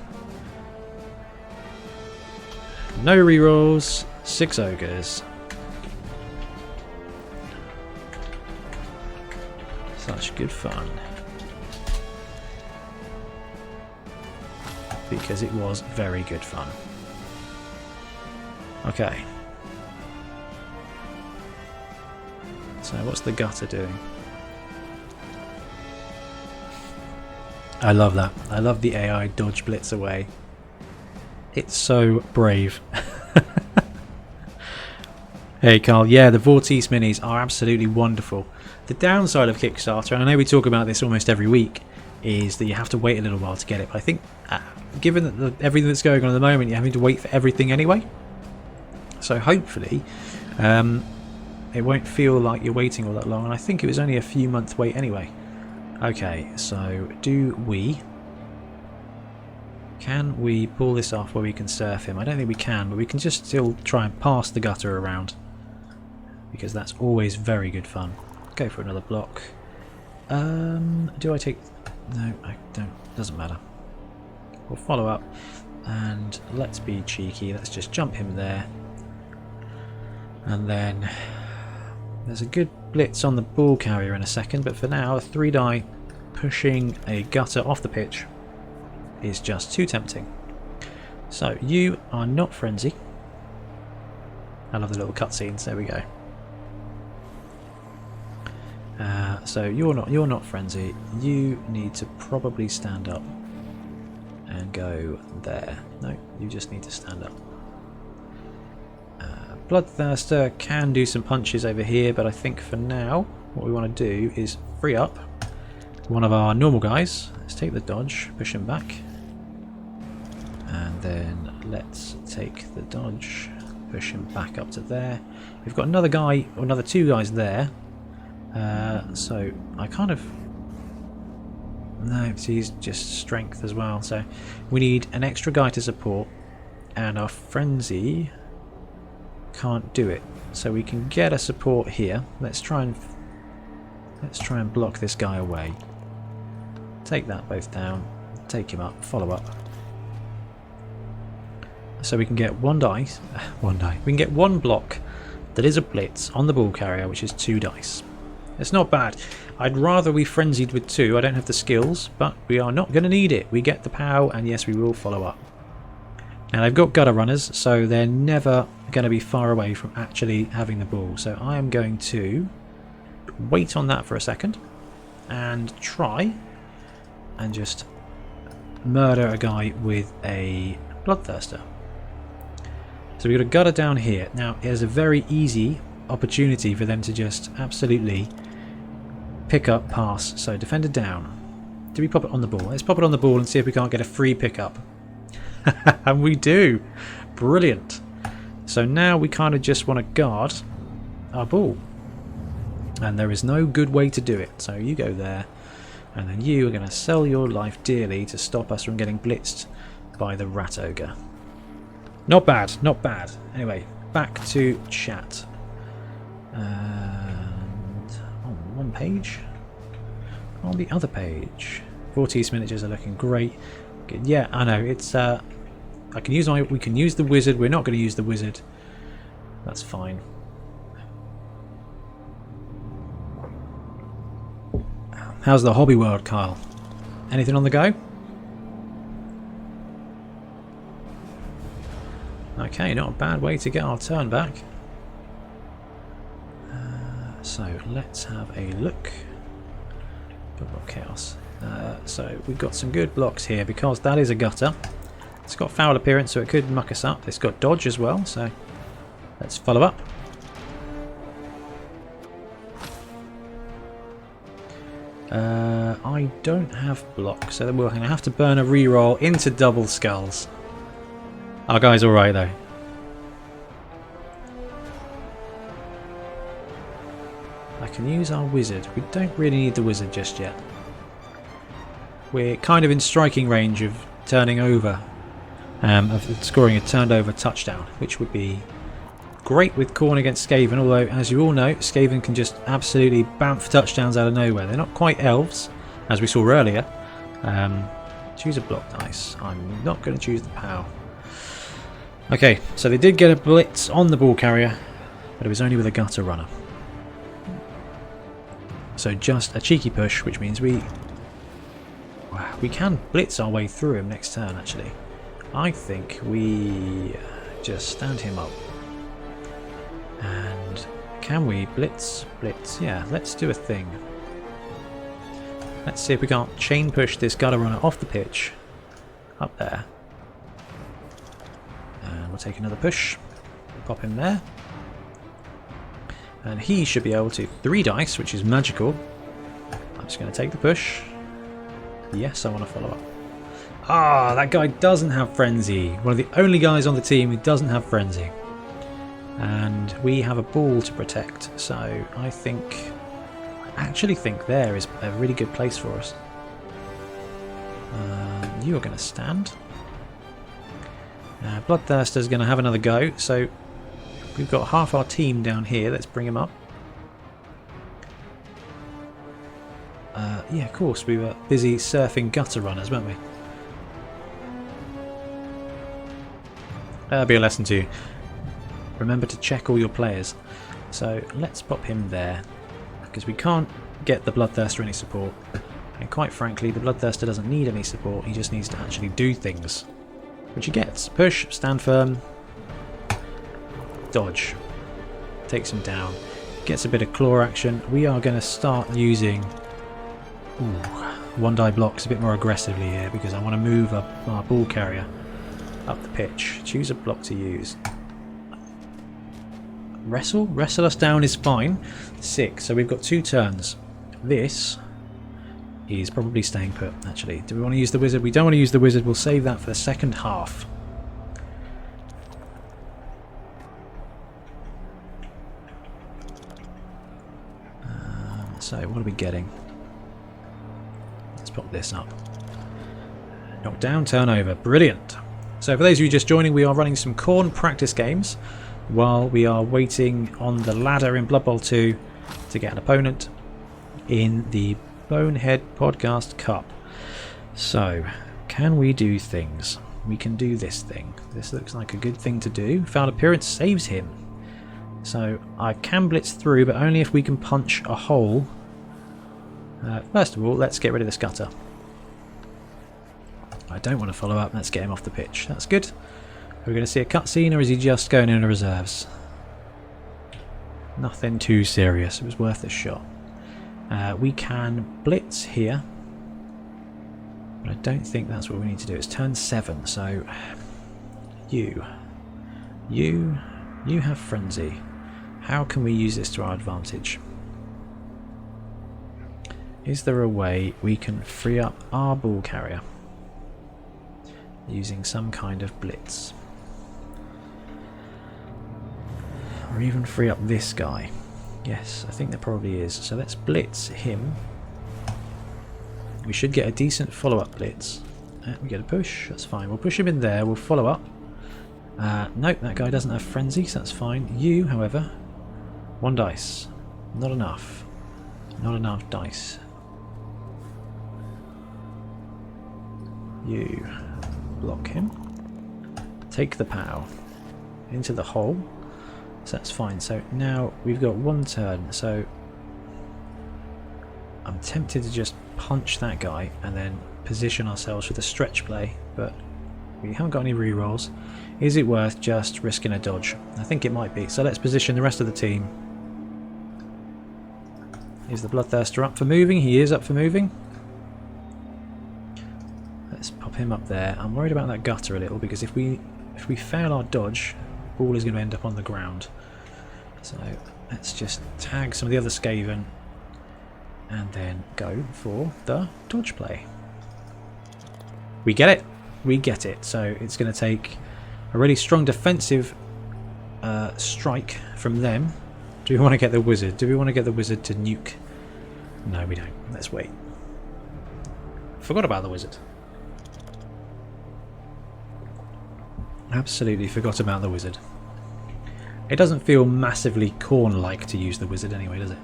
No rerolls, 6 ogres. Such good fun. Because it was very good fun. Okay. So what's the gutter doing? I love that. I love the AI dodge blitz away. It's so brave. Hey Carl, yeah, the Vortice minis are absolutely wonderful. The downside of Kickstarter, and I know we talk about this almost every week, is that you have to wait a little while to get it. But I think, given that everything that's going on at the moment, you're having to wait for everything anyway. So hopefully, it won't feel like you're waiting all that long. And I think it was only a few months wait anyway. Okay, so can we pull this off where we can surf him? I don't think we can, but we can just still try and pass the gutter around, because that's always very good fun. Go for another block. Do I take... No, I don't. Doesn't matter. We'll follow up, and let's be cheeky. Let's just jump him there. And then there's a good blitz on the ball carrier in a second, but for now, a 3-die pushing a gutter off the pitch is just too tempting. So you are not frenzy. I love the little cutscenes. There we go. So you're not frenzy. You need to probably stand up and go there. No, you just need to stand up. Bloodthirster can do some punches over here, but I think for now what we want to do is free up one of our normal guys. Let's take the dodge, push him back, and then let's take the dodge, push him back up to there. We've got another guy, or another 2 guys there. So I kind of... No, he's just strength as well. So we need an extra guy to support, and our frenzy can't do it. So we can get a support here. Let's try and block this guy away. Take that both down. Take him up. Follow up. So we can get one dice. One die. We can get one block that is a blitz on the ball carrier, which is 2 dice. It's not bad. I'd rather we frenzied with 2. I don't have the skills, but we are not going to need it. We get the POW, and yes, we will follow up. Now they've got gutter runners, so they're never going to be far away from actually having the ball. So I am going to wait on that for a second and try and just murder a guy with a Bloodthirster. So we've got a gutter down here. Now here's a very easy opportunity for them to just absolutely pick up, pass. So defender down. Do we pop it on the ball? Let's pop it on the ball and see if we can't get a free pickup. And we do. Brilliant. So now we kind of just want to guard our ball. And there is no good way to do it. So you go there, and then you are going to sell your life dearly to stop us from getting blitzed by the rat ogre. Not bad, not bad. Anyway, back to chat. And on one page, on the other page, Vortice miniatures are looking great. Yeah, I know. It's I can use we can use the wizard. We're not going to use the wizard. That's fine. How's the hobby world, Kyle? Anything on the go? Okay, not a bad way to get our turn back. So let's have a look. Good block chaos. So we've got some good blocks here because that is a gutter. It's got foul appearance, so it could muck us up. It's got dodge as well, so let's follow up. I don't have blocks, so we're going to have to burn a reroll into double skulls. Our guy's alright though. I can use our wizard. We don't really need the wizard just yet. We're kind of in striking range of turning over, of scoring a turned over touchdown, which would be great with Khorne against Skaven, although as you all know, Skaven can just absolutely bamf touchdowns out of nowhere. They're not quite elves, as we saw earlier. Choose a block dice. I'm not going to choose the POW. Okay, so they did get a blitz on the ball carrier, but it was only with a gutter runner. So just a cheeky push, which means we can blitz our way through him next turn, actually. I think we just stand him up. And can we blitz? Blitz, yeah, let's do a thing. Let's see if we can't chain push this gutter runner off the pitch. Up there. And we'll take another push. Pop him there. And he should be able to 3 dice, which is magical. I'm just going to take the push. Yes, I want to follow up. Ah, that guy doesn't have Frenzy. One of the only guys on the team who doesn't have Frenzy. And we have a ball to protect, so I actually think there is a really good place for us. You are going to stand. Bloodthirster's going to have another go, so we've got half our team down here. Let's bring him up. Yeah, of course, we were busy surfing gutter runners, weren't we? That'll be a lesson to you. Remember to check all your players. So let's pop him there, because we can't get the Bloodthirster any support. And quite frankly, the Bloodthirster doesn't need any support, he just needs to actually do things. Which he gets. Push, stand firm, dodge. Takes him down. Gets a bit of claw action. We are going to start using one die blocks a bit more aggressively here, because I want to move up our ball carrier up the pitch. Choose a block to use. Wrestle? Wrestle us down is fine. 6, so we've got 2 turns. This is probably staying put, actually. Do we want to use the wizard? We don't want to use the wizard. We'll save that for the second half. So what are we getting? Let's pop this up. Knock down, turn over. Brilliant. So for those of you just joining, we are running some Khorne practice games while we are waiting on the ladder in Blood Bowl 2 to get an opponent in the Bonehead Podcast Cup. So, can we do things? We can do this thing. This looks like a good thing to do. Foul appearance saves him. So, I can blitz through, but only if we can punch a hole. First of all, let's get rid of this gutter. I don't want to follow up. Let's get him off the pitch. That's good. Are we going to see a cutscene, or is he just going in the reserves? Nothing too serious. It was worth a shot. We can blitz here, but I don't think that's what we need to do. It's turn 7, so you have Frenzy. How can we use this to our advantage? Is there a way we can free up our ball carrier using some kind of blitz? Or even free up this guy? Yes, I think there probably is. So let's blitz him. We should get a decent follow-up blitz. We get a push, that's fine. We'll push him in there, we'll follow up. Nope, that guy doesn't have Frenzy, so that's fine. You, however, 1 dice. Not enough. Not enough dice. You block him. Take the POW into the hole. So that's fine. So now we've got 1 turn. So I'm tempted to just punch that guy and then position ourselves for the stretch play, but we haven't got any rerolls. Is it worth just risking a dodge? I think it might be. So let's position the rest of the team. Is the Bloodthirster up for moving? He is up for moving. Let's pop him up there. I'm worried about that gutter a little, because if we fail our dodge, the ball is going to end up on the ground. So let's just tag some of the other Skaven and then go for the dodge play. We get it. We get it. So it's going to take a really strong defensive strike from them. Do we want to get the wizard? Do we want to get the wizard to nuke? No, we don't. Let's wait. Forgot about the wizard. Absolutely forgot about the wizard. It doesn't feel massively Khorne-like to use the wizard anyway, does it?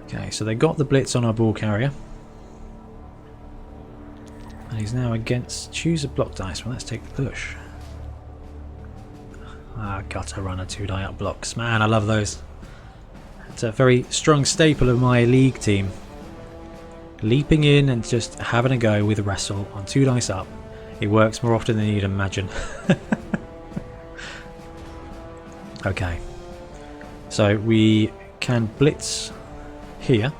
Okay, so they got the blitz on our ball carrier. And he's now against... Choose a block dice. Well, let's take the push. Ah, gutter runner 2-die up blocks. Man, I love those. It's a very strong staple of my league team. Leaping in and just having a go with wrestle on 2 dice up. It works more often than you'd imagine. Okay. So we can blitz here.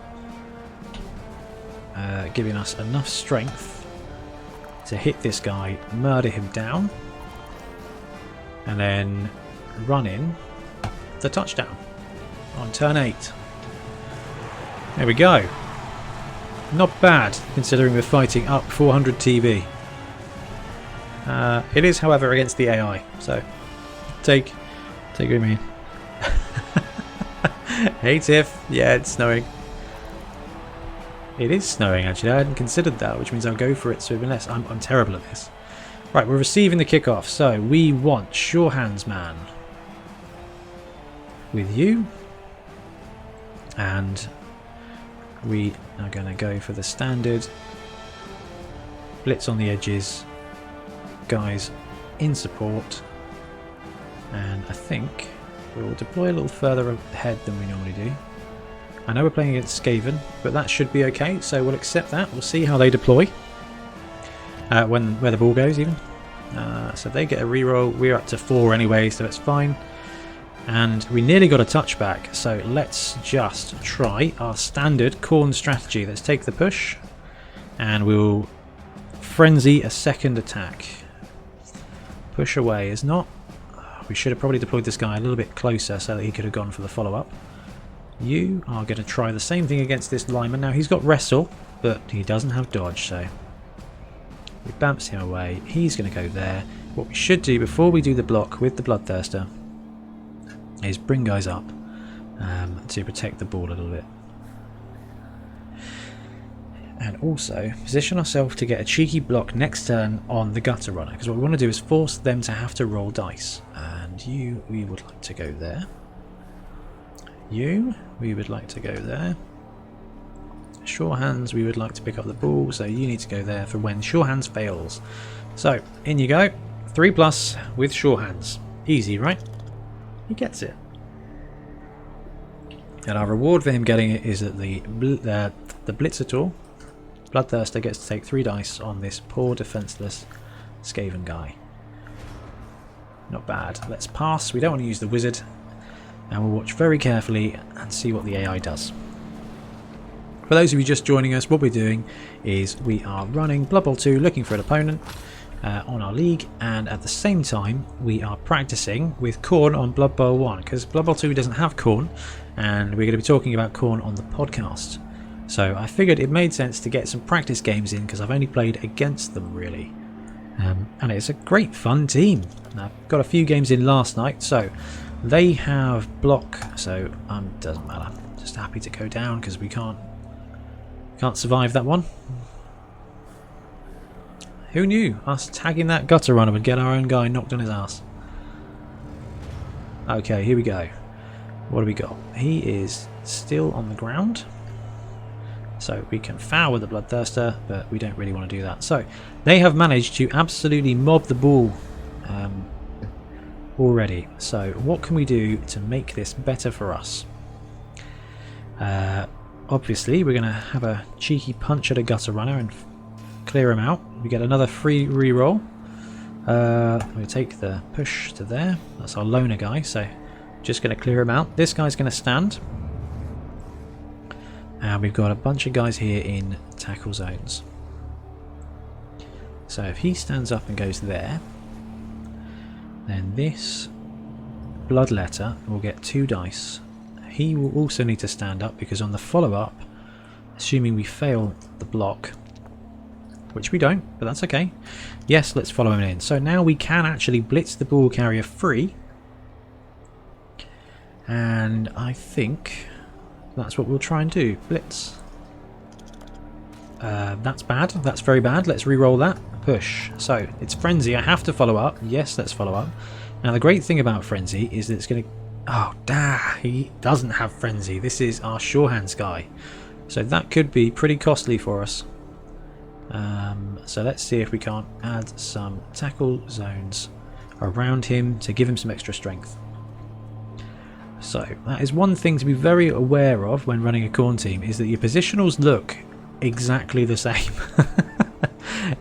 Giving us enough strength to hit this guy, murder him down. And then run in the touchdown on turn 8. There we go. Not bad, considering we're fighting up 400 TB. It is, however, against the AI, so take with me. Hey Tiff, yeah, it's snowing. It is snowing, actually. I hadn't considered that, which means I'll go for it. So unless I'm terrible at this. Right, we're receiving the kickoff, so we want Sure Hands Man with you, and we are going to go for the standard blitz on the edges, guys in support, and I think we will deploy a little further ahead than we normally do. I know we're playing against Skaven, but that should be okay, so we'll accept that. We'll see how they deploy. Where the ball goes even. So they get a reroll. We're up to 4 anyway, so it's fine. And we nearly got a touchback, so let's just try our standard Khorne strategy. Let's take the push, and we'll frenzy a second attack. Push away is not. We should have probably deployed this guy a little bit closer so that he could have gone for the follow-up. You are going to try the same thing against this lineman. Now he's got wrestle, but he doesn't have dodge, so we bounce him away. He's going to go there. What we should do before we do the block with the Bloodthirster is bring guys up to protect the ball a little bit. And also position ourselves to get a cheeky block next turn on the Gutter Runner, because what we want to do is force them to have to roll dice. And you, we would like to go there. You, we would like to go there. Sure Hands, we would like to pick up the ball, so you need to go there for when Sure Hands fails. So, in you go. 3+ with Sure Hands. Easy, right? He gets it. And our reward for him getting it is that the Blitzer tool, Bloodthirster, gets to take 3 dice on this poor defenseless Skaven guy. Not bad. Let's pass. We don't want to use the wizard. And we'll watch very carefully and see what the AI does. For those of you just joining us, what we're doing is we are running Blood Bowl 2 looking for an opponent on our league, and at the same time we are practicing with Khorne on Blood Bowl 1, because Blood Bowl 2 doesn't have Khorne, and we're going to be talking about Khorne on the podcast. So I figured it made sense to get some practice games in, because I've only played against them really. And it's a great fun team. I've got a few games in last night, so they have block, so doesn't matter. Just happy to go down because we can't survive that one. Who knew us tagging that Gutter Runner would get our own guy knocked on his ass? Okay, here we go. What do we got? He is still on the ground, so we can foul with the Bloodthirster, but we don't really want to do that. So they have managed to absolutely mob the ball already. So what can we do to make this better for us? Obviously we're going to have a cheeky punch at a Gutter Runner and clear him out. We get another free reroll. We take the push to there. That's our loner guy, so just going to clear him out. This guy's going to stand. And we've got a bunch of guys here in tackle zones. So if he stands up and goes there, then this Bloodletter will get 2 dice. He will also need to stand up, because on the follow-up, assuming we fail the block, which we don't, but that's okay. Yes, let's follow him in. So now we can actually blitz the ball carrier free. And I think that's what we'll try and do. Blitz. That's bad. That's very bad. Let's re-roll that. push. So it's Frenzy. I have to follow up. Yes, let's follow up. Now the great thing about Frenzy is that it's going to... Oh, he doesn't have Frenzy. This is our Surehands guy. So that could be pretty costly for us. So let's see if we can't add some tackle zones around him to give him some extra strength. So that is one thing to be very aware of when running a Khorne team, is that your positionals look exactly the same.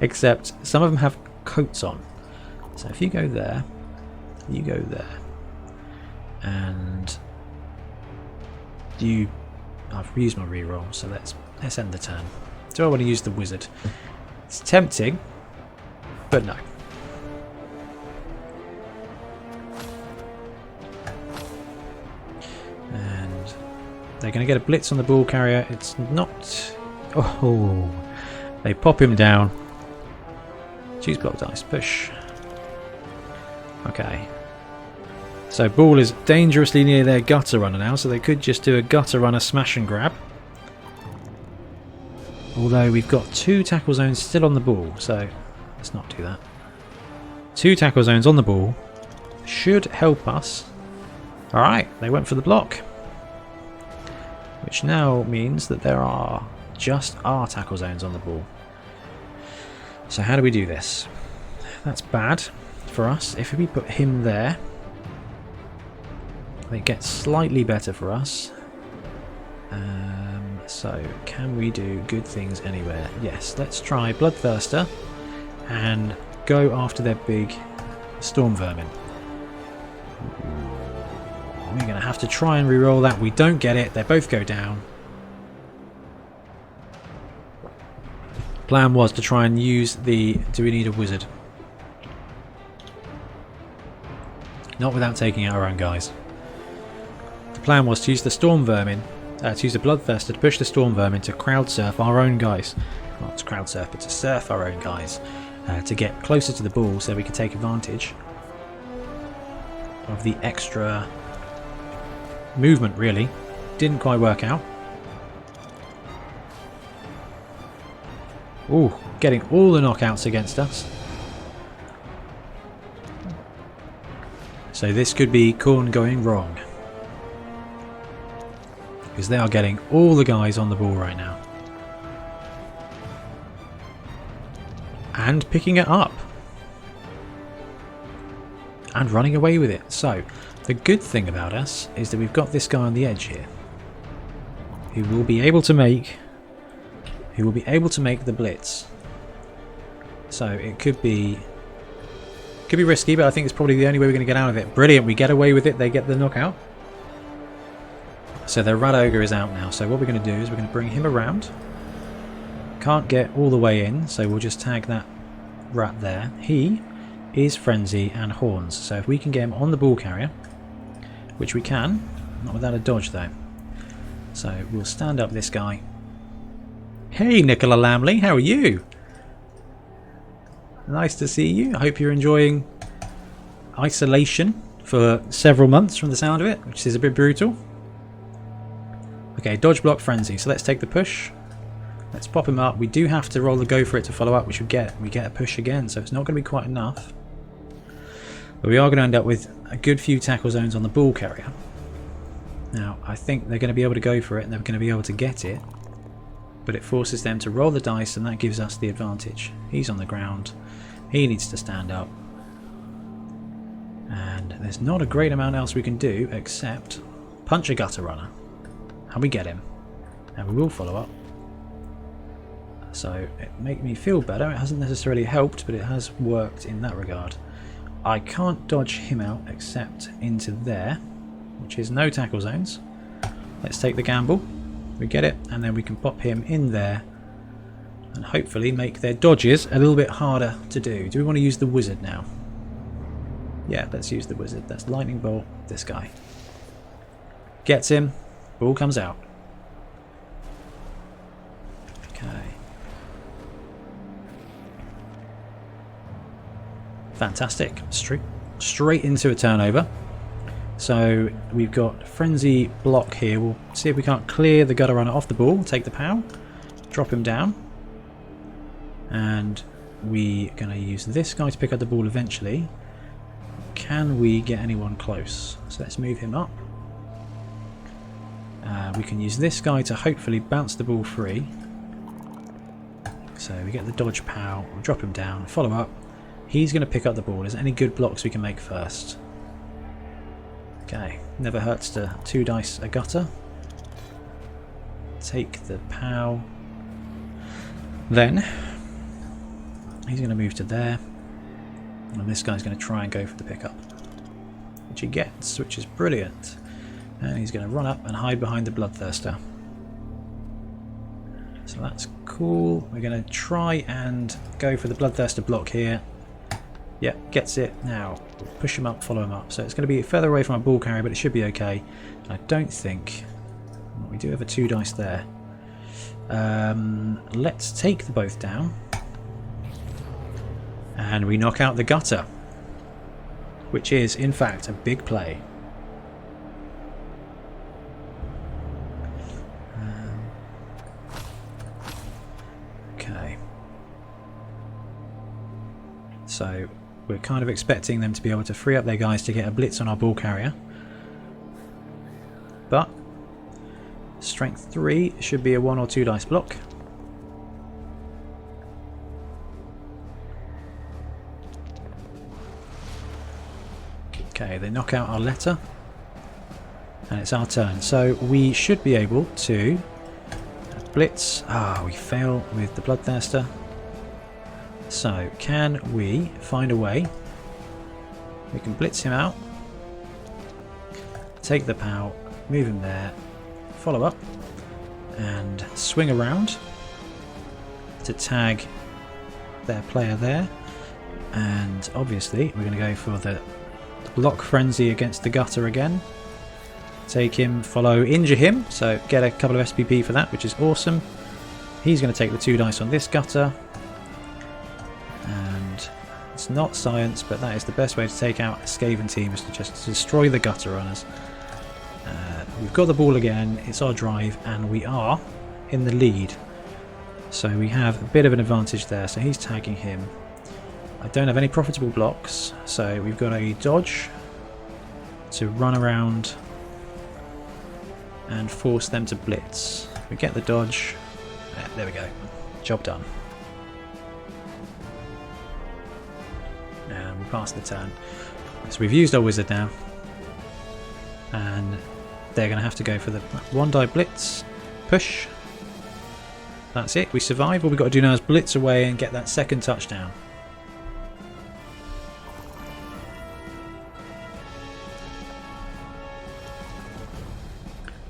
Except some of them have coats on. So if you go there, you go there, and you... I've used my reroll, so let's end the turn. Do I want to use the wizard? It's tempting, but no. And they're going to get a blitz on the ball carrier. It's not... Oh, they pop him down. Choose block dice. Push. Okay. So ball is dangerously near their gutter runner now, so they could just do a gutter runner smash and grab. Although we've got 2 tackle zones still on the ball, so let's not do that. 2 tackle zones on the ball should help us. Alright, they went for the block. Which now means that there are just our tackle zones on the ball. So how do we do this? That's bad for us. If we put him there, it gets slightly better for us. So can we do good things anywhere? Yes, let's try Bloodthirster and go after their big Storm Vermin. We're going to have to try and reroll that. We don't get it. They both go down. Plan was to try and use the... Do we need a wizard? Not without taking out our own guys. The plan was to use the Storm Vermin, to use the Bloodthirster to push the Storm Vermin to crowd surf our own guys. Not to crowd surf, but to surf our own guys. To get closer to the ball so we could take advantage of the extra movement, really. Didn't quite work out. Ooh, getting all the knockouts against us. So this could be Khorne going wrong. Because they are getting all the guys on the ball right now. And picking it up. And running away with it. So, the good thing about us is that we've got this guy on the edge here. Who will be able to make... the blitz. So, it could be... risky, but I think it's probably the only way we're going to get out of it. Brilliant, we get away with it, they get the knockout. So their Rat Ogre is out now, so what we're going to do is we're going to bring him around. Can't get all the way in, so we'll just tag that rat there. He is Frenzy and Horns, so if we can get him on the ball carrier, which we can, not without a dodge though. So we'll stand up this guy. Hey Nicola Lamley, how are you? Nice to see you. I hope you're enjoying isolation for several months from the sound of it, which is a bit brutal. Okay, dodge block Frenzy. So let's take the push. Let's pop him up. We do have to roll the go for it to follow up, which we get a push again, so it's not going to be quite enough. But we are going to end up with a good few tackle zones on the ball carrier. Now, I think they're going to be able to go for it and they're going to be able to get it. But it forces them to roll the dice and that gives us the advantage. He's on the ground. He needs to stand up. And there's not a great amount else we can do except punch a gutter runner. And we get him. And we will follow up. So it made me feel better. It hasn't necessarily helped, but it has worked in that regard. I can't dodge him out except into there, which is no tackle zones. Let's take the gamble. We get it, and then we can pop him in there and hopefully make their dodges a little bit harder to do. Do we want to use the wizard now? Yeah, let's use the wizard. That's lightning bolt this guy. Gets him. Ball comes out. Okay. Fantastic. Straight into a turnover. So we've got Frenzy block here. We'll see if we can't clear the gutter runner off the ball. Take the POW. Drop him down. And we're going to use this guy to pick up the ball eventually. Can we get anyone close? So let's move him up. We can use this guy to hopefully bounce the ball free. So we get the dodge pow, we'll drop him down, follow up. He's going to pick up the ball. Is there any good blocks we can make first? Okay, never hurts to 2 dice a gutter. Take the pow. Then he's going to move to there. And this guy's going to try and go for the pickup. Which he gets, which is brilliant. And he's going to run up and hide behind the Bloodthirster. So that's cool. We're going to try and go for the Bloodthirster block here. Yep, gets it. Now, push him up, follow him up. So it's going to be further away from our ball carrier, but it should be okay. And I don't think... we do have a 2 dice there. Let's take the both down. And we knock out the gutter. Which is, in fact, a big play. Okay. So we're kind of expecting them to be able to free up their guys to get a blitz on our ball carrier. But strength 3 should be a 1 or 2 dice block. Okay, they knock out our letter. And it's our turn. So we should be able to blitz. Ah, we fail with the Bloodthirster. So can we find a way? We can blitz him out. Take the pow. Move him there. Follow up. And swing around to tag their player there. And obviously we're going to go for the block frenzy against the gutter again. Take him, follow, injure him. So get a couple of SPP for that, which is awesome. He's going to take the 2 dice on this gutter. And it's not science, but that is the best way to take out a Skaven team, is to just destroy the gutter runners. We've got the ball again, it's our drive, and we are in the lead. So we have a bit of an advantage there. So he's tagging him. I don't have any profitable blocks, so we've got a dodge to run around and force them to blitz. We get the dodge. Yeah, there we go. Job done. And we pass the turn. So we've used our wizard now. And they're going to have to go for the 1 die blitz. Push. That's it. We survive. All we've got to do now is blitz away and get that second touchdown.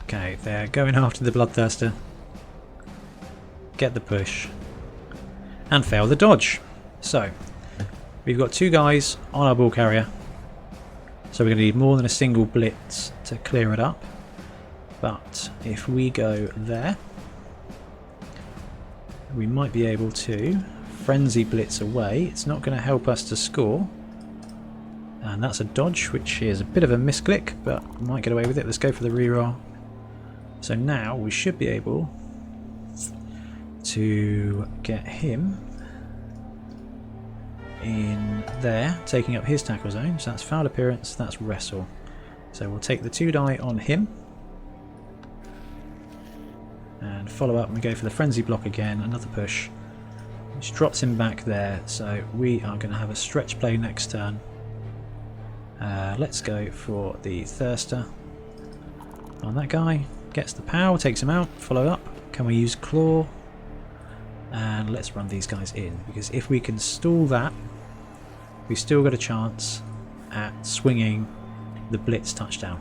Okay, they're going after the Bloodthirster. Get the push. And fail the dodge. So, we've got 2 guys on our ball carrier. So we're going to need more than a single blitz to clear it up. But if we go there, we might be able to frenzy blitz away. It's not going to help us to score. And that's a dodge, which is a bit of a misclick, but we might get away with it. Let's go for the reroll. So now we should be able to get him in there, taking up his tackle zone. So that's foul appearance, that's wrestle. So we'll take the 2 die on him and follow up, and we go for the frenzy block again, another push, which drops him back there. So we are going to have a stretch play next turn. Let's go for the Thirster on that guy. Gets the power, takes him out, follow up. Can we use claw? And let's run these guys in, because if we can stall that, we still got a chance at swinging the blitz touchdown.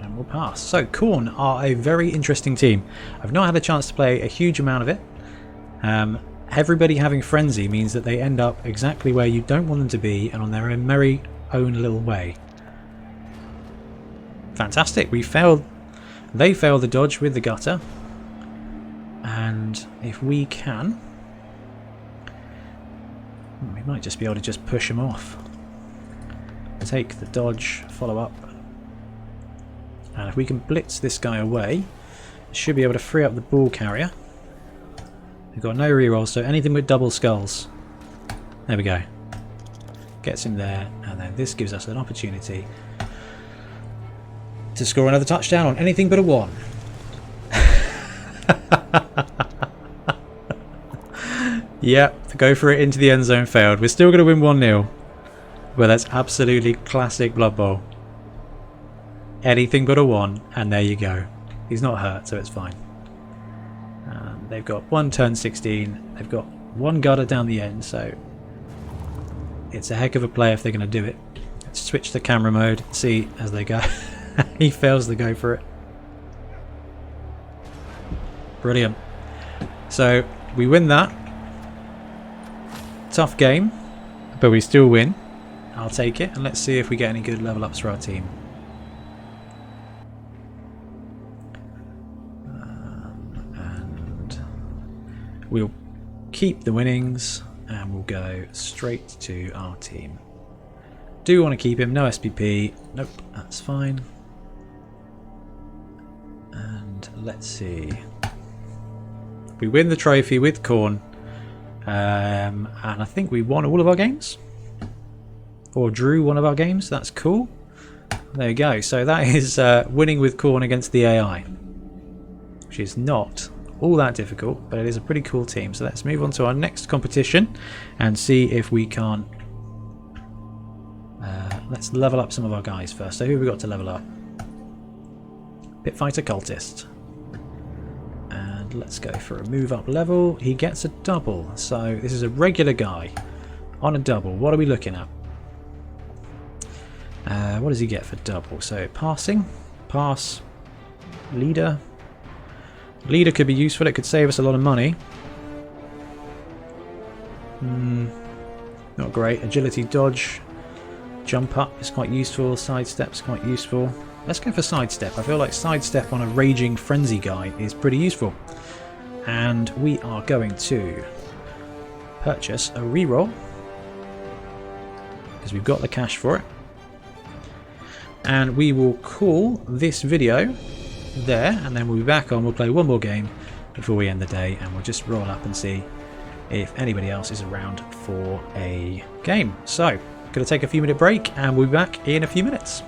And we'll pass. So Khorne are a very interesting team. I've not had a chance to play a huge amount of it. Everybody having frenzy means that they end up exactly where you don't want them to be, and on their own merry own little way. Fantastic. They failed the dodge with the gutter. And if we can, we might just be able to just push him off. Take the dodge, follow up. And if we can blitz this guy away, should be able to free up the ball carrier. We've got no rerolls, so anything with double skulls. There we go. Gets him there, and then this gives us an opportunity to score another touchdown on anything but a 1. Yep, go for it into the end zone failed. We're still going to win 1-0. But that's absolutely classic Blood Bowl. Anything but a 1, and there you go. He's not hurt, so it's fine. They've got 1 turn 16. They've got 1 gutter down the end, so it's a heck of a play if they're going to do it. Let's switch to camera mode, see as they go. He fails to go for it. Brilliant. So we win that. Tough game, but we still win. I'll take it, and let's see if we get any good level ups for our team. And we'll keep the winnings, and we'll go straight to our team. Do want to keep him, no SPP. Nope, that's fine. And let's see. We win the trophy with Corn, and I think we won all of our games. Or drew one of our games. That's cool. There you go. So that is winning with Corn against the AI, which is not all that difficult, but it is a pretty cool team. So let's move on to our next competition and see if we can't. Let's level up some of our guys first. So who have we got to level up? Pit Fighter Cultist. And let's go for a move up level. He gets a double. So this is a regular guy on a double. What are we looking at? What does he get for double? So passing, pass, leader. Leader could be useful. It could save us a lot of money. Not great. Agility, dodge, jump up is quite useful. Sidestep's quite useful. Let's go for sidestep. I feel like sidestep on a raging frenzy guy is pretty useful. And we are going to purchase a reroll because we've got the cash for it. And we will call this video there, and then we'll be back on. We'll play one more game before we end the day, and we'll just roll up and see if anybody else is around for a game. So, going to take a few minute break, and we'll be back in a few minutes.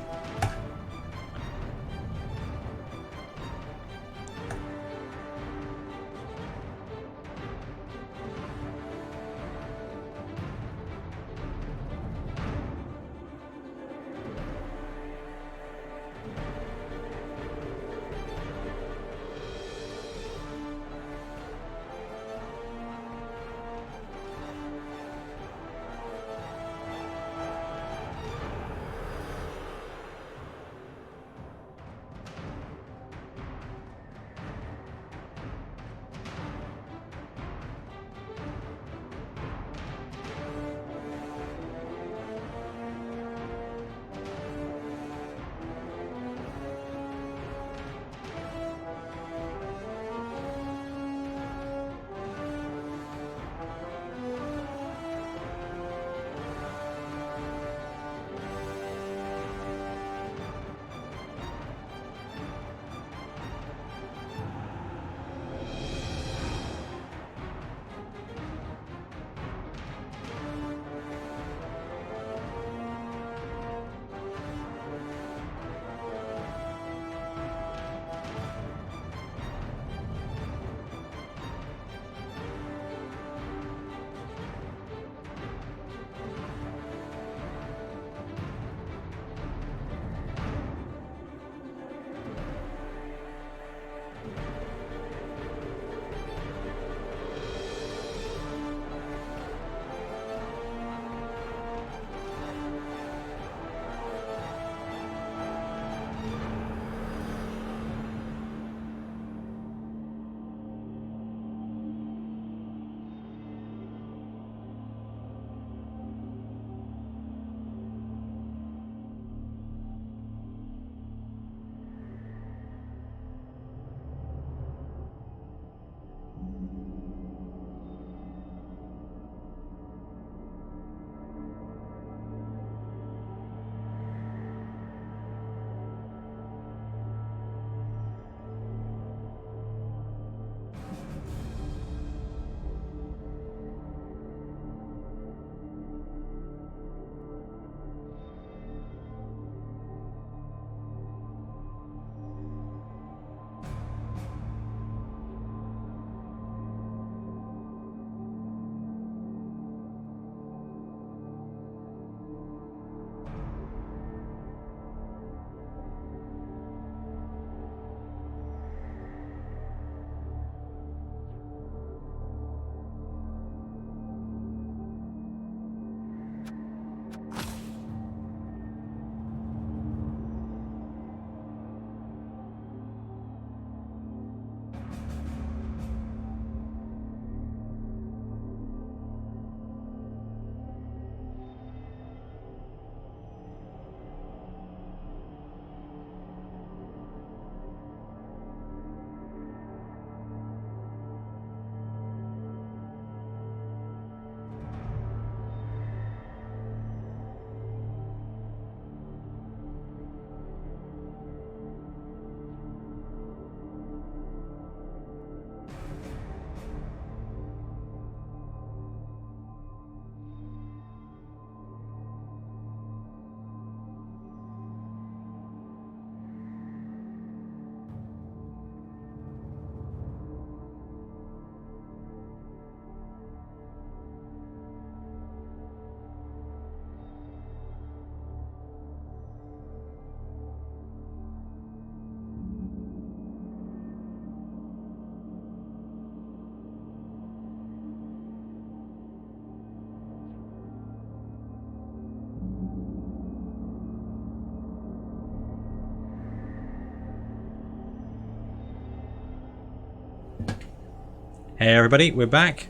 Hey everybody, we're back.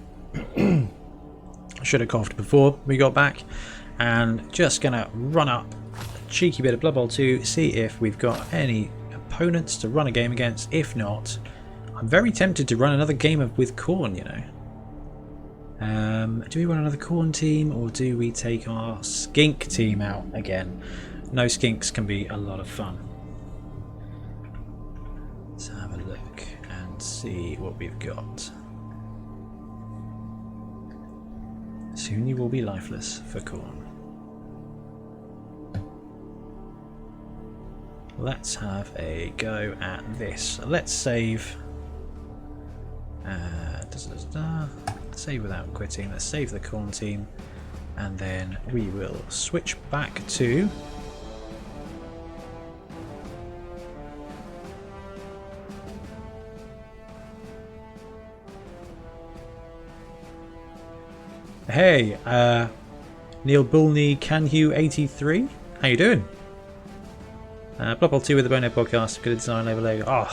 I should have coughed before we got back. And just gonna run up a cheeky bit of Blood Bowl 2, see if we've got any opponents to run a game against. If not, I'm very tempted to run another game with Khorne, you know. Do we run another Khorne team, or do we take our Skink team out again? No Skinks can be a lot of fun. Let's have a look and see what we've got. Soon you will be lifeless for Khorne. Let's have a go at this. Let's save. Save without quitting. Let's save the Khorne team, and then we will switch back to hey, Neil Bulney, can you 83? How you doing? Blood Bowl 2 with the Bonehead podcast. Good design overlay. Oh.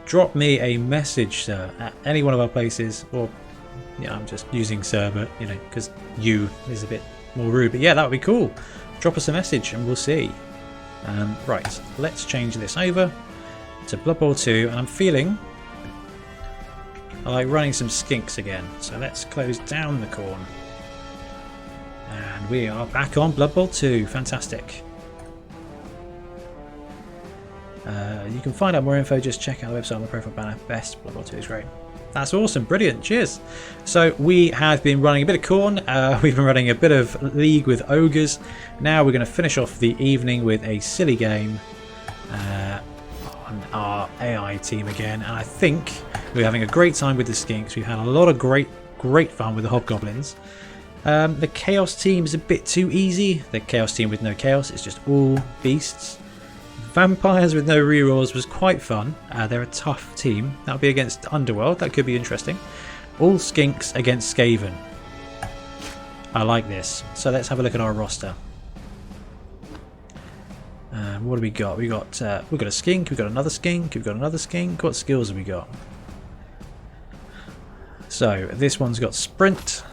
Drop me a message, sir, at any one of our places, or yeah, I'm just using sir, but you know, because you is a bit more rude. But yeah, that would be cool. Drop us a message and we'll see. Right, let's change this over to Blood Bowl 2, and I'm feeling I like running some skinks again. So let's close down the Khorne, and we are back on Blood Bowl 2. Fantastic. You can find out more info, just check out the website on the profile banner. Best Blood Bowl 2 is great. That's awesome, brilliant, cheers. So we have been running a bit of Khorne, we've been running a bit of League with Ogres. Now we're going to finish off the evening with a silly game on our AI team again, and I think we're having a great time with the Skinks. We've had a lot of great fun with the Hobgoblins. The Chaos team is a bit too easy. The Chaos team with no Chaos, it's just all beasts. Vampires with no rerolls was quite fun. They're a tough team. That'll be against Underworld. That could be interesting. All Skinks against Skaven. I like this. So let's have a look at our roster. What do we got? We've got a Skink. We've got another Skink. We've got another Skink. What skills have we got? So this one's got Sprint.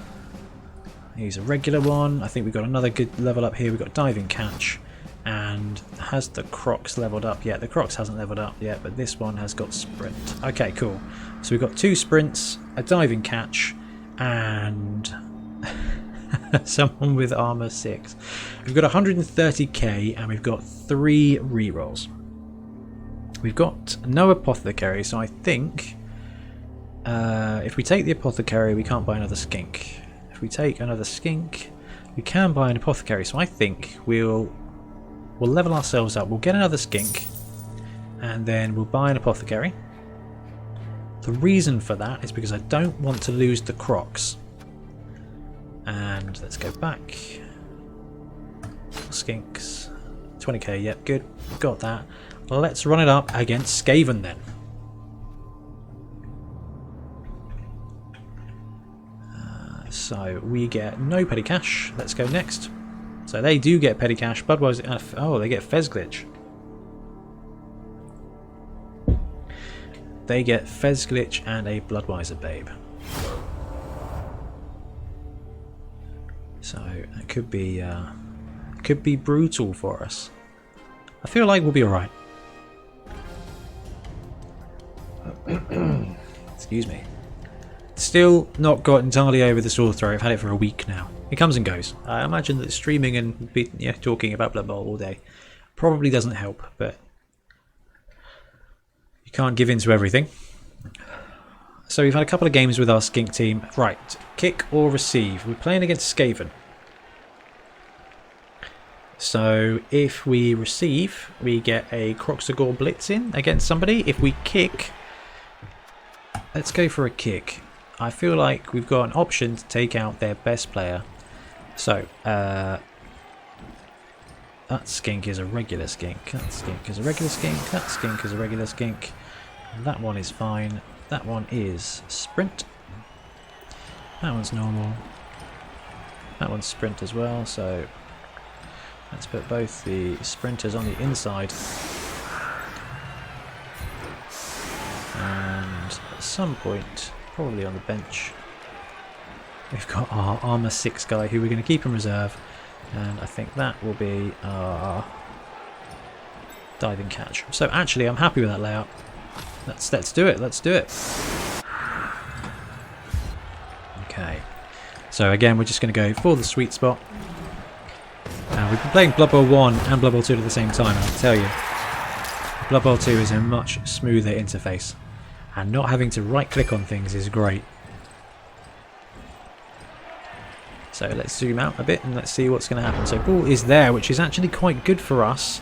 He's a regular one. I think we've got another good level up here. We've got Diving Catch. And has the Crocs leveled up yet? The Crocs hasn't leveled up yet, but this one has got Sprint. Okay, cool. So we've got 2 Sprints, a Diving Catch, and someone with Armor 6. We've got 130k, and we've got 3 rerolls. We've got no Apothecary, so I think if we take the Apothecary, we can't buy another Skink. If we take another Skink, we can buy an Apothecary, so I think we'll level ourselves up. We'll get another Skink, and then we'll buy an Apothecary. The reason for that is because I don't want to lose the Crocs. And let's go back. Skinks. 20k, yep, good. Got that. Let's run it up against Skaven then. So we get no petty cash. Let's go next. So they do get petty cash. Budweiser. Oh, they get Fez Glitch. They get Fez Glitch and a Bloodweiser Babe. So it could be brutal for us. I feel like we'll be alright. Excuse me. Still not got entirely over the sore throat. I've had it for a week now. It comes and goes. I imagine that streaming and talking about Blood Bowl all day probably doesn't help, but you can't give in to everything. So we've had a couple of games with our Skink team. Right, kick or receive. We're playing against Skaven. So if we receive, we get a Croxagore Blitz in against somebody. If we kick, let's go for a kick. I feel like we've got an option to take out their best player. So, that Skink is a regular Skink. That Skink is a regular Skink. That Skink is a regular Skink. That one is fine. That one is Sprint. That one's normal. That one's Sprint as well, so let's put both the Sprinters on the inside. And some point, probably on the bench, we've got our armour 6 guy who we're going to keep in reserve, and I think that will be our diving catch. So actually I'm happy with that layout. Let's do it, let's do it. Okay, so again we're just going to go for the sweet spot. We've been playing Blood Bowl 1 and Blood Bowl 2 at the same time, and I'll tell you, Blood Bowl 2 is a much smoother interface, and not having to right click on things is great. So let's zoom out a bit and let's see what's going to happen. So ball is there, which is actually quite good for us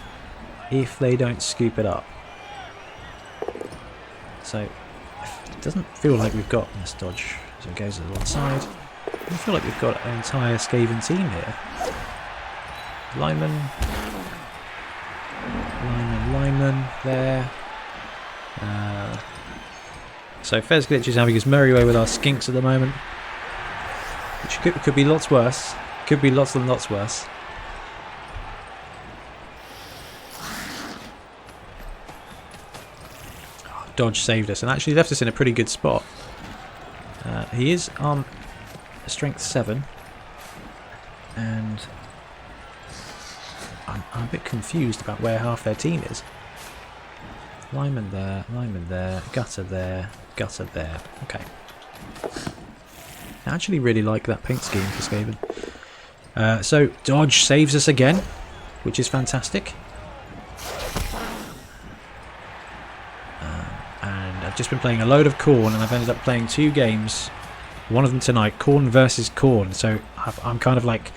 if they don't scoop it up. So it doesn't feel like we've got this dodge, so it goes to the one side. I feel like we've got an entire Skaven team here. Lineman, there. So Fez Glitch is having his merry way with our skinks at the moment, which could be lots worse. Could be lots and lots worse. Oh, dodge saved us and actually left us in a pretty good spot. He is on strength 7, and I'm a bit confused about where half their team is. Lineman there, gutter there, gutter there. Okay. I actually really like that paint scheme for Skaven. So dodge saves us again, which is fantastic. And I've just been playing a load of Khorne, and I've ended up playing 2 games. One of them tonight, Khorne versus Khorne. So I'm kind of like,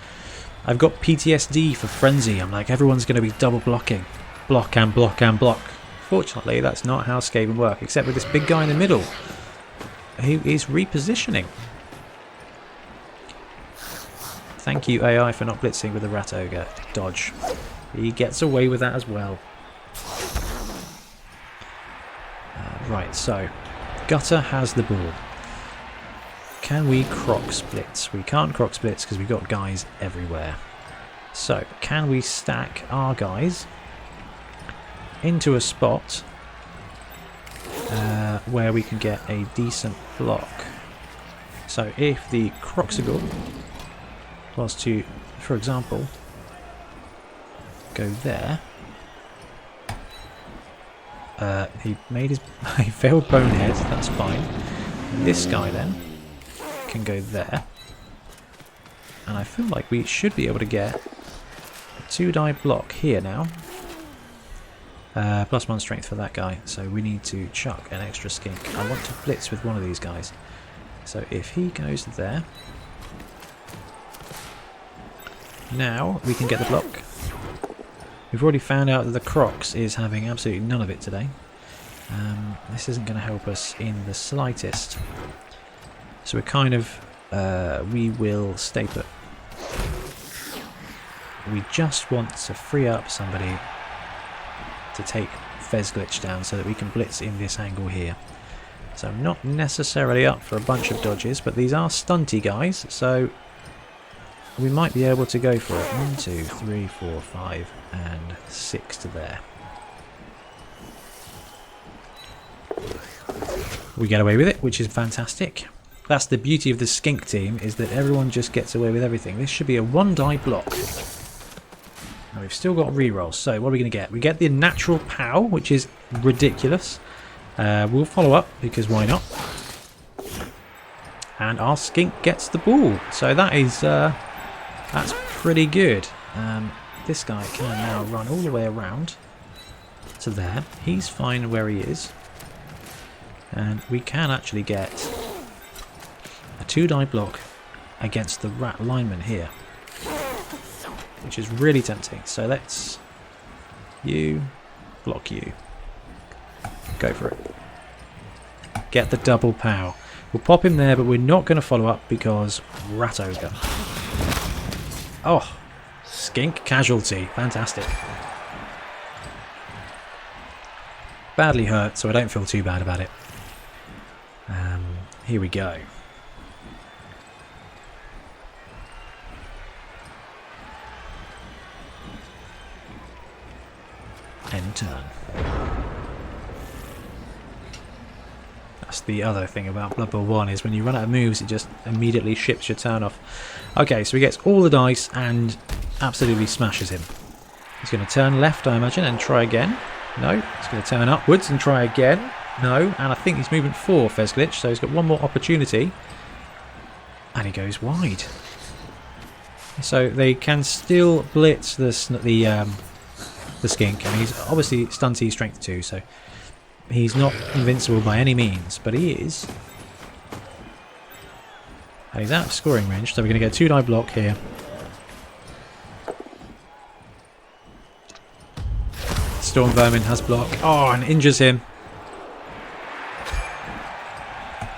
I've got PTSD for Frenzy. I'm like, everyone's going to be double blocking. Block and block and block. Fortunately, that's not how Skaven work, except with this big guy in the middle. He is repositioning. Thank you, AI, for not blitzing with the Rat Ogre. Dodge. He gets away with that as well. Right, so Gutter has the ball. Can we croc splits? We can't croc splits because we've got guys everywhere. So, can we stack our guys into a spot where we can get a decent block? So, if the Croxigal was to, for example, go there, he made his he failed Bonehead. That's fine. This guy then can go there, and I feel like we should be able to get a 2-die block here now. +1 strength for that guy, so we need to chuck an extra skink. I want to blitz with one of these guys. So if he goes there, now we can get the block. We've already found out that the Crocs is having absolutely none of it today. This isn't going to help us in the slightest. So we're kind of, we will stay put. We just want to free up somebody to take Fez Glitch down so that we can blitz in this angle here. So I'm not necessarily up for a bunch of dodges, but these are stunty guys, so we might be able to go for it. 1, 2, 3, 4, 5, and 6 to there. We get away with it, which is fantastic. That's the beauty of the skink team, is that everyone just gets away with everything. This should be a 1-die block. Now we've still got rerolls, so what are we going to get? We get the natural POW, which is ridiculous. We'll follow up, because why not? And our skink gets the ball. So that is, that's pretty good. This guy can now run all the way around to there. He's fine where he is. And we can actually get a 2-die block against the rat lineman here, which is really tempting. So let's block you. Go for it. Get the double POW. We'll pop him there, but we're not going to follow up because Rat Ogre. Oh, skink casualty. Fantastic. Badly hurt, so I don't feel too bad about it. Here we go. End turn. That's the other thing about Blood Bowl 1 is when you run out of moves, it just immediately ships your turn off. Okay, so he gets all the dice and absolutely smashes him. He's going to turn left, I imagine, and try again. No. He's going to turn upwards and try again. No. And I think he's movement 4, Fezglitch, so he's got one more opportunity. And he goes wide. So they can still blitz the skink, and he's obviously stunty strength 2, so he's not invincible by any means, but he is. And he's out of scoring range, so we're going to get a 2-die block here. Storm Vermin has block. Oh, and injures him.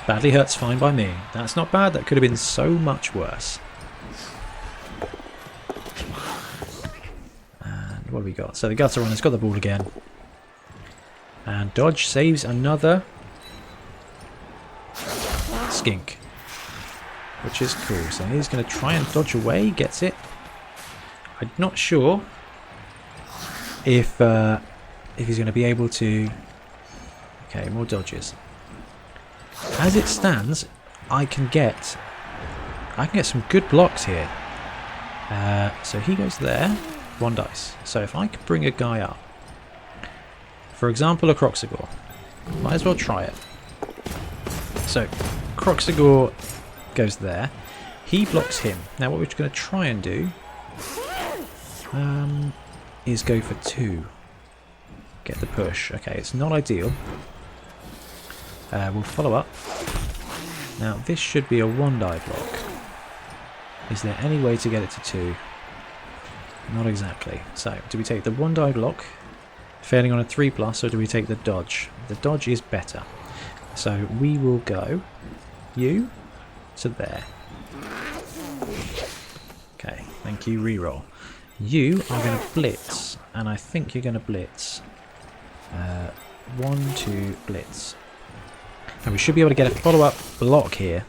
Badly hurt's fine by me. That's not bad. That could have been so much worse. And what have we got? So the Gutter Runner's got the ball again. And Dodge saves another skink, which is cool. So he's going to try and dodge away. Gets it. I'm not sure if he's going to be able to. Okay, more dodges. As it stands, I can get some good blocks here. So he goes there, 1 dice. So if I could bring a guy up, for example, a Croxigor, might as well try it. So Croxigor goes there. He blocks him. Now what we're going to try and do is go for 2. Get the push. Okay, it's not ideal. We'll follow up. Now this should be a 1-die block. Is there any way to get it to 2? Not exactly. So do we take the 1-die block, failing on a 3+, or do we take the dodge? The dodge is better. So we will go you to there. Okay, thank you, reroll. You are going to blitz, and I think you're going to blitz. 1, 2, blitz. And we should be able to get a follow-up block here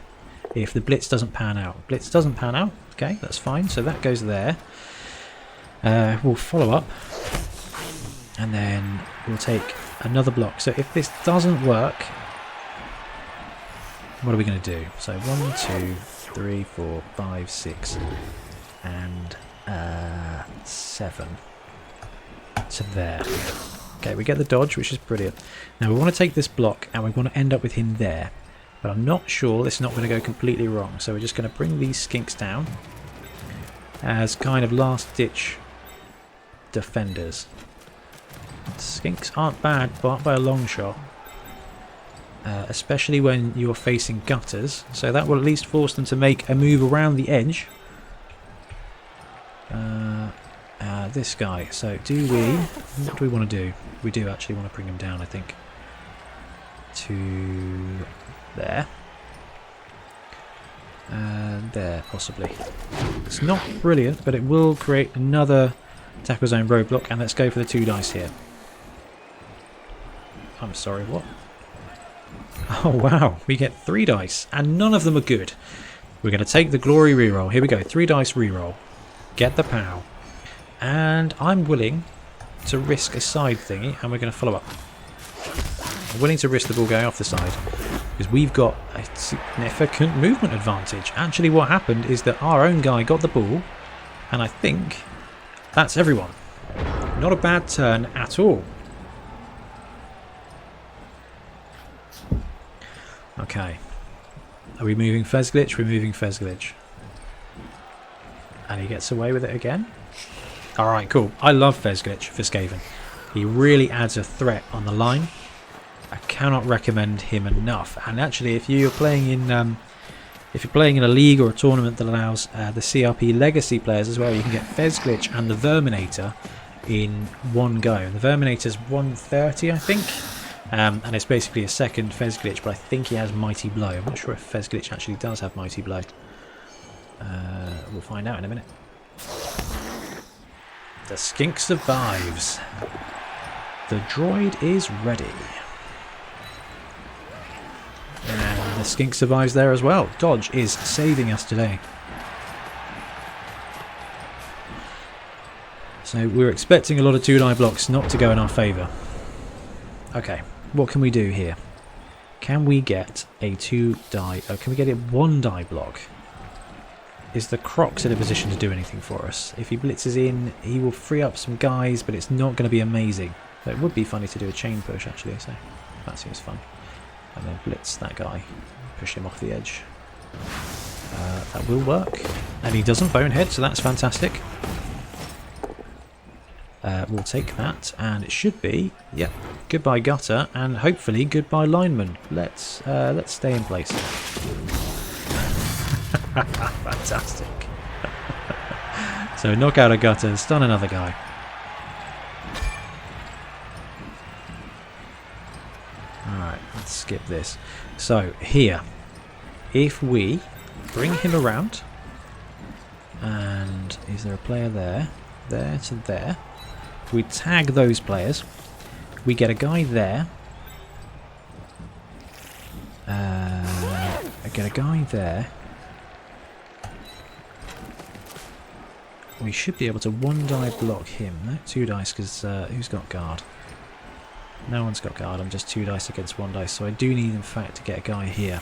if the blitz doesn't pan out. Blitz doesn't pan out. Okay, that's fine. So that goes there. We'll follow up. And then we'll take another block. So if this doesn't work, what are we going to do? So 1, 2, 3, 4, 5, 6, and 7 to there. Okay, we get the dodge, which is brilliant. Now we want to take this block and we want to end up with him there. But I'm not sure this is not going to go completely wrong. So we're just going to bring these skinks down as kind of last-ditch defenders. Skinks aren't bad, but by a long shot. Especially when you're facing gutters. So that will at least force them to make a move around the edge. This guy. So what do we want to do? We do actually want to bring him down, I think. To there. There, possibly. It's not brilliant, but it will create another tackle zone roadblock. And let's go for the 2 dice here. I'm sorry, what? Oh wow, we get 3 dice, and none of them are good. We're going to take the glory reroll. Here we go, 3 dice reroll. Get the POW. And I'm willing to risk a side thingy, and we're going to follow up. I'm willing to risk the ball going off the side, because we've got a significant movement advantage. Actually, what happened is that our own guy got the ball, and I think that's everyone. Not a bad turn at all. Okay. Are we moving Fezglitch? We're moving Fezglitch. And he gets away with it again. Alright, cool. I love Fezglitch for Skaven. He really adds a threat on the line. I cannot recommend him enough. And actually, if you're playing in a league or a tournament that allows the CRP legacy players as well, you can get Fezglitch and the Verminator in one go. And the Verminator's 130, I think. And it's basically a second Fezglitch, but I think he has Mighty Blow. I'm not sure if Fezglitch actually does have Mighty Blow. We'll find out in a minute. The skink survives. The droid is ready. And the skink survives there as well. Dodge is saving us today. So we're expecting a lot of 2-die blocks not to go in our favour. Okay, what can we do here? Can we get a 2-die... Oh, can we get a 1-die block? Is the Crocs in a position to do anything for us? If he blitzes in, he will free up some guys, but it's not going to be amazing. But it would be funny to do a chain push, actually, so that seems fun. And then blitz that guy. Push him off the edge. That will work. And he doesn't Bonehead, so that's fantastic. We'll take that, and it should be, yep, goodbye gutter, and hopefully goodbye lineman. Let's stay in place. Fantastic. So knock out a gutter, stun another guy. Alright, let's skip this. So here, if we bring him around, and is there a player there? There to there. We tag those players. We get a guy there. I get a guy there. We should be able to 1-die block him. No, 2 dice because who's got guard? No one's got guard. I'm just 2 dice against 1 dice. So I do need, in fact, to get a guy here.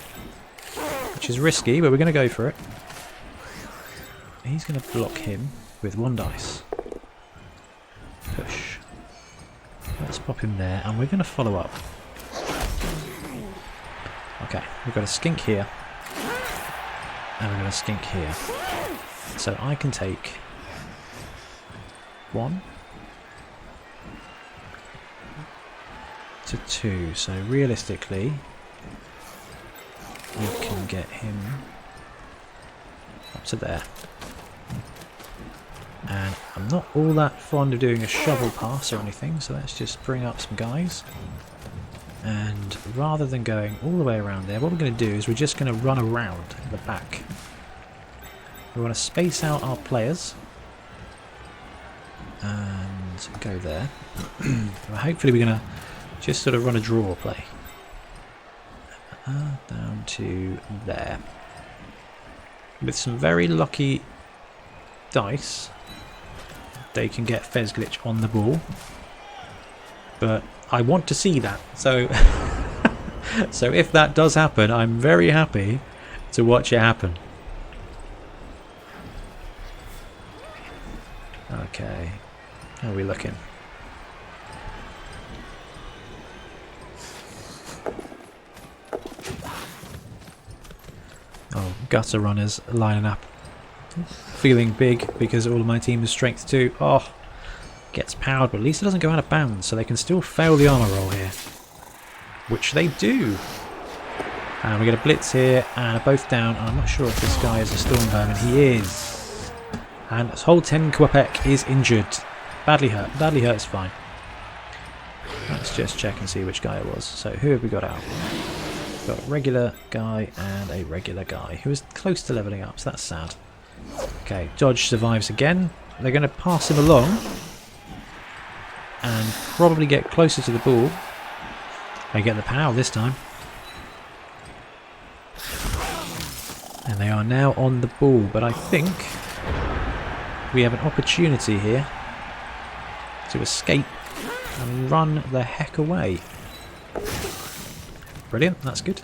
Which is risky, but we're going to go for it. He's going to block him with 1 dice. Push. Let's pop him there, and we're going to follow up. Okay, we've got a skink here. And we're going to skink here. So I can take 1 to 2. So realistically, we can get him up to there. And I'm not all that fond of doing a shovel pass or anything, so let's just bring up some guys. And rather than going all the way around there, what we're going to do is we're just going to run around the back. We want to space out our players and go there. Hopefully we're going to just sort of run a draw play. Down to there. With some very lucky dice, they can get Fez Glitch on the ball. But I want to see that. So, so if that does happen, I'm very happy to watch it happen. Okay, how are we looking? Oh, gutter runners lining up. Feeling big because all of my team is strength 2. Oh, gets powered, but at least it doesn't go out of bounds, so they can still fail the armor roll here. Which they do. And we get a blitz here, and are both down. I'm not sure if this guy is a storm vermin. He is. And whole 10 Kwapek is injured. Badly hurt. Badly hurt is fine. Let's just check and see which guy it was. So who have we got out? We've got a regular guy and a regular guy who is close to leveling up, so that's sad. Okay, Dodge survives again. They're going to pass him along and probably get closer to the ball. They get the power this time. And they are now on the ball, but I think we have an opportunity here to escape and run the heck away. Brilliant, that's good.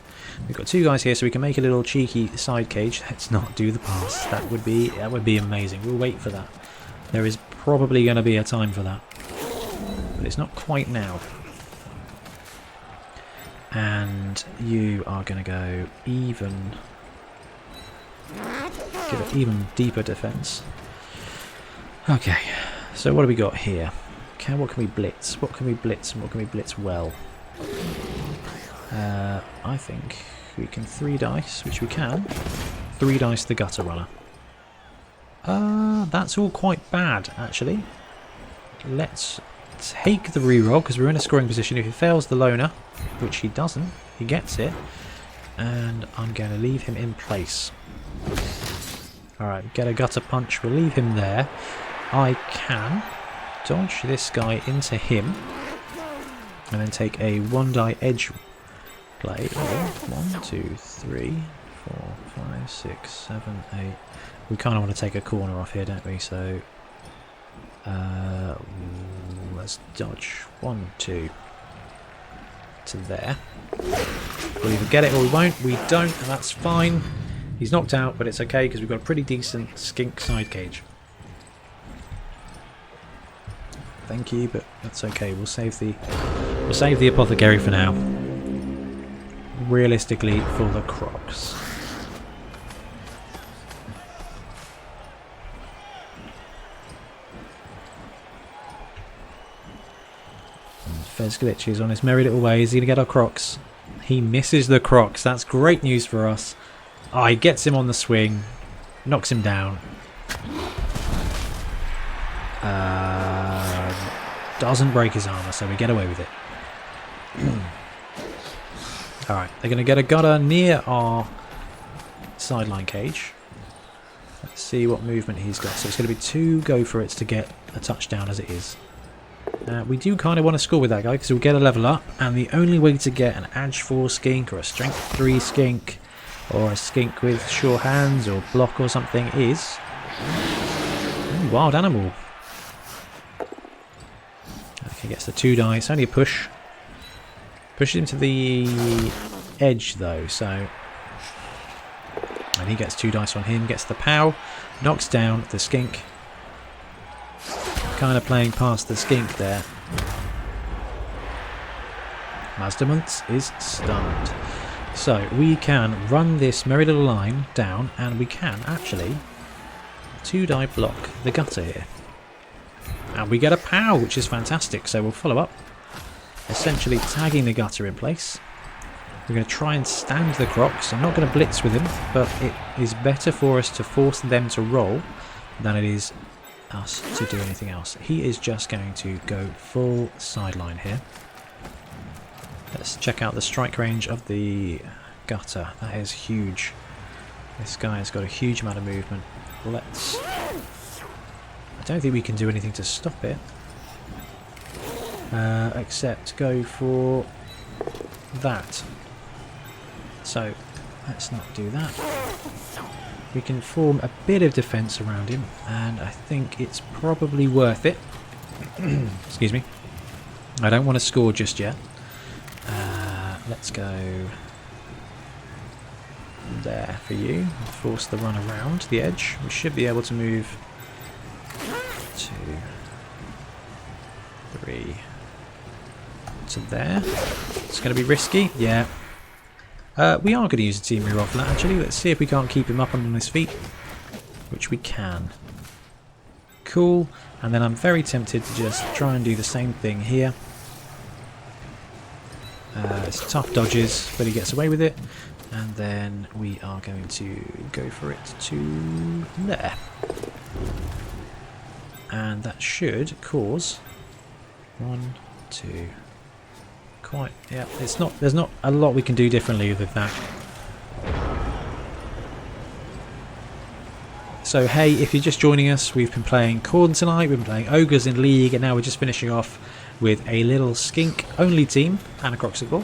We've got 2 guys here, so we can make a little cheeky side cage. Let's not do the pass. That would be amazing. We'll wait for that. There is probably going to be a time for that, but it's not quite now. And you are going to go even. Give it even deeper defense. Okay, so what have we got here? What can we blitz? What can we blitz and what can we blitz well? I think we can 3 dice, which we can. 3 dice the gutter runner. That's all quite bad, actually. Let's take the reroll, because we're in a scoring position. If he fails the loner, which he doesn't, he gets it. And I'm going to leave him in place. Alright, get a gutter punch. We'll leave him there. I can dodge this guy into him. And then take a 1-die edge play. 1, 2, 3, 4, 5, 6, 7, 8. We kind of want to take a corner off here, don't we? So let's dodge. 1, 2. to there. We'll either get it or we won't. We don't, and that's fine. He's knocked out, but it's okay because we've got a pretty decent skink side cage. Thank you, but that's okay. We'll save the apothecary for now. Realistically, for the crocs. Fezglitch is on his merry little way. Is he going to get our crocs? He misses the crocs. That's great news for us. Oh, he gets him on the swing. Knocks him down. Doesn't break his armour, so we get away with it. Alright, they're going to get a gutter near our sideline cage. Let's see what movement he's got. So it's going to be 2 go for it to get a touchdown as it is. We do kind of want to score with that guy because we'll get a level up, and the only way to get an Edge 4 skink or a Strength 3 skink or a skink with sure hands or block or something is wild animal. Okay, gets the 2 dice, only a push. Pushes him to the edge though, so... And he gets 2 dice on him, gets the POW, knocks down the skink. Kind of playing past the skink there. Mazdamunts is stunned. So we can run this merry little line down, and we can actually 2-die block the gutter here. And we get a POW, which is fantastic, so we'll follow up. Essentially tagging the gutter in place. We're going to try and stand the crocs. I'm not going to blitz with him, but it is better for us to force them to roll than it is us to do anything else. He is just going to go full sideline here. Let's check out the strike range of the gutter. That is huge. This guy has got a huge amount of movement. Let's... I don't think we can do anything to stop it. Except go for that. So, let's not do that. We can form a bit of defence around him, and I think it's probably worth it. Excuse me. I don't want to score just yet. Let's go there for you. Force the run around the edge. We should be able to move 2, 3 to there. It's going to be risky. Yeah. We are going to use a team reroll for that actually. Let's see if we can't keep him up on his feet. Which we can. Cool. And then I'm very tempted to just try and do the same thing here. It's tough dodges, but he gets away with it. And then we are going to go for it to there. And that should cause 1, 2... Quite, yeah, it's not, there's not a lot we can do differently with that. So hey, if you're just joining us, we've been playing Khorne tonight, we've been playing Ogres in League, and now we're just finishing off with a little skink only team and a Croxicle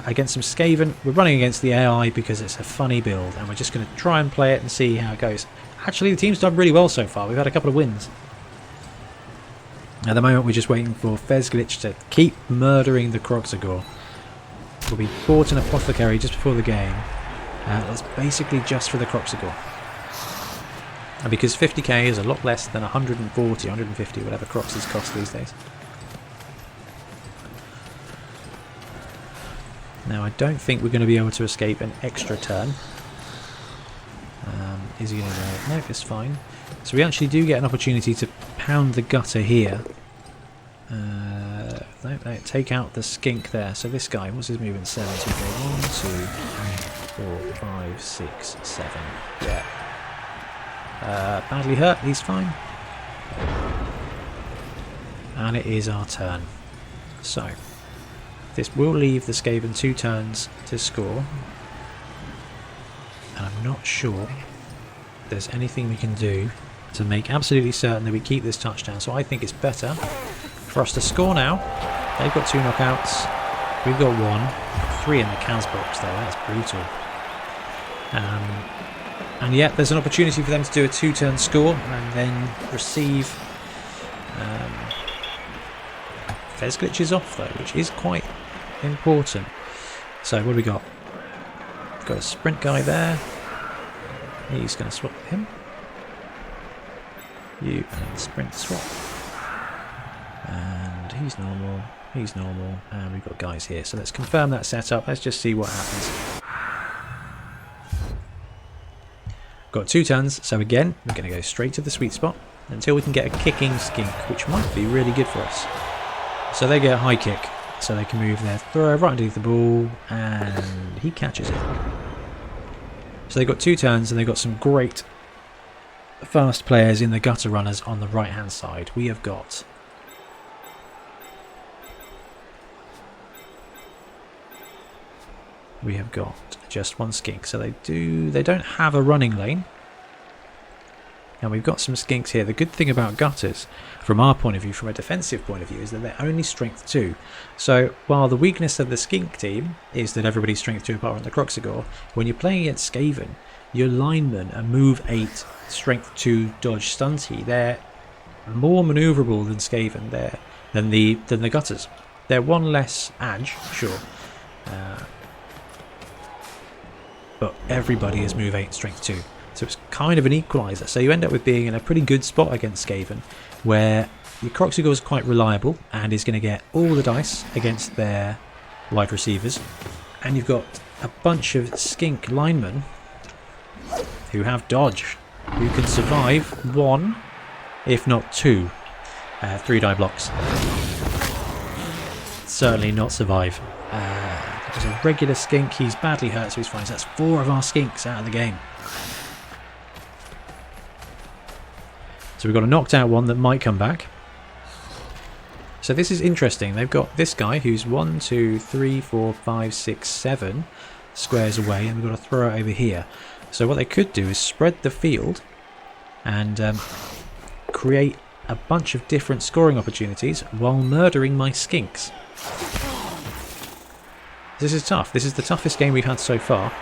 against some Skaven. We're running against the AI because it's a funny build, and we're just going to try and play it and see how it goes. Actually, the team's done really well so far. We've had a couple of wins. At the moment we're just waiting for Fezglitch to keep murdering the Croxagore. We'll be bought an apothecary just before the game. That's basically just for the Croxagore. And because 50k is a lot less than 140, 150, whatever Croxes cost these days. Now I don't think we're going to be able to escape an extra turn. Is he going to go? Nope, it's fine. So we actually do get an opportunity to pound the gutter here. No, take out the skink there. So this guy, what's his movement? 7. So we go 1, 2, 3, 4, 5, 6, 7. Yeah. Badly hurt, he's fine. And it is our turn. So, this will leave the Skaven 2 turns to score. And I'm not sure there's anything we can do to make absolutely certain that we keep this touchdown. So I think it's better for us to score now. They've got 2 knockouts. We've got 1. 3 in the Kaz box though. That's brutal. And yet there's an opportunity for them to do a 2-turn score and then receive Fezglitch is off though, which is quite important. So what do we got? We've got a sprint guy there. He's going to swap with him. You and sprint swap. And he's normal. He's normal. And we've got guys here. So let's confirm that setup. Let's just see what happens. Got 2 turns. So again, we're going to go straight to the sweet spot until we can get a kicking skink, which might be really good for us. So they get a high kick. So they can move their throw right underneath the ball. And he catches it. So they've got 2 turns and they've got some great fast players in the gutter runners on the right hand side. We have got just 1 skink, so they don't have a running lane, and we've got some skinks here. The good thing about gutters from our point of view, from a defensive point of view, is that they're only strength 2. So while the weakness of the skink team is that everybody's strength 2 apart from the Croxigore, when you're playing against Skaven, your linemen are move 8 strength 2 dodge stunty. They're more manoeuvrable than Skaven than the gutters. They're 1 less edge, sure, but everybody is move 8 strength 2, so it's kind of an equaliser. So you end up with being in a pretty good spot against Skaven, where your Croxigore is quite reliable and is going to get all the dice against their wide receivers, and you've got a bunch of skink linemen who have dodge, who can survive 1, if not 2, 3-die blocks. Certainly not survive. There's a regular skink. He's badly hurt, so he's fine. So that's 4 of our skinks out of the game. So we've got a knocked out one that might come back. So this is interesting. They've got this guy who's 1, 2, 3, 4, 5, 6, 7 squares away, and we've got a thrower over here. So what they could do is spread the field and create a bunch of different scoring opportunities while murdering my skinks. This is tough. This is the toughest game we've had so far.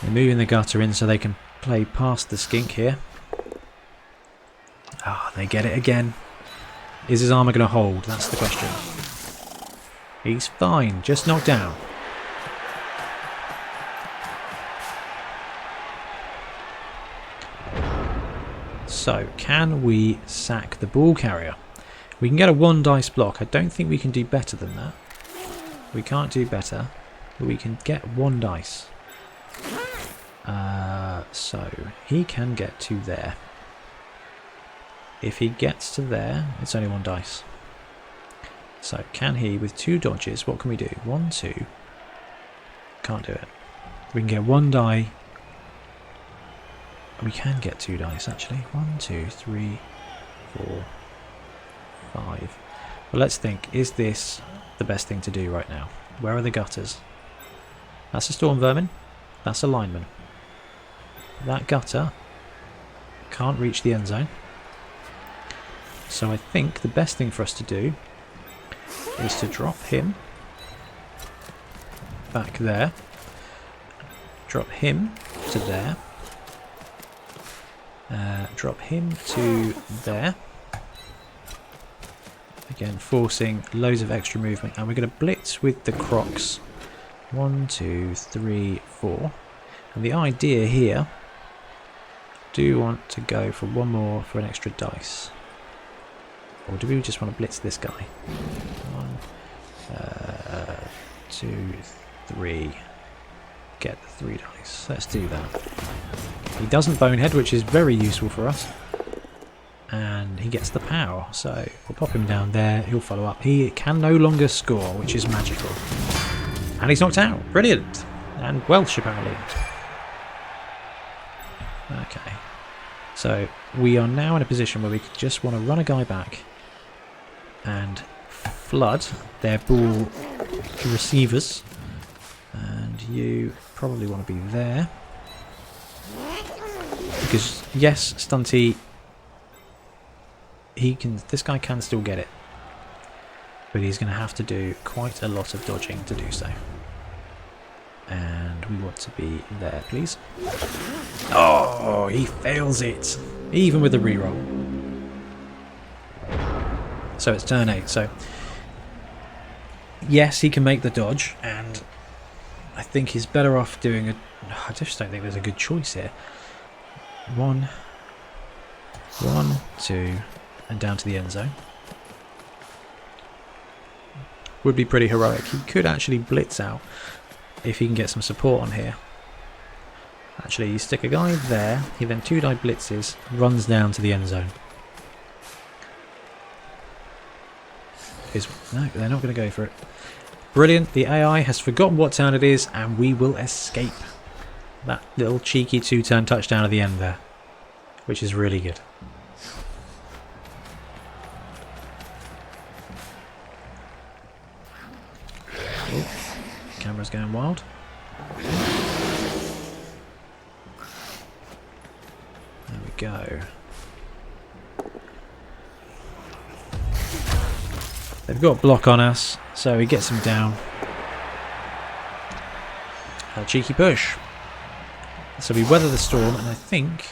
They're moving the gutter in so they can play past the skink here. Ah, they get it again. Is his armour going to hold? That's the question. He's fine, just knocked down. So, can we sack the ball carrier? We can get a 1 dice block. I don't think we can do better than that. We can't do better, but we can get 1 dice. So, he can get to there. If he gets to there, it's only 1 dice. So, can he, with 2 dodges, what can we do? 1, 2. Can't do it. We can get 1 die. We can get 2 dice, actually. 1, 2, 3, 4, 5. Well, let's think. Is this the best thing to do right now? Where are the gutters? That's a storm vermin. That's a lineman. That gutter can't reach the end zone. So I think the best thing for us to do is to drop him back there. Drop him to there. Drop him to there. Again, forcing loads of extra movement. And we're going to blitz with the Crocs. 1, 2, 3, 4. And the idea here, do want to go for 1 more for an extra dice. Or do we just want to blitz this guy? 1, 2, 3. Get the 3 dice. Let's do that. He doesn't Bonehead, which is very useful for us. And he gets the power. So we'll pop him down there. He'll follow up. He can no longer score, which is magical. And he's knocked out. Brilliant. And Welsh, apparently. Okay. So we are now in a position where we just want to run a guy back and flood their ball receivers. And you probably want to be there. Because, yes, Stunty, this guy can still get it. But he's going to have to do quite a lot of dodging to do so. And we want to be there, please. Oh, he fails it. Even with the reroll. So it's turn 8. So yes, he can make the dodge, and I think he's better off doing a... I just don't think there's a good choice here. 1, 2, and down to the end zone. Would be pretty heroic. He could actually blitz out if he can get some support on here. Actually, you stick a guy there, he then 2-die blitzes, runs down to the end zone. No, they're not going to go for it. Brilliant, the AI has forgotten what turn it is, and we will escape that little cheeky 2-turn touchdown at the end there, which is really good. Oh, camera's going wild. There we go. They've got block on us, so he gets him down. A cheeky push. So we weather the storm, and I think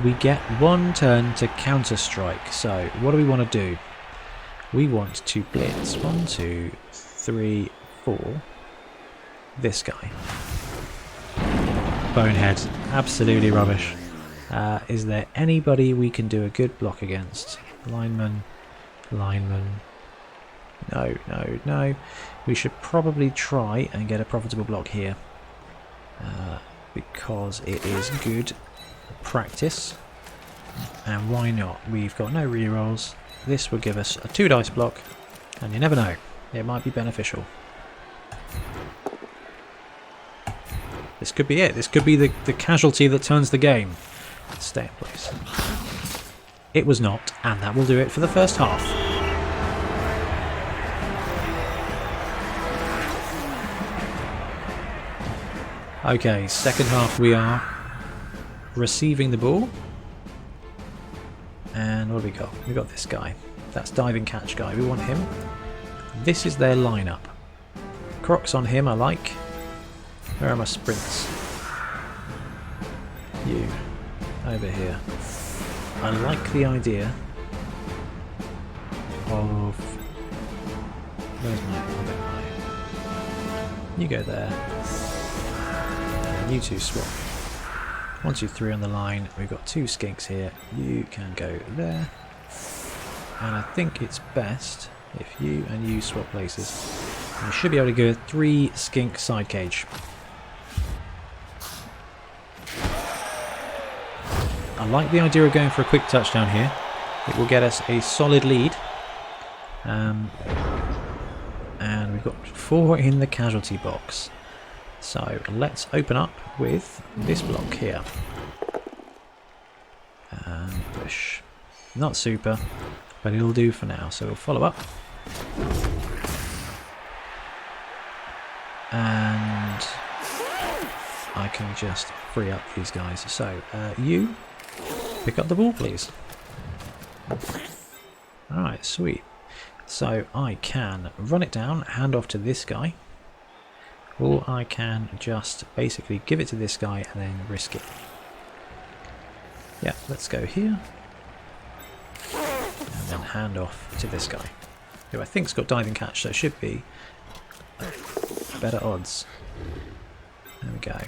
we get 1 turn to counter strike. So what do we want to do? We want to blitz 1, 2, 3, 4. This guy. Bonehead. Absolutely rubbish. Is there anybody we can do a good block against? Lineman. No. We should probably try and get a profitable block here. Because it is good practice. And why not? We've got no rerolls. This will give us a 2-dice block. And you never know. It might be beneficial. This could be it. This could be the casualty that turns the game. Stay in place. It was not, and that will do it for the first half. Okay, second half we are receiving the ball. And what do we got? We got this guy. That's diving catch guy. We want him. This is their lineup. Crocs on him I like. Where are my sprints? You. Over here. I like the idea of... Where's my... You go there. And you two swap. 1, 2, 3 on the line. We've got 2 skinks here. You can go there. And I think it's best if you and you swap places. We should be able to go 3 skink side cage. I like the idea of going for a quick touchdown here. It will get us a solid lead. And we've got 4 in the casualty box. So let's open up with this block here. And push. Not super, but it'll do for now. So we'll follow up. And I can just free up these guys. So you pick up the ball, please. Alright, sweet. So I can run it down, hand off to this guy. Or I can just basically give it to this guy and then risk it. Yeah, let's go here. And then hand off to this guy, who I think's got diving catch, so it should be better odds. There we go.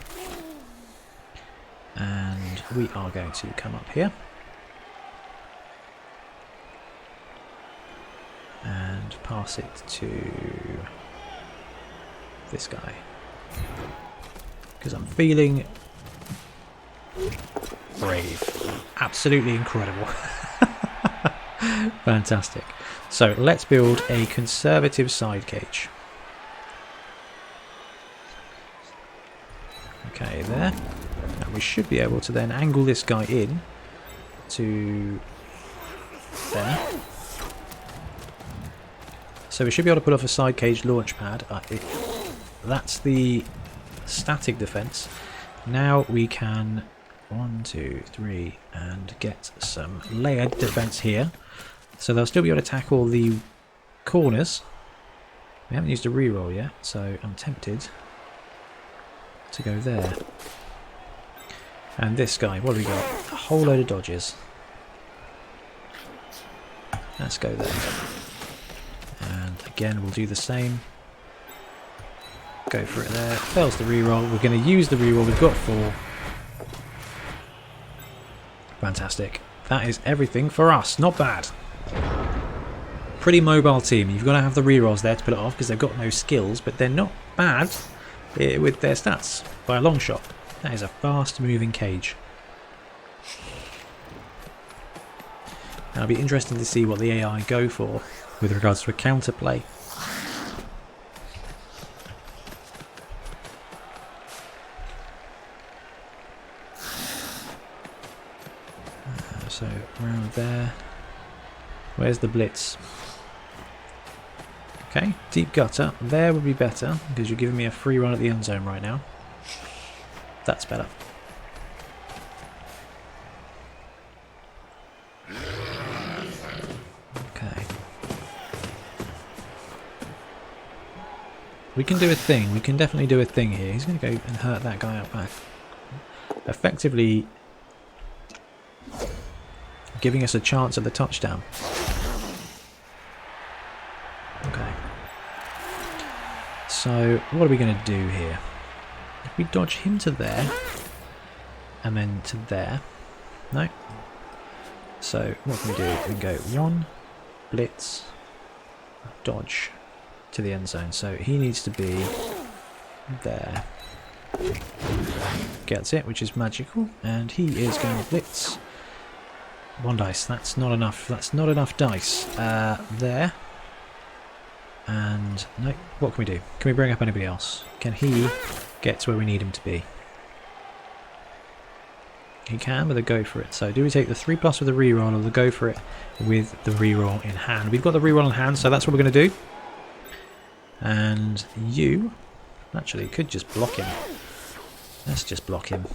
And we are going to come up here. And pass it to this guy. Because I'm feeling brave. Absolutely incredible. Fantastic. So let's build a conservative side cage. Okay, there. And we should be able to then angle this guy in to there. So we should be able to put off a side cage launch pad. That's the static defense. Now we can 1, 2, 3 and get some layered defense here. So they'll still be able to tackle the corners. We haven't used a reroll yet, so I'm tempted to go there. And this guy, what have we got? A whole load of dodges. Let's go there. And again, we'll do the same. Go for it there. Fails the reroll. We're going to use the reroll. We've got 4. Fantastic. That is everything for us. Not bad. Pretty mobile team. You've got to have the rerolls there to pull it off because they've got no skills, but they're not bad with their stats by a long shot. That is a fast moving cage. And it'll be interesting to see what the AI go for with regards to a counterplay. So around there. Where's the blitz? Okay, deep gutter. There would be better because you're giving me a free run at the end zone right now. That's better. Okay. We can do a thing. We can definitely do a thing here. He's going to go and hurt that guy out back. Effectively giving us a chance at the touchdown. Okay. So what are we going to do here? If we dodge him to there and then to there. No. So what can we do? We can go 1, blitz, dodge to the end zone. So he needs to be there. Gets it, which is magical, and he is going to blitz. 1 dice. That's not enough. That's not enough dice. There. And no. What can we do? Can we bring up anybody else? Can he get to where we need him to be? He can with a go for it. So do we take the 3+ with a reroll or the go for it with the reroll in hand? We've got the reroll in hand, so that's what we're going to do. And you actually could just block him. Let's just block him.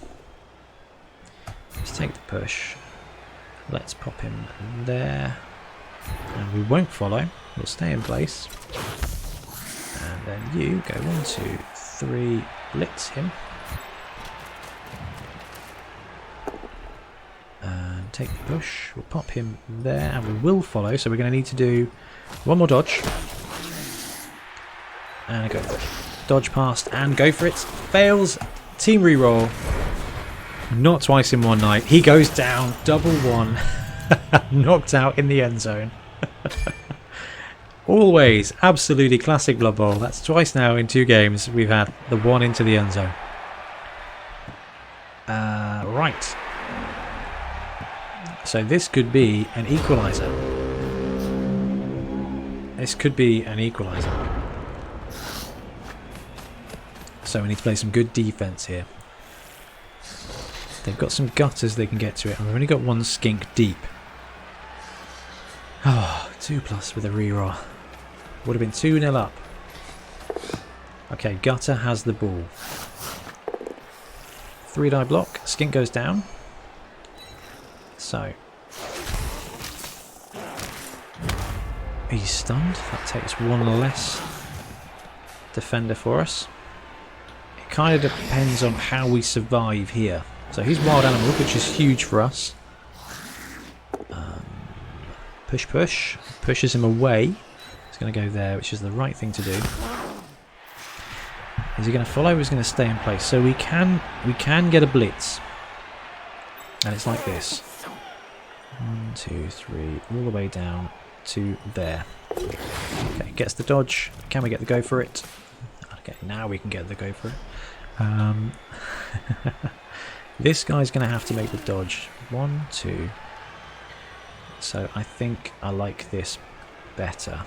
Let's take the push. Let's pop him there. And we won't follow. We'll stay in place. And then you go 1, 2, 3, blitz him. And take the push. We'll pop him there and we will follow. So we're going to need to do 1 more dodge. And a go for it. Dodge past and go for it. Fails. Team reroll. Not twice in one night. He goes down. Double 1. Knocked out in the end zone. Always. Absolutely classic Blood Bowl. That's twice now in 2 games we've had the 1 into the end zone. Right. So this could be an equaliser. This could be an equaliser. So we need to play some good defense here. They've got some gutters they can get to it, and we've only got 1 skink deep. Oh, 2+ with a reroll. Would have been 2-0 up. Okay, gutter has the ball. 3-die block. Skink goes down. So he's stunned. That takes 1 less defender for us. It kind of depends on how we survive here. So he's wild animal, which is huge for us. Push, push. Pushes him away. He's going to go there, which is the right thing to do. Is he going to follow or is he going to stay in place? So we can get a blitz. And it's like this. 1, 2, 3, all the way down to there. Okay, gets the dodge. Can we get the go for it? Okay, now we can get the go for it. This guy's going to have to make the dodge. 1, 2. So I think I like this better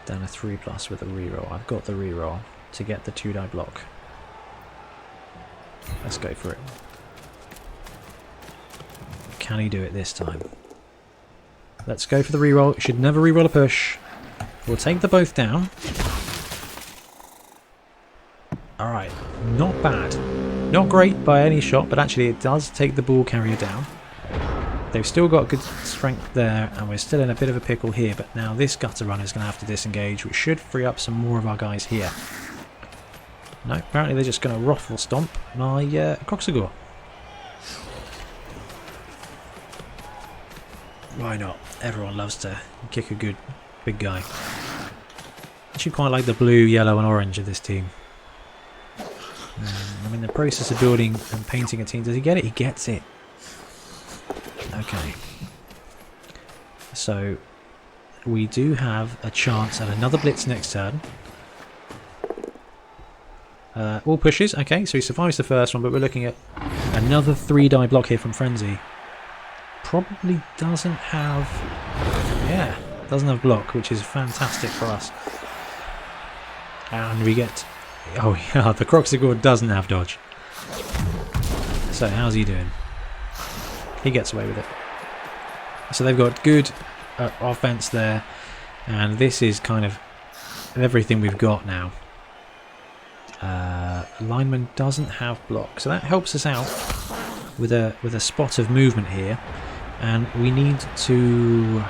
than a 3+ with a reroll. I've got the reroll to get the 2-die block. Let's go for it. Can he do it this time? Let's go for the reroll. Should never reroll a push. We'll take the both down. Alright, not bad. Not great by any shot, but actually it does take the ball carrier down. They've still got good strength there, and we're still in a bit of a pickle here, but now this gutter runner is going to have to disengage, which should free up some more of our guys here. No, apparently they're just going to ruffle stomp my Coxagore. Why not? Everyone loves to kick a good big guy. Actually quite like the blue, yellow and orange of this team. I'm in the process of building and painting a team. Does he get it? He gets it. Okay. So we do have a chance at another blitz next turn. All pushes. Okay, so he survives the first one, but we're looking at another 3-die block here from Frenzy. Probably doesn't have... yeah, doesn't have block, which is fantastic for us. And we get... oh yeah, the Croxigore doesn't have dodge. So how's he doing? He gets away with it. So they've got good offense there, and this is kind of everything we've got now. Lineman doesn't have block, so that helps us out with a spot of movement here, and we need to.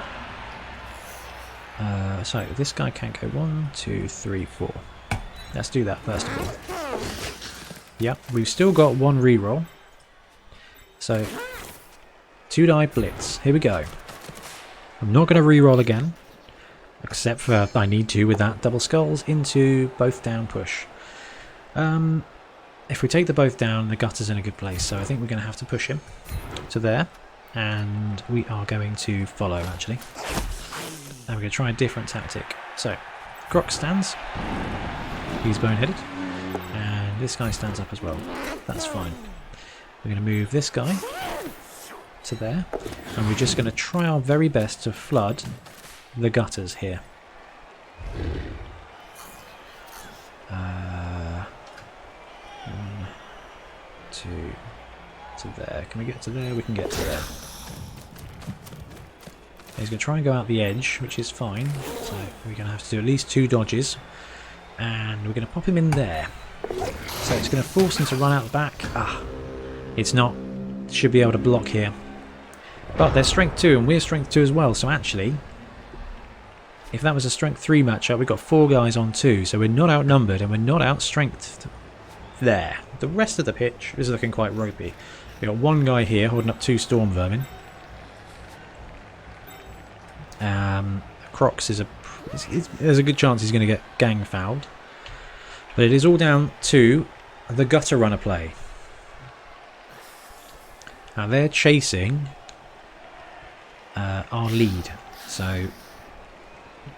So this guy can't go 1, 2, 3, 4. Let's do that first of all. Yep, we've still got 1 reroll. So 2-die blitz. Here we go. I'm not going to reroll again, except for I need to with that double skulls into both down push. If we take the both down, the gutter's in a good place, so I think we're going to have to push him to there, and we are going to follow actually. And we're going to try a different tactic. So, Croc stands, he's boneheaded, and this guy stands up as well. That's fine. We're going to move this guy to there, and we're just going to try our very best to flood the gutters here. 1, 2 to there. Can we get to there? We can get to there. He's going to try and go out the edge, which is fine. So we're going to have to do at least 2 dodges, and we're going to pop him in there. So it's going to force him to run out the back. Ah, it's not. Should be able to block here. But they're strength 2 and we're strength 2 as well, so actually, if that was a strength 3 matchup, we've got 4 guys on 2, so we're not outnumbered and we're not outstrengthed there. The rest of the pitch is looking quite ropey. We've got 1 guy here holding up 2 storm vermin. Crocs is there's a good chance he's going to get gang fouled. But it is all down to the gutter runner play. Now they're chasing our lead, so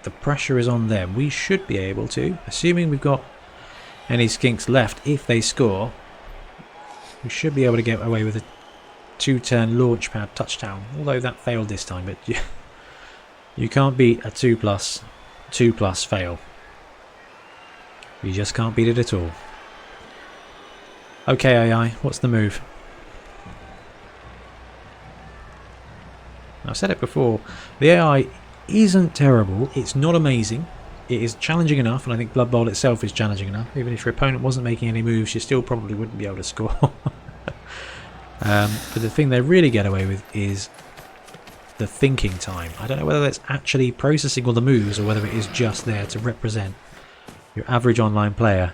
the pressure is on them. We should be able to, assuming we've got any skinks left, if they score, we should be able to get away with a 2-turn launch pad touchdown, although that failed this time. But you can't beat a 2+ fail. You just can't beat it at all. Okay, AI, what's the move? I've said it before, the AI isn't terrible, it's not amazing, it is challenging enough, and I think Blood Bowl itself is challenging enough. Even if your opponent wasn't making any moves, you still probably wouldn't be able to score. But the thing they really get away with is the thinking time. I don't know whether that's actually processing all the moves or whether it is just there to represent your average online player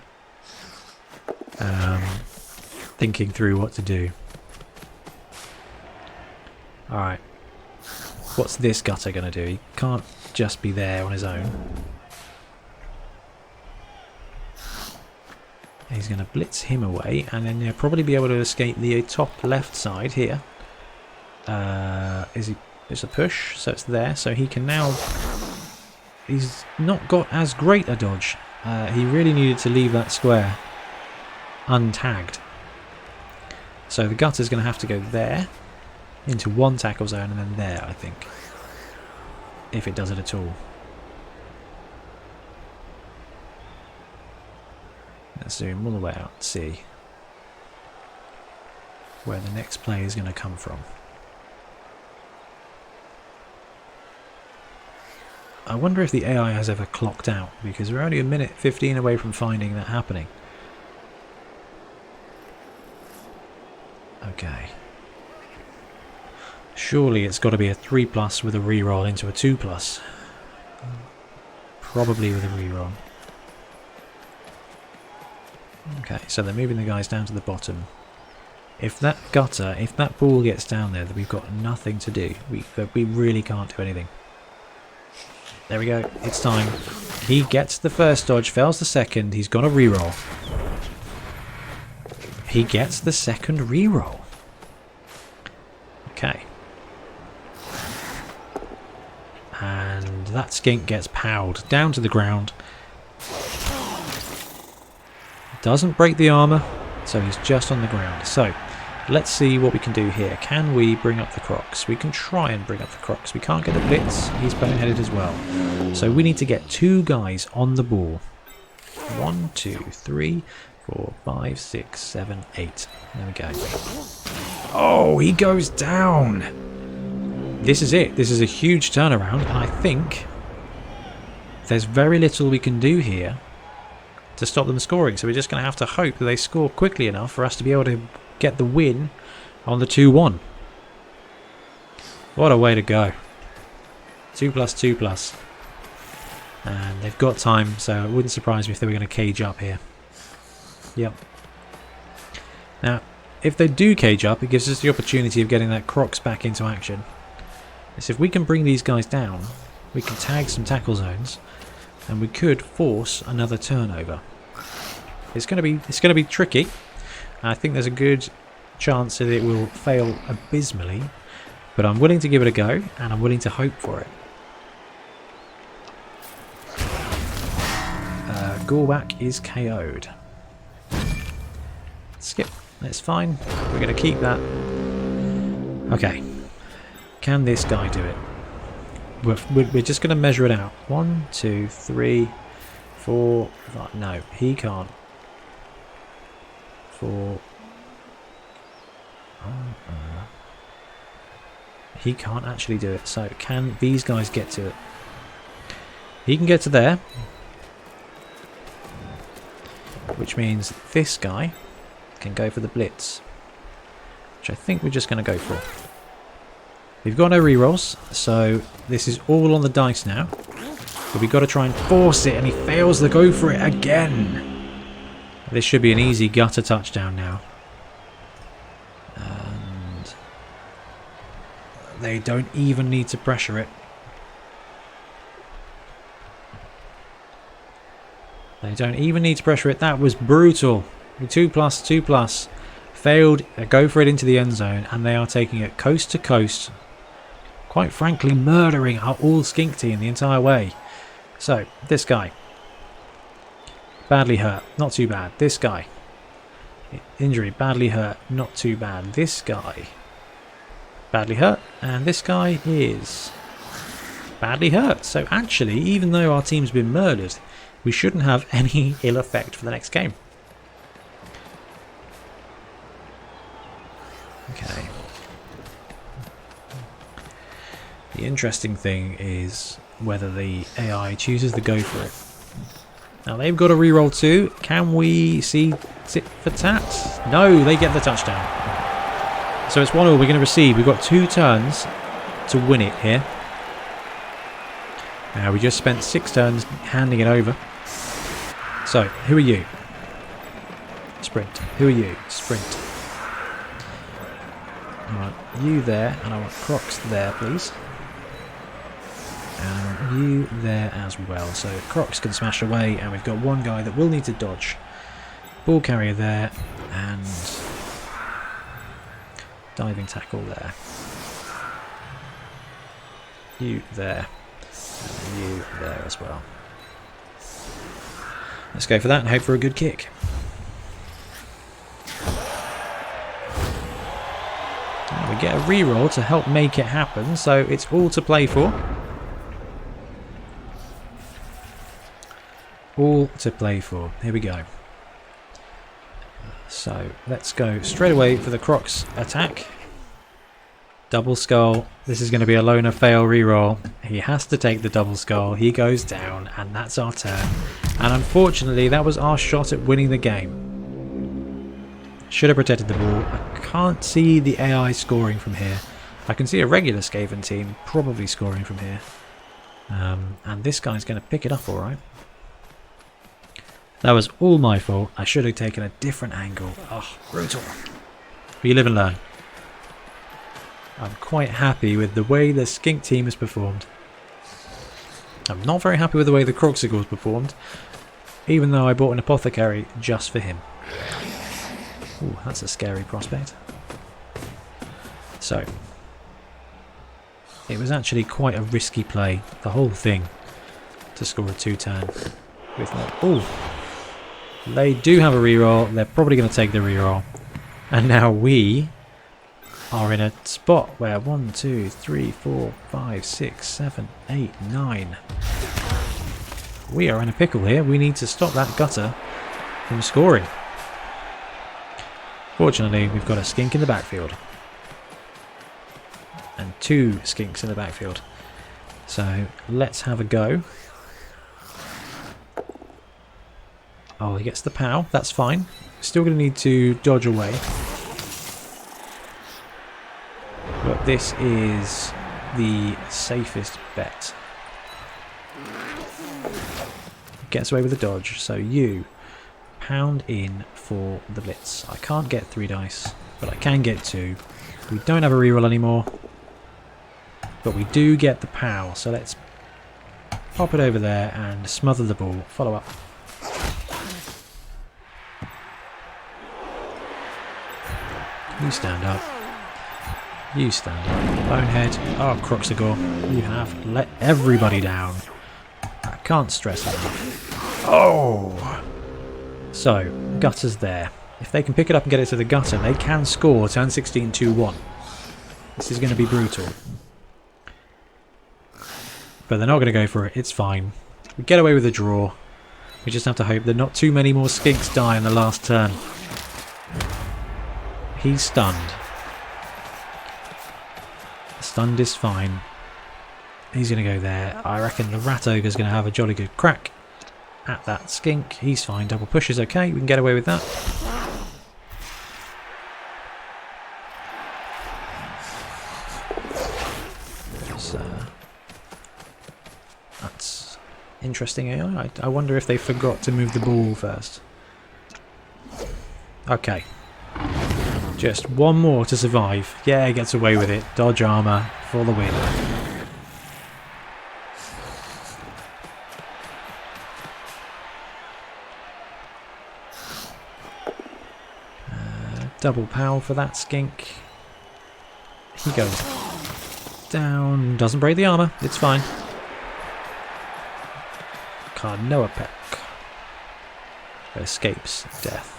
thinking through what to do. Alright. What's this gutter going to do? He can't just be there on his own. He's going to blitz him away, and then he'll probably be able to escape the top left side here. It's a push, so it's there. So he can now... He's not got as great a dodge. He really needed to leave that square untagged. So the gutter's going to have to go there, into 1 tackle zone, and then there, I think. If it does it at all. Let's zoom all the way out and see where the next play is going to come from. I wonder if the AI has ever clocked out, because we're only a minute 15 away from finding that happening. Okay. Surely it's got to be a 3+ with a reroll into a 2+. Probably with a reroll. Okay, so they're moving the guys down to the bottom. If that gutter, if that ball gets down there, then we've got nothing to do. We really can't do anything. There we go. It's time. He gets the first dodge, fails the second. He's got a reroll. He gets the second reroll. Okay. And that skink gets powed down to the ground. Doesn't break the armor, so he's just on the ground. So, let's see what we can do here. Can we bring up the Crocs? We can try and bring up the Crocs. We can't get the Blitz. He's boneheaded as well. So we need to get 2 guys on the ball. 1, 2, 3, 4, 5, 6, 7, 8. There we go. Oh, he goes down. This is it. This is a huge turnaround, and I think there's very little we can do here to stop them scoring. So we're just going to have to hope that they score quickly enough for us to be able to get the win on the 2-1. What a way to go. 2+2+. And they've got time, so it wouldn't surprise me if they were going to cage up here. Yep. Now, if they do cage up, it gives us the opportunity of getting that Crocs back into action. So if we can bring these guys down, we can tag some tackle zones, and we could force another turnover. It's going to be tricky. I think there's a good chance that it will fail abysmally, but I'm willing to give it a go, and I'm willing to hope for it. Gorback is KO'd. Skip. That's fine. We're going to keep that. Okay. Can this guy do it? We're just going to measure it out. 1, 2, 3, 4, 5. No, he can't. 4. He can't actually do it. So can these guys get to it? He can get to there. Which means this guy can go for the blitz. Which I think we're just going to go for. We've got no rerolls, so this is all on the dice now. But we've got to try and force it, and he fails to go for it again. This should be an easy gutter touchdown now. And they don't even need to pressure it. They don't even need to pressure it. That was brutal. 2+, 2+. Failed. They go for it into the end zone, and they are taking it coast to coast. Quite frankly, murdering our all skink team the entire way. So, this guy. Badly hurt. Not too bad. This guy. Injury. Badly hurt. Not too bad. This guy. Badly hurt. And this guy is badly hurt. So actually, even though our team's been murdered, we shouldn't have any ill effect for the next game. Okay. The interesting thing is whether the AI chooses to go for it. Now they've got a reroll too. Can we see tit for tat? No, they get the touchdown. So it's 1-1 we're going to receive. We've got 2 turns to win it here. Now we just spent 6 turns handing it over. So, who are you? Sprint. Who are you? Sprint. I want you there, and I want Crocs there, please. And you there as well. So Crocs can smash away, and we've got 1 guy that will need to dodge. Ball carrier there, and diving tackle there. You there, and you there as well. Let's go for that and hope for a good kick. And we get a reroll to help make it happen, so it's all to play for. All to play for. Here we go. So let's go straight away for the Crocs attack. Double skull. This is going to be a loner fail reroll. He has to take the double skull. He goes down, and that's our turn. And unfortunately, that was our shot at winning the game. Should have protected the ball. I can't see the AI scoring from here. I can see a regular Skaven team probably scoring from here. And this guy's going to pick it up all right. That was all my fault. I should have taken a different angle. Oh, brutal. You live and learn. I'm quite happy with the way the skink team has performed. I'm not very happy with the way the Croxigore has performed, even though I bought an apothecary just for him. Ooh, that's a scary prospect. So, it was actually quite a risky play, the whole thing, to score a 2-turn. Ooh, they do have a reroll. They're probably going to take the reroll. And now we are in a spot where 1, 2, 3, 4, 5, 6, 7, 8, 9. We are in a pickle here. We need to stop that gutter from scoring. Fortunately, we've got a skink in the backfield. And 2 skinks in the backfield. So let's have a go. Oh, he gets the POW. That's fine. Still going to need to dodge away. But this is the safest bet. Gets away with the dodge. So you pound in for the blitz. I can't get 3 dice, but I can get 2. We don't have a reroll anymore. But we do get the POW. So let's pop it over there and smother the ball. Follow up. You stand up. You stand up. Bonehead. Oh, Croxigore. You have let everybody down. I can't stress enough. Oh! So, gutter's there. If they can pick it up and get it to the gutter, they can score turn 16 2-1. This is going to be brutal. But they're not going to go for it. It's fine. We get away with a draw. We just have to hope that not too many more skinks die in the last turn. He's stunned. Stunned is fine. He's going to go there. I reckon the Rat Ogre's going to have a jolly good crack at that skink. He's fine. Double push is okay. We can get away with that. So, that's interesting AI. I wonder if they forgot to move the ball first. Okay. Just one more to survive. Yeah, he gets away with it. Dodge armor for the win. Double POW for that skink. He goes down. Doesn't break the armor. It's fine. Carnoa Peck escapes death.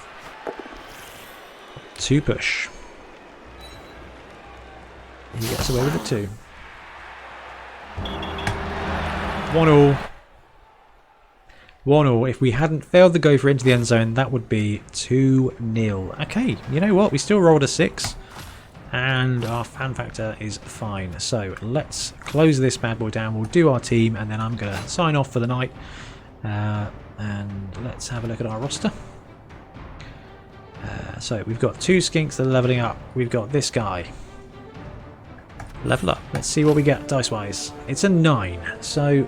2 push. He gets away with it too. 1-1. 1-1. If we hadn't failed the gopher into the end zone, that would be 2-0. Okay, you know what? We still rolled a 6. And our fan factor is fine. So let's close this bad boy down. We'll do our team and then I'm going to sign off for the night. And let's have a look at our roster. So we've got 2 skinks that are leveling up. We've got this guy. Level up. Let's see what we get dice-wise. It's a 9. So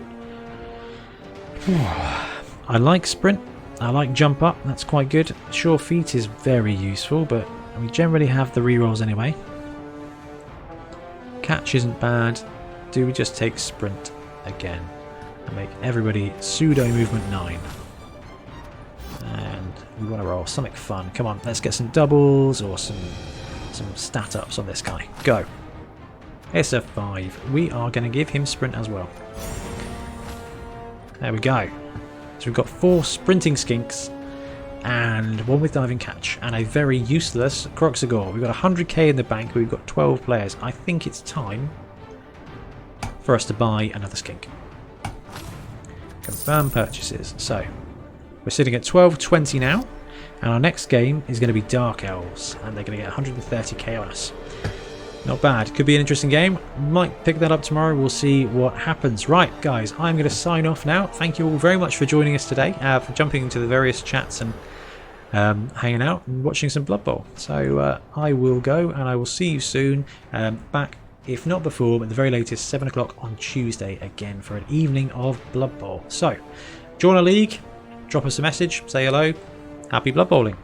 I like sprint. I like jump up. That's quite good. Sure feet is very useful, but we generally have the rerolls anyway. Catch isn't bad. Do we just take sprint again and make everybody pseudo movement 9? And we want to roll something fun. Come on, let's get some doubles or some stat ups on this guy. Go. It's a 5. We are going to give him sprint as well. There we go. So we've got 4 sprinting skinks and 1 with diving catch and a very useless Croxigore. We've got 100k in the bank. We've got 12 players. I think it's time for us to buy another skink. Confirm purchases. So we're sitting at 12.20 now, and our next game is going to be Dark Elves, and they're going to get 130k on us. Not bad. Could be an interesting game. Might pick that up tomorrow. We'll see what happens. Right, guys, I'm going to sign off now. Thank you all very much for joining us today, for jumping into the various chats and hanging out and watching some Blood Bowl. So I will go, and I will see you soon. Back, if not before, but the very latest, 7 o'clock on Tuesday again for an evening of Blood Bowl. So, join a league. Drop us a message, say hello. Happy Blood Bowling.